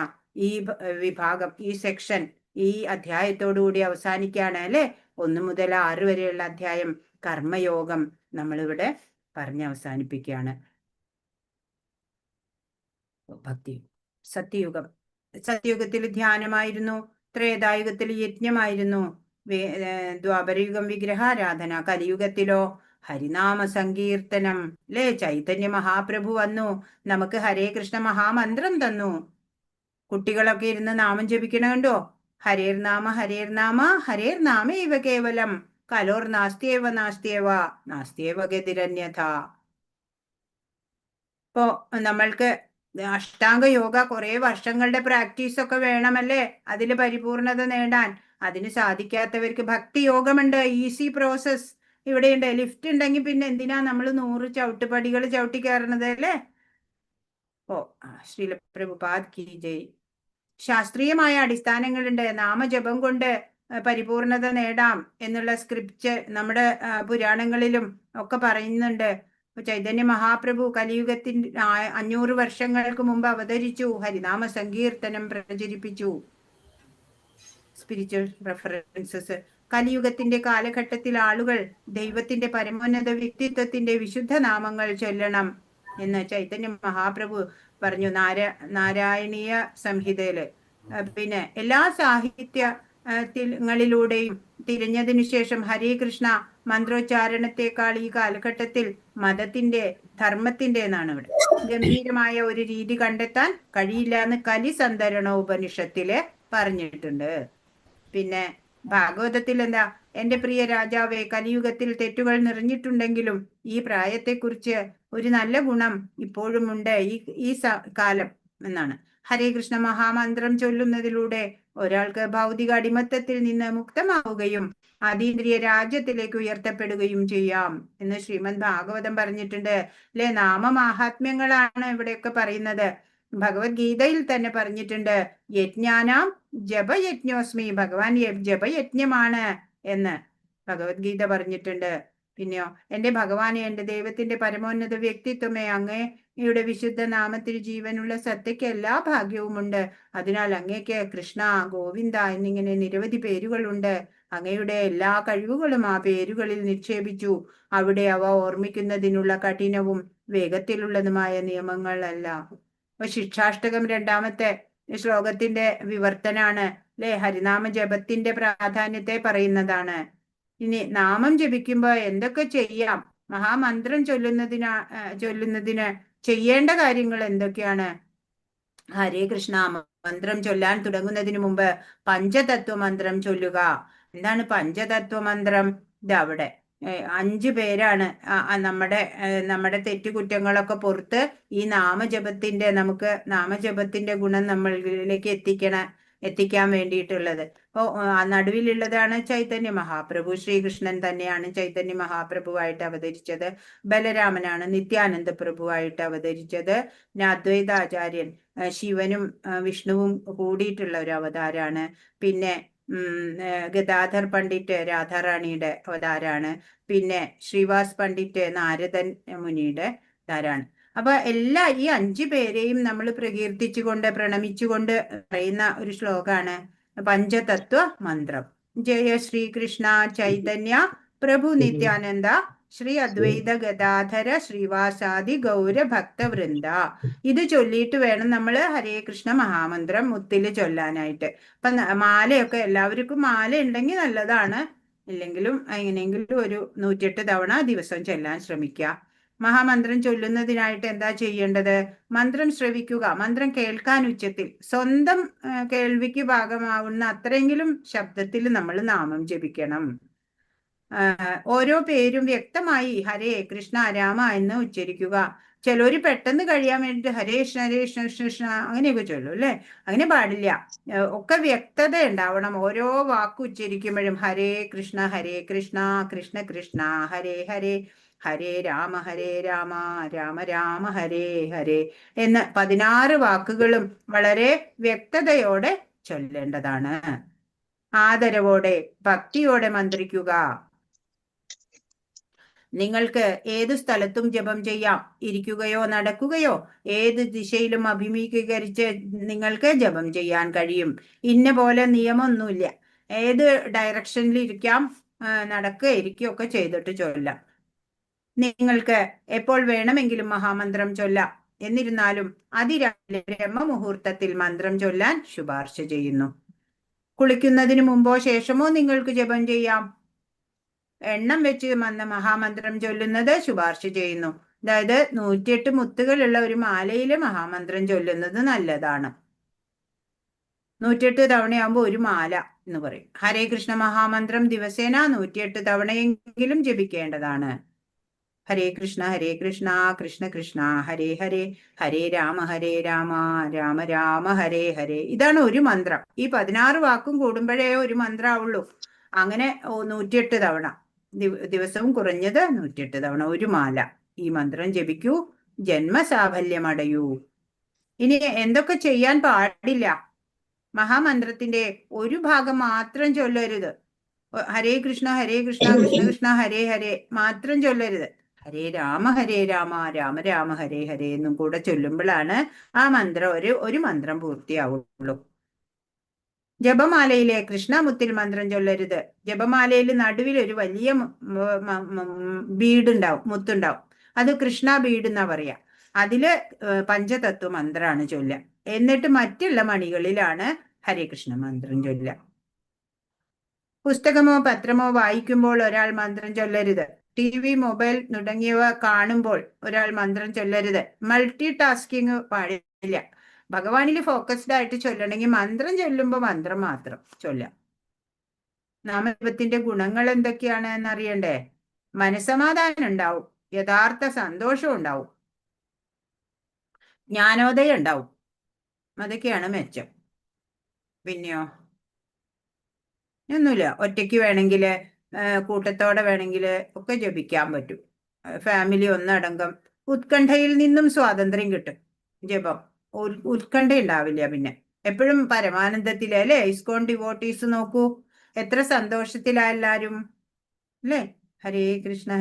ഈ വിഭാഗം, ഈ സെക്ഷൻ ഈ അധ്യായത്തോടുകൂടി അവസാനിക്കുകയാണ് അല്ലെ? 1 മുതൽ 6 വരെയുള്ള അധ്യായം കർമ്മയോഗം നമ്മളിവിടെ പറഞ്ഞ് അവസാനിപ്പിക്കുകയാണ്. ഭക്തി. സത്യയുഗത്തിൽ ധ്യാനമായിരുന്നു, ത്രേതായുഗത്തിൽ യജ്ഞമായിരുന്നു, ദ്വാപരയുഗം വിഗ്രഹാരാധന, കലിയുഗത്തിലോ ഹരിനാമ സങ്കീർത്തനം അല്ലേ? ചൈതന്യ മഹാപ്രഭു വന്നു, നമുക്ക് ഹരേ കൃഷ്ണ മഹാമന്ത്രം തന്നു. കുട്ടികളൊക്കെ ഇരുന്ന് നാമം ജപിക്കണ കണ്ടോ? ഹരേർനാമ ഹരേർനാമ ഹരേർനാമ ഇവ കേവലം കലോർ നാസ്തിയേവ നാസ്തിയേവ നാസ്തിയേവ ഗതിരന്യഥ. ഇപ്പോ നമ്മൾക്ക് അഷ്ടാംഗ യോഗ കുറെ വർഷങ്ങളുടെ പ്രാക്ടീസ് ഒക്കെ വേണമല്ലേ അതിൽ പരിപൂർണത നേടാൻ. അതിന് സാധിക്കാത്തവർക്ക് ഭക്തി യോഗമുണ്ട്, ഈസി പ്രോസസ് ഇവിടെയുണ്ട്. ലിഫ്റ്റ് ഉണ്ടെങ്കിൽ പിന്നെ എന്തിനാ നമ്മൾ 100 ചവിട്ടുപടികൾ ചവിട്ടി കയറണത് അല്ലേ? ഓ ശ്രീല പ്രഭുപാദ് കി ജയ്. ശാസ്ത്രീയമായ അടിസ്ഥാനങ്ങളുണ്ട്. നാമജപം കൊണ്ട് പരിപൂർണത നേടാം എന്നുള്ള സ്ക്രിപ്റ്റ് നമ്മുടെ പുരാണങ്ങളിലും ഒക്കെ പറയുന്നുണ്ട്. ചൈതന്യ മഹാപ്രഭു കലിയുഗത്തിന്റെ 500 വർഷങ്ങൾക്ക് മുമ്പ് അവതരിച്ചു, ഹരിനാമ സങ്കീർത്തനം പ്രചരിപ്പിച്ചു. Spiritual references. കലിയുഗത്തിന്റെ കാലഘട്ടത്തിൽ ആളുകൾ ദൈവത്തിന്റെ പരമോന്നത വ്യക്തിത്വത്തിന്റെ വിശുദ്ധ നാമങ്ങൾ ചൊല്ലണം എന്ന് ചൈതന്യ മഹാപ്രഭു പറഞ്ഞു നാരായണീയ സംഹിതയില്. പിന്നെ എല്ലാ സാഹിത്യങ്ങളിലൂടെയും തിരിഞ്ഞതിനു ശേഷം ഹരേ കൃഷ്ണ മന്ത്രോച്ചാരണത്തെക്കാൾ ഈ കാലഘട്ടത്തിൽ മതത്തിന്റെ, ധർമ്മത്തിന്റെ എന്നാണ് ഇവിടെ ഗംഭീരമായ ഒരു രീതി കണ്ടെത്താൻ കഴിയില്ല എന്ന് കലിസന്ധരണ ഉപനിഷത്തില് പറഞ്ഞിട്ടുണ്ട്. പിന്നെ ഭാഗവതത്തിൽ എന്താ? എന്റെ പ്രിയ രാജാവേ, കലിയുഗത്തിൽ തെറ്റുകൾ നിറഞ്ഞിട്ടുണ്ടെങ്കിലും ഈ പ്രായത്തെക്കുറിച്ച് ഒരു നല്ല ഗുണം ഇപ്പോഴും ഉണ്ട് ഈ കാലം എന്നാണ്. ഹരേ കൃഷ്ണ മഹാമന്ത്രം ചൊല്ലുന്നതിലൂടെ ഒരാൾക്ക് ഭൗതിക അടിമത്തത്തിൽ നിന്ന് മുക്തമാവുകയും അതീന്ദ്രിയ രാജ്യത്തിലേക്ക് ഉയർത്തപ്പെടുകയും ചെയ്യാം എന്ന് ശ്രീമദ് ഭാഗവതം പറഞ്ഞിട്ടുണ്ട് അല്ലെ? നാമമാഹാത്മ്യങ്ങളാണ് ഇവിടെയൊക്കെ പറയുന്നത്. ഭഗവത്ഗീതയിൽ തന്നെ പറഞ്ഞിട്ടുണ്ട്, യജ്ഞാനാം ജപയജ്ഞോസ്മി, ഭഗവാൻ ജപയജ്ഞമാണ് എന്ന് ഭഗവത്ഗീത പറഞ്ഞിട്ടുണ്ട്. പിന്നെയോ, എന്റെ ഭഗവാനെ, എന്റെ ദൈവത്തിന്റെ പരമോന്നത വ്യക്തിത്വമേ, അങ്ങയുടെ വിശുദ്ധ നാമത്തിൽ ജീവനുള്ള സത്യയ്ക്ക് എല്ലാ ഭാഗ്യവുമുണ്ട്. അതിനാൽ അങ്ങേക്ക് കൃഷ്ണ, ഗോവിന്ദ എന്നിങ്ങനെ നിരവധി പേരുകളുണ്ട്. അങ്ങയുടെ എല്ലാ കഴിവുകളും ആ പേരുകളിൽ നിക്ഷേപിച്ചു. അവിടെ അവ ഓർമ്മിക്കുന്നതിനുള്ള കഠിനവും വേഗത്തിലുള്ളതുമായ നിയമങ്ങളല്ല. അപ്പൊ ശിക്ഷാഷ്ടകം 2ാമത്തെ ശ്ലോകത്തിന്റെ വിവർത്തനാണ് അല്ലെ? ഹരിനാമ ജപത്തിന്റെ പ്രാധാന്യത്തെ പറയുന്നതാണ്. ഇനി നാമം ജപിക്കുമ്പോ എന്തൊക്കെ ചെയ്യാം? മഹാമന്ത്രം ചൊല്ലുന്നതിന് ചെയ്യേണ്ട കാര്യങ്ങൾ എന്തൊക്കെയാണ്? ഹരേ കൃഷ്ണ മന്ത്രം ചൊല്ലാൻ തുടങ്ങുന്നതിന് മുമ്പ് പഞ്ചതത്വ മന്ത്രം ചൊല്ലുക. എന്താണ് പഞ്ചതത്വ മന്ത്രം? ഇത് അവിടെ 5 പേരാണ് നമ്മുടെ തെറ്റുകുറ്റങ്ങളൊക്കെ പുറത്ത് ഈ നമുക്ക് നാമജപത്തിന്റെ ഗുണം നമ്മളിലേക്ക് എത്തിക്കാൻ വേണ്ടിയിട്ടുള്ളത്. അപ്പോ നടുവിലുള്ളതാണ് ചൈതന്യ മഹാപ്രഭു. ശ്രീകൃഷ്ണൻ തന്നെയാണ് ചൈതന്യ മഹാപ്രഭുവായിട്ട് അവതരിച്ചത്. ബലരാമനാണ് നിത്യാനന്ദ പ്രഭുവായിട്ട് അവതരിച്ചത്. പിന്നെ അദ്വൈതാചാര്യൻ ശിവനും വിഷ്ണുവും കൂടിയിട്ടുള്ള ഒരു അവതാരാണ്. പിന്നെ ഗദാധർ പണ്ഡിറ്റ് രാധാറാണിയുടെ അവതാരാണ്. പിന്നെ ശ്രീവാസ് പണ്ഡിറ്റ് നാരദൻ മുനിയുടെ അവതാരാണ്. അപ്പൊ ഈ 5 പേരെയും നമ്മൾ പ്രകീർത്തിച്ചുകൊണ്ട് പ്രണമിച്ചുകൊണ്ട് പറയുന്ന ഒരു ശ്ലോകാണ് പഞ്ചതത്വ മന്ത്രം. ജയ ശ്രീകൃഷ്ണ ചൈതന്യ പ്രഭു നിത്യാനന്ദ ശ്രീ അദ്വൈത ഗദാധര ശ്രീവാസാദി ഗൗര ഭക്തവൃന്ദ. ഇത് ചൊല്ലിയിട്ട് വേണം നമ്മൾ ഹരേ കൃഷ്ണ മഹാമന്ത്രം മുത്തില് ചൊല്ലാനായിട്ട്. അപ്പൊ മാലയൊക്കെ എല്ലാവർക്കും മാല ഉണ്ടെങ്കിൽ നല്ലതാണ്. ഇല്ലെങ്കിലും എങ്ങനെയെങ്കിലും ഒരു 108 തവണ ദിവസം ചൊല്ലാൻ ശ്രമിക്കുക. മഹാമന്ത്രം ചൊല്ലുന്നതിനായിട്ട് എന്താ ചെയ്യേണ്ടത്? മന്ത്രം ശ്രവിക്കുക, മന്ത്രം കേൾക്കാൻ ഉച്ചത്തിൽ, സ്വന്തം കേൾവിക്ക് ഭാഗമാവുന്ന അത്രയെങ്കിലും ശബ്ദത്തിൽ നമ്മൾ നാമം ജപിക്കണം. ഓരോ പേരും വ്യക്തമായി ഹരേ കൃഷ്ണ രാമ എന്ന് ഉച്ചരിക്കുക. ചിലര് പെട്ടെന്ന് കഴിയാൻ വേണ്ടിട്ട് ഹരേ കൃഷ്ണ ഹരേ കൃഷ്ണ കൃഷ്ണ കൃഷ്ണ അങ്ങനെയൊക്കെ ചൊല്ലും അല്ലെ. അങ്ങനെ പാടില്ല. ഒക്കെ വ്യക്തത ഉണ്ടാവണം. ഓരോ വാക്ക് ഉച്ചരിക്കുമ്പോഴും ഹരേ കൃഷ്ണ കൃഷ്ണ കൃഷ്ണ ഹരേ ഹരേ ഹരേ രാമ രാമ രാമ ഹരേ ഹരേ എന്ന് 16 വാക്കുകളും വളരെ വ്യക്തതയോടെ ചൊല്ലേണ്ടതാണ്. ആദരവോടെ ഭക്തിയോടെ മന്ത്രിക്കുക. നിങ്ങൾക്ക് ഏതു സ്ഥലത്തും ജപം ചെയ്യാം. ഇരിക്കുകയോ നടക്കുകയോ ഏത് ദിശയിലും അഭിമുഖീകരിച്ച് നിങ്ങൾക്ക് ജപം ചെയ്യാൻ കഴിയും. ഇന്ന പോലെ നിയമമൊന്നുമില്ല. ഏത് ഡയറക്ഷനിൽ ഇരിക്കാം, നടക്കുക ഇരിക്കുക ഒക്കെ ചെയ്തിട്ട് ചൊല്ലാം. നിങ്ങൾക്ക് എപ്പോൾ വേണമെങ്കിലും മഹാമന്ത്രം ചൊല്ലാം. എന്നിരുന്നാലും അതിരാവിലെ ബ്രഹ്മമുഹൂർത്തത്തിൽ മന്ത്രം ചൊല്ലാൻ ശുപാർശ ചെയ്യുന്നു. കുളിക്കുന്നതിന് മുമ്പോ ശേഷമോ നിങ്ങൾക്ക് ജപം ചെയ്യാം. എണ്ണം വെച്ച് മഹാമന്ത്രം ചൊല്ലുന്നത് ശുപാർശ ചെയ്യുന്നു. അതായത് 108 മുത്തുകളുള്ള ഒരു മാലയില് മഹാമന്ത്രം ചൊല്ലുന്നത് നല്ലതാണ്. 108 തവണയാകുമ്പോൾ ഒരു മാല എന്ന് പറയും. ഹരേ കൃഷ്ണ മഹാമന്ത്രം ദിവസേന 108 തവണയെങ്കിലും ജപിക്കേണ്ടതാണ്. ഹരേ കൃഷ്ണ കൃഷ്ണ കൃഷ്ണ ഹരേ ഹരേ ഹരേ രാമ രാമ രാമ ഹരേ ഹരേ. ഇതാണ് ഒരു മന്ത്രം. ഈ 16 വാക്കും കൂടുമ്പോഴേ ഒരു മന്ത്രമാവുള്ളൂ. അങ്ങനെ 108 തവണ ദിവസവും കുറഞ്ഞത് 108 തവണ ഒരു മാല ഈ മന്ത്രം ജപിക്കൂ. ജന്മസാഫല്യമടയൂ. ഇനി എന്തൊക്കെ ചെയ്യാൻ പാടില്ല? മഹാമന്ത്രത്തിന്റെ ഒരു ഭാഗം മാത്രം ചൊല്ലരുത്. ഹരേ കൃഷ്ണ കൃഷ്ണ കൃഷ്ണ ഹരേ ഹരേ മാത്രം ചൊല്ലരുത്. ഹരേ രാമ രാമ രാമ ഹരേ ഹരേ എന്നും കൂടെ ചൊല്ലുമ്പോഴാണ് ആ മന്ത്രം ഒരു മന്ത്രം പൂർത്തിയാവുള്ളൂ. ജപമാലയിലെ കൃഷ്ണമുത്തിൽ മന്ത്രം ചൊല്ലരുത്. ജപമാലയിൽ നടുവിൽ ഒരു വലിയ ബീഡുണ്ടാവും, മുത്തുണ്ടാവും. അത് കൃഷ്ണ ബീഡ് എന്നാ പറയാ. അതില് പഞ്ചതത്വ മന്ത്രമാണ് ചൊല്ലുക. എന്നിട്ട് മറ്റുള്ള മണികളിലാണ് ഹരേ കൃഷ്ണ മന്ത്രം ചൊല്ലുക. പുസ്തകമോ പത്രമോ വായിക്കുമ്പോൾ ഒരാൾ മന്ത്രം ചൊല്ലരുത്. TV, മൊബൈൽ തുടങ്ങിയവ കാണുമ്പോൾ ഒരാൾ മന്ത്രം ചൊല്ലരുത്. മൾട്ടി ടാസ്കിങ് പാടില്ല. ഭഗവാനിൽ ഫോക്കസ്ഡ് ആയിട്ട് ചൊല്ലണമെങ്കിൽ മന്ത്രം ചൊല്ലുമ്പോൾ മന്ത്രം മാത്രം ചൊല്ലാം. നാമജപത്തിന്റെ ഗുണങ്ങൾ എന്തൊക്കെയാണ് എന്നറിയണ്ടേ? മനസ്സമാധാനം ഉണ്ടാവും, യഥാർത്ഥ സന്തോഷം ഉണ്ടാവും, ജ്ഞാനോദയം ഉണ്ടാവും. അതൊക്കെയാണ് മെച്ചം. പിന്നെയോ ഒന്നുമില്ല. ഒറ്റയ്ക്ക് വേണമെങ്കിൽ കൂട്ടത്തോടെ വേണമെങ്കിൽ ഒക്കെ ജപിക്കാൻ പറ്റും. ഫാമിലി ഒന്നടങ്കം ഉത്കണ്ഠയിൽ നിന്നും സ്വാതന്ത്ര്യം കിട്ടും. ജപം ഉത്കണ്ഠ ഉണ്ടാവില്ല. പിന്നെ എപ്പോഴും പരമാനന്ദത്തിലെ അല്ലെ. ഇസ്കോൺ ഡിവോട്ടീസ് നോക്കൂ, എത്ര സന്തോഷത്തിലാ എല്ലാരും അല്ലേ. ഹരേ കൃഷ്ണ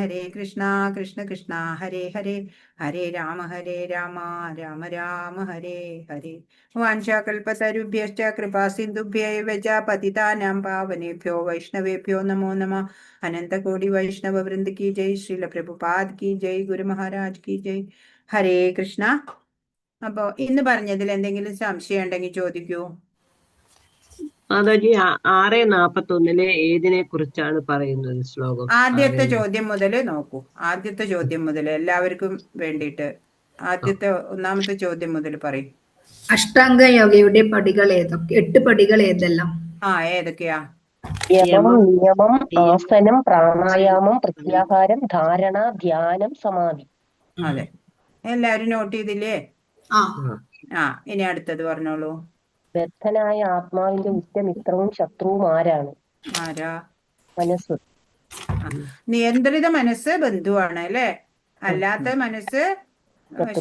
കൃഷ്ണ കൃഷ്ണ ഹരേ ഹരേ ഹരേ രാമ രാമ രാമ ഹരേ ഹരേ. വാഞ്ചാകൽപതരുഭ്യശ്ച കൃപാസിന്ധുഭ്യൈവ ച പതിതാനാം പാവനേഭ്യോ വൈഷ്ണവേഭ്യോ നമോ നമഃ. അനന്തകോടി വൈഷ്ണവ വൃന്ദ കി ജയ്. ശ്രീല പ്രഭുപാദ് കി ജയ്. ഗുരു മഹാരാജ് കി ജയ്. ഹരേ കൃഷ്ണ. അപ്പോ ഇന്ന് പറഞ്ഞതിൽ എന്തെങ്കിലും സംശയം ഉണ്ടെങ്കിൽ ചോദിക്കൂ. മാതാജി 6:41 ഏതിനെ കുറിച്ചാണ് പറയുന്നത് ശ്ലോകം? ആദ്യത്തെ ചോദ്യം മുതൽ നോക്കൂ. ആദ്യത്തെ ചോദ്യം മുതൽ എല്ലാവർക്കും വേണ്ടിയിട്ട് ഒന്നാമത്തെ ചോദ്യം മുതൽ പറയും. അഷ്ടാംഗ യോഗയുടെ പടികൾ ഏതൊക്കെ? 8 പടികൾ ഏതെല്ലാം? ഏതൊക്കെയാ? യമം, നിയമം, നിയമം, ആസനം, പ്രാണായാമം, പ്രത്യാഹാരം, ധാരണ, ധ്യാനം, സമാധി. അതെ, എല്ലാരും നോട്ട് ചെയ്തില്ലേ? ആ ഇനി അടുത്തത് പറഞ്ഞോളൂ. ബദ്ധനായ ആത്മാവിന്റെ ഉറ്റമിത്രവും ശത്രുവും ആരാണ്? ആരാ? മനസ്സ്. നിയന്ത്രിത മനസ്സ് ബന്ധുവാണ് അല്ലെ, അല്ലാത്ത മനസ്സ്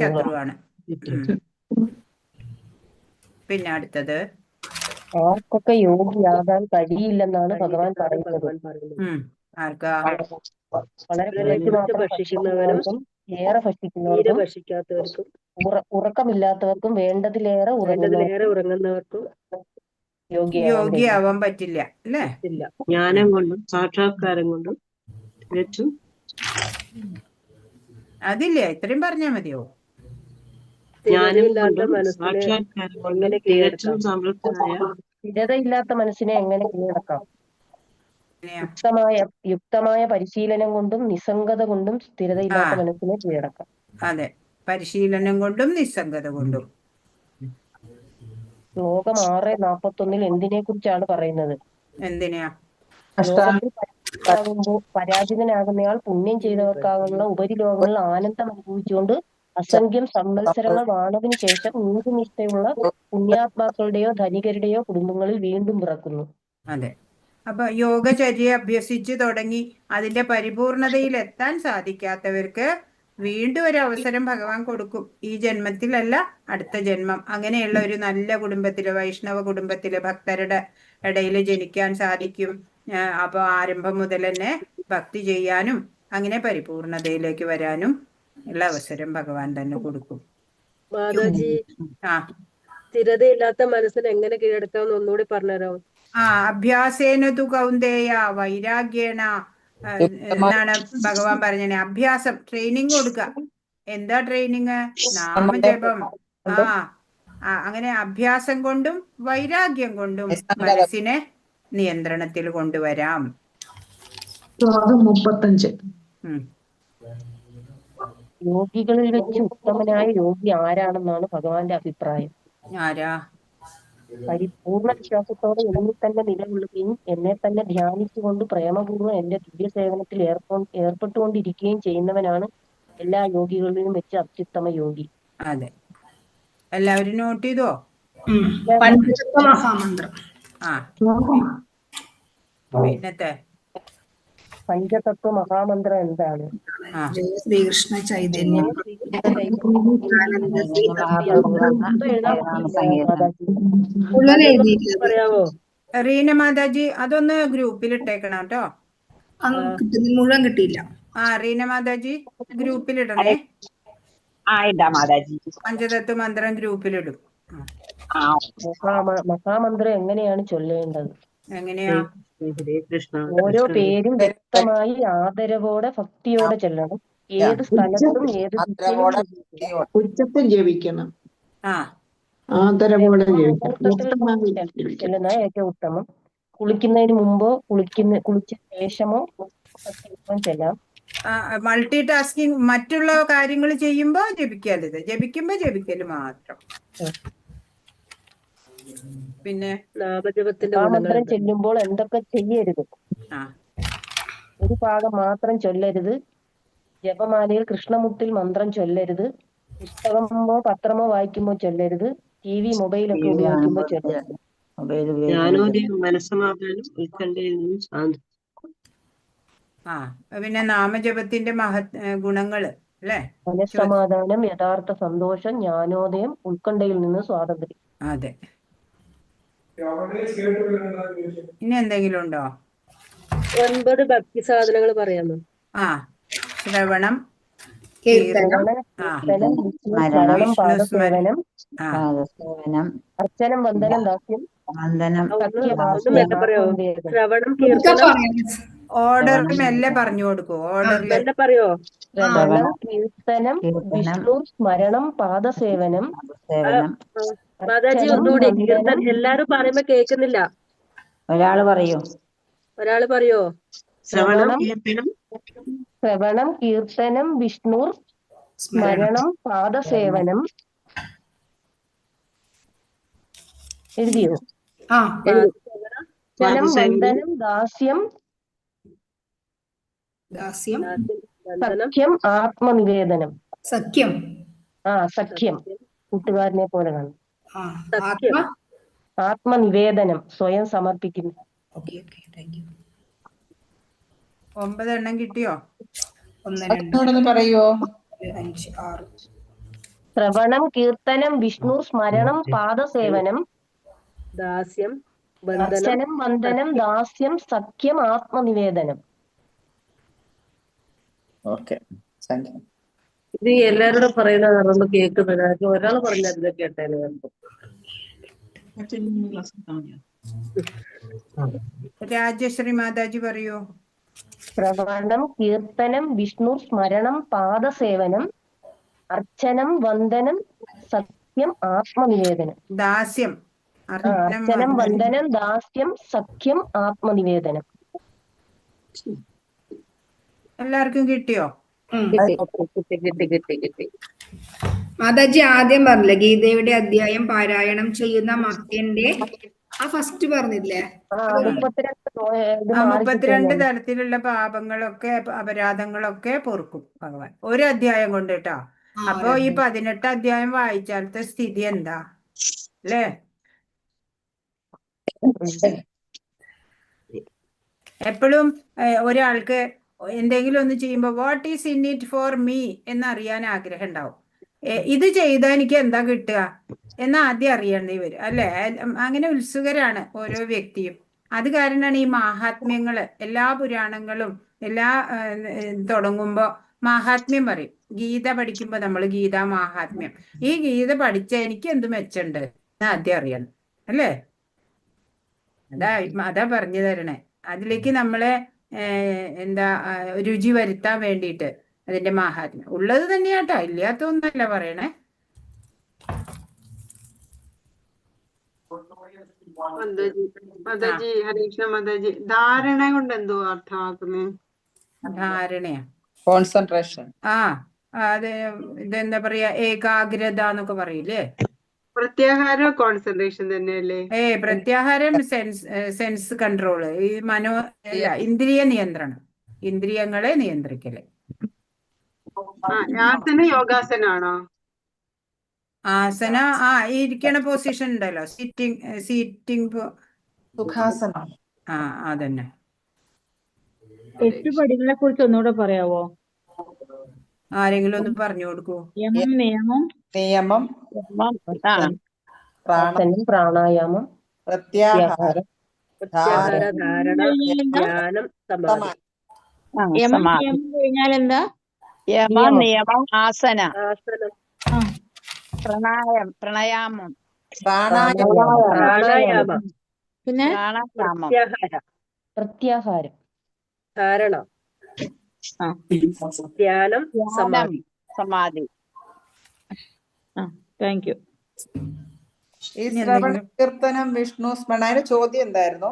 ശത്രുവാണ്. പിന്നെ അടുത്തത്, ആർക്കൊക്കെ യോഗിയാകാൻ കഴിയില്ലെന്നാണ് ഭഗവാൻ പറയുന്നത്? ആർക്കാ? വളരെ കുറച്ച് മാത്രം ഭക്ഷിക്കുന്നവർക്കും ഏറെ ഭക്ഷിക്കുന്നവർക്കും ഭക്ഷിക്കാത്തവർക്കും ഉറക്കമില്ലാത്തവർക്കും വേണ്ടതിലേറെ ഉറങ്ങുന്നവർക്കും യോഗിയാവാൻ പറ്റില്ല അല്ലേ? ജ്ഞാനം കൊണ്ടും സാക്ഷാത്കാരം കൊണ്ടും തികച്ചും അതില്ലേ, ഇത്രയും പറഞ്ഞാ മതിയോ? ജ്ഞാനം കൊണ്ടും സാക്ഷാത്കാരം കൊണ്ടും തികച്ചും സമൃദ്ധനായ സ്ഥിരതയില്ലാത്ത മനസ്സിനെ എങ്ങനെ കീഴടക്കാം? യുക്തമായ പരിശീലനം കൊണ്ടും നിസ്സംഗത കൊണ്ടും സ്ഥിരതയില്ലാത്ത മനസ്സിനെ കീഴടക്കാം. അതെ, പരിശീലനം കൊണ്ടും നിസ്സംഗത കൊണ്ടും. ശ്ലോകം 6:41 എന്തിനെ കുറിച്ചാണ് പറയുന്നത്? എന്തിനാ? പരാജിതനാകുന്നയാൾ പുണ്യം ചെയ്തവർക്കാകുന്ന ഉപരിലോകങ്ങളിൽ ആനന്ദം അനുഭവിച്ചുകൊണ്ട് അസംഖ്യം സംവത്സരങ്ങൾ വാണതിനു ശേഷം നീതിനിഷ്ഠയുള്ള പുണ്യാത്മാക്കളുടെയോ ധനികരുടെയോ കുടുംബങ്ങളിൽ വീണ്ടും പിറക്കുന്നു. അതെ, അപ്പൊ യോഗചര്യ അഭ്യസിച്ചു തുടങ്ങി അതിന്റെ പരിപൂർണതയിൽ എത്താൻ സാധിക്കാത്തവർക്ക് വീണ്ടും ഒരു അവസരം ഭഗവാൻ കൊടുക്കും. ഈ ജന്മത്തിലല്ല, അടുത്ത ജന്മം. അങ്ങനെയുള്ള ഒരു നല്ല കുടുംബത്തിലെ, വൈഷ്ണവ കുടുംബത്തിലെ ഭക്തരുടെ ഇടയിൽ ജനിക്കാൻ സാധിക്കും. അപ്പൊ ആരംഭം മുതൽ തന്നെ ഭക്തി ചെയ്യാനും അങ്ങനെ പരിപൂർണതയിലേക്ക് വരാനും ഉള്ള അവസരം ഭഗവാൻ തന്നെ കൊടുക്കും. മാതാജി, സ്ഥിരതയില്ലാത്ത മനസ്സിന് എങ്ങനെ കീഴടക്കാമെന്ന് ഒന്നുകൂടി പറഞ്ഞുതരാമോ? അഭ്യാസേന തു കൗന്ദേയ വൈരാഗ്യേണ എന്നാണ് ഭഗവാൻ പറഞ്ഞത്. അഭ്യാസം, ട്രെയിനിങ് കൊടുക്കുക. എന്താ ട്രെയിനിങ്? നാമജപം. അങ്ങനെ അഭ്യാസം കൊണ്ടും വൈരാഗ്യം കൊണ്ടും മനസ്സിനെ നിയന്ത്രണത്തിൽ കൊണ്ടുവരാം. 35. യോഗികളിൽ വെച്ച് ഉത്തമനായ യോഗി ആരാണെന്നാണ് ഭഗവാന്റെ അഭിപ്രായം? ആരാ? പരിപൂർണ വിശ്വാസത്തോടെ എന്നിൽ തന്നെ നിലകൊള്ളുകയും എന്നെ തന്നെ ധ്യാനിച്ചുകൊണ്ട് പ്രേമപൂർവ്വം എന്റെ ദിവ്യ സേവനത്തിൽ ഏർപ്പെട്ടുകൊണ്ടിരിക്കുകയും ചെയ്യുന്നവനാണ് എല്ലാ യോഗികളിലും വെച്ച് അത്യുത്തമ യോഗി. അതെ, എല്ലാവരും നോട്ട് ചെയ്തോ? പഞ്ചതത്വ മഹാമന്ത്രം. പിന്നത്തെ പഞ്ചതത്വ മഹാമന്ത്രം എന്താണ്? ശ്രീകൃഷ്ണ ചൈതന്യം പറയാവോ? റീന മാതാജി, അതൊന്ന് ഗ്രൂപ്പിൽ ഇട്ടേക്കണം കേട്ടോ. മുഴുവൻ കിട്ടിയില്ല. റീന മാതാജി ഗ്രൂപ്പിലിടണേ. പഞ്ചതത്വ മന്ത്രം ഗ്രൂപ്പിലിടും. മഹാമന്ത്രം എങ്ങനെയാണ് ചൊല്ലേണ്ടത്? എങ്ങനെയാ? ഓരോ പേരും വ്യക്തമായി ആദരവോടെ ഭക്തിയോടെ ചെല്ലണം. ഏത് സ്ഥലത്തും ഏത് ഉച്ചത്തിൽ ജപിക്കണം. ചെല്ലുന്ന ഏറ്റവും ഉത്തമം. കുളിക്കുന്നതിന് മുമ്പോ കുളിച്ച ശേഷമോ ചെല്ലാം. മൾട്ടി ടാസ്കിങ്, മറ്റുള്ള കാര്യങ്ങൾ ചെയ്യുമ്പോ ജപിക്കരുത്, ജപിക്കുമ്പോ ജപിക്കല് മാത്രം. പിന്നെ മന്ത്രം ചെല്ലുമ്പോൾ എന്തൊക്കെ ചെയ്യരുത്? ഒരു ഭാഗം മാത്രം ചൊല്ലരുത്. ജപമാലയിൽ കൃഷ്ണമുത്തിൽ മന്ത്രം ചൊല്ലരുത്. പുസ്തകമോ പത്രമോ വായിക്കുമ്പോൾ ചൊല്ലരുത്. TV, മൊബൈലൊക്കെ ഉപയോഗിക്കുമ്പോൾ ചൊല്ലരുത്. പിന്നെ നാമജപത്തിന്റെ ഗുണങ്ങള് അല്ലേ? മനസ്സമാധാനം, യഥാർത്ഥ സന്തോഷം, ജ്ഞാനോദയം, ഉത്കണ്ഠയിൽ നിന്ന് സ്വാതന്ത്ര്യം. അതെ. ഇനി എന്തെങ്കിലും ഉണ്ടോ? 9 ഭക്തി സാധനങ്ങൾ പറയാമോ? ശ്രവണം, പാദസേവനം, അർച്ചനം, വന്ദനം, ദാസ്യം, ഓർഡർ മെല്ലെ പറഞ്ഞു കൊടുക്കൂ. ഓർഡറിൽ പറയോ? ശ്രവണം, കീർത്തനം, വിഷ്ണു സ്മരണം, പാദസേവനം. മാതാജി ഒന്നുകൂടി കീർത്തനം എല്ലാരും പറയുമ്പോ കേൾക്കുന്നില്ല. ഒരാള് പറയോ? ശ്രവണം, കീർത്തനം, വിഷ്ണു സ്മരണം, പാദസേവനം, എഴുതിയോ? ആ അർച്ചനം, വന്ദനം, ദാസ്യം, ദാസ്യം സഖ്യം, ആത്മനിവേദനം. സഖ്യം സഖ്യം കൂട്ടുകാരനെ പോലെ കാണും. ആത്മ ആത്മനിവേദനം സ്വയം സമർപ്പിക്കുന്നു. Okay okay thank you. 9 എണ്ണം കിട്ടിയോ? 1 2 ഒന്നുകൂടെ പറയുവോ? 5 6 ശ്രവണം, കീർത്തനം, വിഷ്ണു സ്മരണം, പാദസേവനം, ദാസ്യം, ബന്ധനം, അർച്ചനം, വന്ദനം, ദാസ്യം, സഖ്യം, ആത്മനിവേദനം. Okay thank you. ഇത് എല്ലാവരോടും പറയുന്നതാണ് കേൾക്കുന്നത്. ഒരാൾ പറഞ്ഞത് കേട്ടേനെ. രാജശ്രീ മാതാജി പറയൂ. ശ്രവണം, കീർത്തനം, വിഷ്ണു സ്മരണം, പാദസേവനം, അർച്ചനം, വന്ദനം, സഖ്യം, ആത്മനിവേദനം. ദാസ്യം, അർച്ചനം, വന്ദനം, ദാസ്യം, സഖ്യം, ആത്മനിവേദനം. എല്ലാവർക്കും കിട്ടിയോ? കിട്ടി. മാതാജി ആദ്യം പറഞ്ഞില്ലേ ഗീതയുടെ അധ്യായം പാരായണം ചെയ്യുന്ന മർത്യന്റെ ആ ഫസ്റ്റ് പറഞ്ഞില്ലേ? 32 തരത്തിലുള്ള പാപങ്ങളൊക്കെ അപരാധങ്ങളൊക്കെ പൊറുക്കും ഭഗവാൻ ഒരു അധ്യായം കൊണ്ട് കേട്ടോ. അപ്പൊ ഈ 18 അധ്യായം വായിച്ചാലത്തെ സ്ഥിതി എന്താ അല്ലേ? എപ്പോഴും ഒരാൾക്ക് എന്തെങ്കിലും ഒന്ന് ചെയ്യുമ്പോൾ what is in it for me എന്നറിയാൻ ആഗ്രഹം ഉണ്ടാവും. ഇത് ചെയ്താൽ എനിക്ക് എന്താ കിട്ടുക എന്ന് ആദ്യം അറിയേണ്ടി വരും അല്ലേ? അങ്ങനെ ഉത്സുകരാണ് ഓരോ വ്യക്തിയും. അത് കാരണമാണ് ഈ മാഹാത്മ്യങ്ങള് എല്ലാ പുരാണങ്ങളും എല്ലാ തുടങ്ങുമ്പോൾ മാഹാത്മ്യം പറയും. ഗീത പഠിക്കുമ്പോൾ നമ്മൾ ഗീതാ മാഹാത്മ്യം, ഈ ഗീത പഠിച്ച എനിക്ക് എന്ത് മെച്ചുണ്ട് എന്ന് ആദ്യം അറിയണം അല്ലേ? അതാ പറഞ്ഞു തരണേ. അതിലേക്ക് നമ്മളെ എന്താ രുചി വരുത്താൻ വേണ്ടിയിട്ട് അതിന്റെ മാഹാത്മ്യം ഉള്ളത് തന്നെയാട്ടോ, ഇല്ലാത്തൊന്നല്ല പറയണേ. മാതാജി ഹരീകൃഷ്ണ മാതാജി, ധാരണ കൊണ്ട് എന്തോ അർത്ഥമാക്കുന്നത്? ധാരണയാ, കോൺസെൻട്രേഷൻ. അത് ഇതെന്താ പറയാ, ഏകാഗ്രത എന്നൊക്കെ പറയില്ലേ? പ്രത്യാഹാരം കോൺസെൻട്രേഷൻ തന്നെയല്ലേ? പ്രത്യാഹാരം സെൻസ് കൺട്രോള്, ഈ അല്ല ഇന്ദ്രിയ നിയന്ത്രണം, ഇന്ദ്രിയങ്ങളെ നിയന്ത്രിക്കല്. ആസന യോഗാസനാണോ? ആസന ഈ ഇരിക്കണ പൊസിഷൻ ഉണ്ടല്ലോ, സീറ്റിംഗ് സുഖാസനം. അതന്നെ. 8 പടികളെ കുറിച്ച് ഒന്നുകൂടെ പറയാവോ? ആരെങ്കിലും ഒന്ന് പറഞ്ഞു കൊടുക്കൂ. നിയമം, പ്രാണായാമം, പ്രത്യാഹാരം, ധാരണ, ധ്യാനം, യമം കഴിഞ്ഞാൽ എന്താ? നിയമം, ആസന, പ്രണായാമം, പിന്നെ പ്രത്യാഹാരം, ധാരണ, ധ്യാനം, സമാധി. Thank you. ഈ ശ്രവണ കീർത്തനം വിഷ്ണു സ്മരണ ചോദ്യം എന്തായിരുന്നു?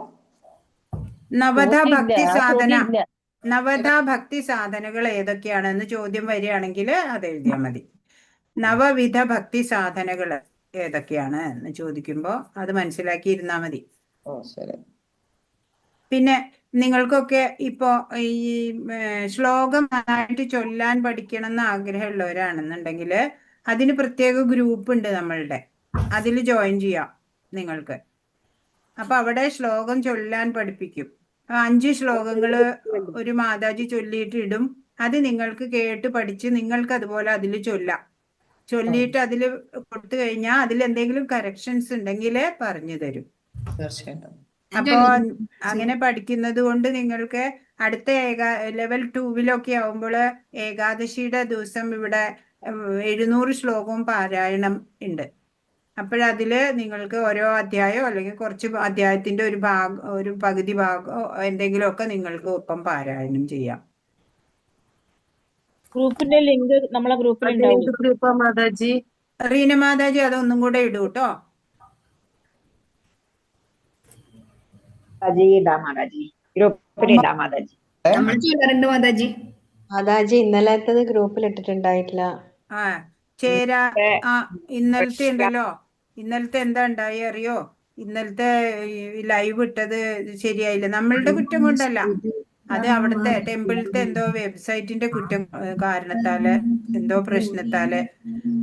നവധാ ഭക്തി സാധനകൾ ഏതൊക്കെയാണെന്ന് ചോദ്യം വരികയാണെങ്കിൽ അത് എഴുതിയാൽ മതി. നവവിധ ഭക്തി സാധനകൾ ഏതൊക്കെയാണ് എന്ന് ചോദിക്കുമ്പോൾ അത് മനസ്സിലാക്കിയിരുന്നാ മതി. പിന്നെ നിങ്ങൾക്കൊക്കെ ഇപ്പോ ഈ ശ്ലോകം നന്നായിട്ട് ചൊല്ലാൻ പഠിക്കണം എന്ന് ആഗ്രഹമുള്ളവരാണെന്നുണ്ടെങ്കിൽ അതിന് പ്രത്യേക ഗ്രൂപ്പ് ഉണ്ട് നമ്മളുടെ, അതിൽ ജോയിൻ ചെയ്യാം നിങ്ങൾക്ക്. അപ്പൊ അവിടെ ശ്ലോകം ചൊല്ലാൻ പഠിപ്പിക്കും. 5 ശ്ലോകങ്ങൾ ഒരു മാതാജി ചൊല്ലിയിട്ട് ഇടും. അത് നിങ്ങൾക്ക് കേട്ട് പഠിച്ച് നിങ്ങൾക്ക് അതുപോലെ അതിൽ ചൊല്ലിയിട്ട് അതിൽ കൊടുത്തു കഴിഞ്ഞാൽ അതിൽ എന്തെങ്കിലും കറക്ഷൻസ് ഉണ്ടെങ്കിൽ പറഞ്ഞു തരും. അപ്പോ അങ്ങനെ പഠിക്കുന്നത് കൊണ്ട് നിങ്ങൾക്ക് അടുത്ത ലെവൽ 2 ആവുമ്പോൾ ഏകാദശിയുടെ ദിവസം ഇവിടെ 700 ശ്ലോകവും പാരായണം ഉണ്ട്. അപ്പോഴതില് നിങ്ങൾക്ക് ഓരോ അധ്യായമോ അല്ലെങ്കിൽ കുറച്ച് അധ്യായത്തിന്റെ ഒരു പകുതി ഭാഗമോ എന്തെങ്കിലുമൊക്കെ നിങ്ങൾക്ക് ഒപ്പം പാരായണം ചെയ്യാം. ഗ്രൂപ്പിന്റെ ലിങ്ക് നമ്മളെ ഗ്രൂപ്പിൽ ഉണ്ടാവും. മാതാജി, റീന മാതാജി അതൊന്നും കൂടെ ഇടൂ കേട്ടോ. മാതാജി ഇന്നലത്തത് ഗ്രൂപ്പിൽ ഇട്ടിട്ടുണ്ടായിട്ടില്ല. ഇന്നലത്തെ ഉണ്ടല്ലോ. ഇന്നലത്തെ എന്താ ഉണ്ടായി അറിയോ? ഇന്നലത്തെ ലൈവ് ഇട്ടത് ശരിയായില്ല. നമ്മളുടെ കുറ്റം കൊണ്ടല്ല, അത് അവിടുത്തെ ടെമ്പിളിലത്തെ എന്തോ വെബ്സൈറ്റിന്റെ കുറ്റം കാരണത്താല്, എന്തോ പ്രശ്നത്താല്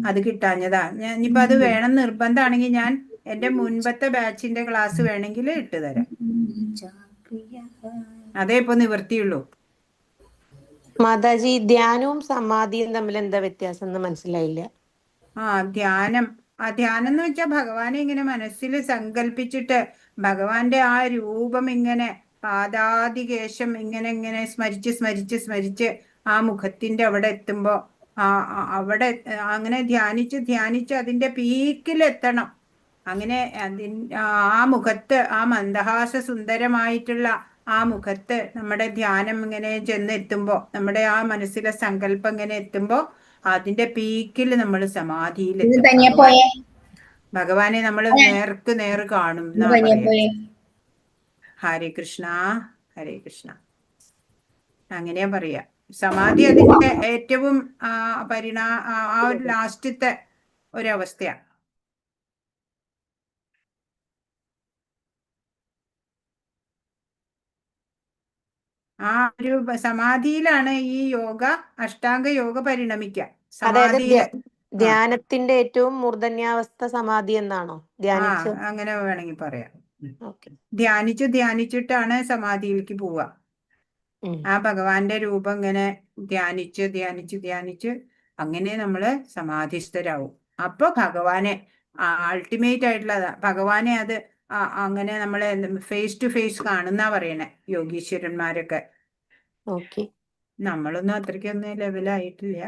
അത് കിട്ടാഞ്ഞതാ. ഞാൻ ഇനിയിപ്പോ അത് വേണം നിർബന്ധമാണെങ്കിൽ ഞാൻ എന്റെ മുൻപത്തെ ബാച്ചിന്റെ ക്ലാസ് വേണമെങ്കിൽ ഇട്ടുതരാം. അതേ ഇപ്പൊ നിവൃത്തിയുള്ളൂ. മാതാജി ധ്യാനവും സമാധിയും തമ്മിൽ എന്താ വ്യത്യാസം എന്ന് മനസ്സിലായില്ല. ധ്യാനം എന്ന് വെച്ചാൽ ഭഗവാനെ ഇങ്ങനെ മനസ്സിൽ സങ്കല്പിച്ചിട്ട് ഭഗവാന്റെ ആ രൂപം ഇങ്ങനെ പാദാദികേശം ഇങ്ങനെ സ്മരിച്ച് സ്മരിച്ച് സ്മരിച്ച് ആ മുഖത്തിന്റെ അവിടെ എത്തുമ്പോ അവിടെ അങ്ങനെ ധ്യാനിച്ച് അതിന്റെ പീക്കിലെത്തണം. അങ്ങനെ ആ മുഖത്ത്, ആ മന്ദഹാസ സുന്ദരമായിട്ടുള്ള ആ മുഖത്ത് നമ്മുടെ ധ്യാനം ഇങ്ങനെ ചെന്നെത്തുമ്പോ, നമ്മുടെ ആ മനസ്സിലെ സങ്കല്പം ഇങ്ങനെ എത്തുമ്പോ അതിന്റെ പീക്കിൽ നമ്മൾ സമാധിയിലെത്തും. ഭഗവാനെ നമ്മൾ നേർക്ക് നേർ കാണും എന്നാ പറയാ. ഹരേ കൃഷ്ണ ഹരേ കൃഷ്ണ. അങ്ങനെയാ പറയാ. സമാധി അതിന്റെ ഏറ്റവും ആ ഒരു ലാസ്റ്റത്തെ ഒരവസ്ഥയാണ്. ആ ഒരു സമാധിയിലാണ് ഈ യോഗ, അഷ്ടാംഗ യോഗ പരിണമിക്കുക. സമാധിയില് ധ്യാനത്തിന്റെ ഏറ്റവും മൂർധന്യാവസ്ഥ സമാധി എന്നാണോ? അങ്ങനെ വേണമെങ്കിൽ പറയാം. ധ്യാനിച്ചിട്ടാണ് സമാധിയിലേക്ക് പോവുക. ആ ഭഗവാന്റെ രൂപം ഇങ്ങനെ ധ്യാനിച്ച് അങ്ങനെ നമ്മള് സമാധിസ്ഥരാവും. അപ്പൊ ഭഗവാനെ അൾട്ടിമേറ്റ് ആയിട്ടുള്ള ഭഗവാനെ അത് അങ്ങനെ നമ്മളെ ഫേസ് ടു ഫേസ് കാണുന്നാ പറയണേ യോഗീശ്വരന്മാരൊക്കെ. നമ്മളൊന്നും അത്രയ്ക്കൊന്നും ലെവലായിട്ടില്ല.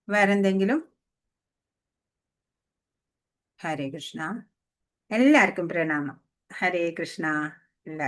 വേറെന്തെങ്കിലും? ഹരേ കൃഷ്ണ. എല്ലാവർക്കും പ്രണാമം. ഹരേ കൃഷ്ണ. എല്ലാവർക്കും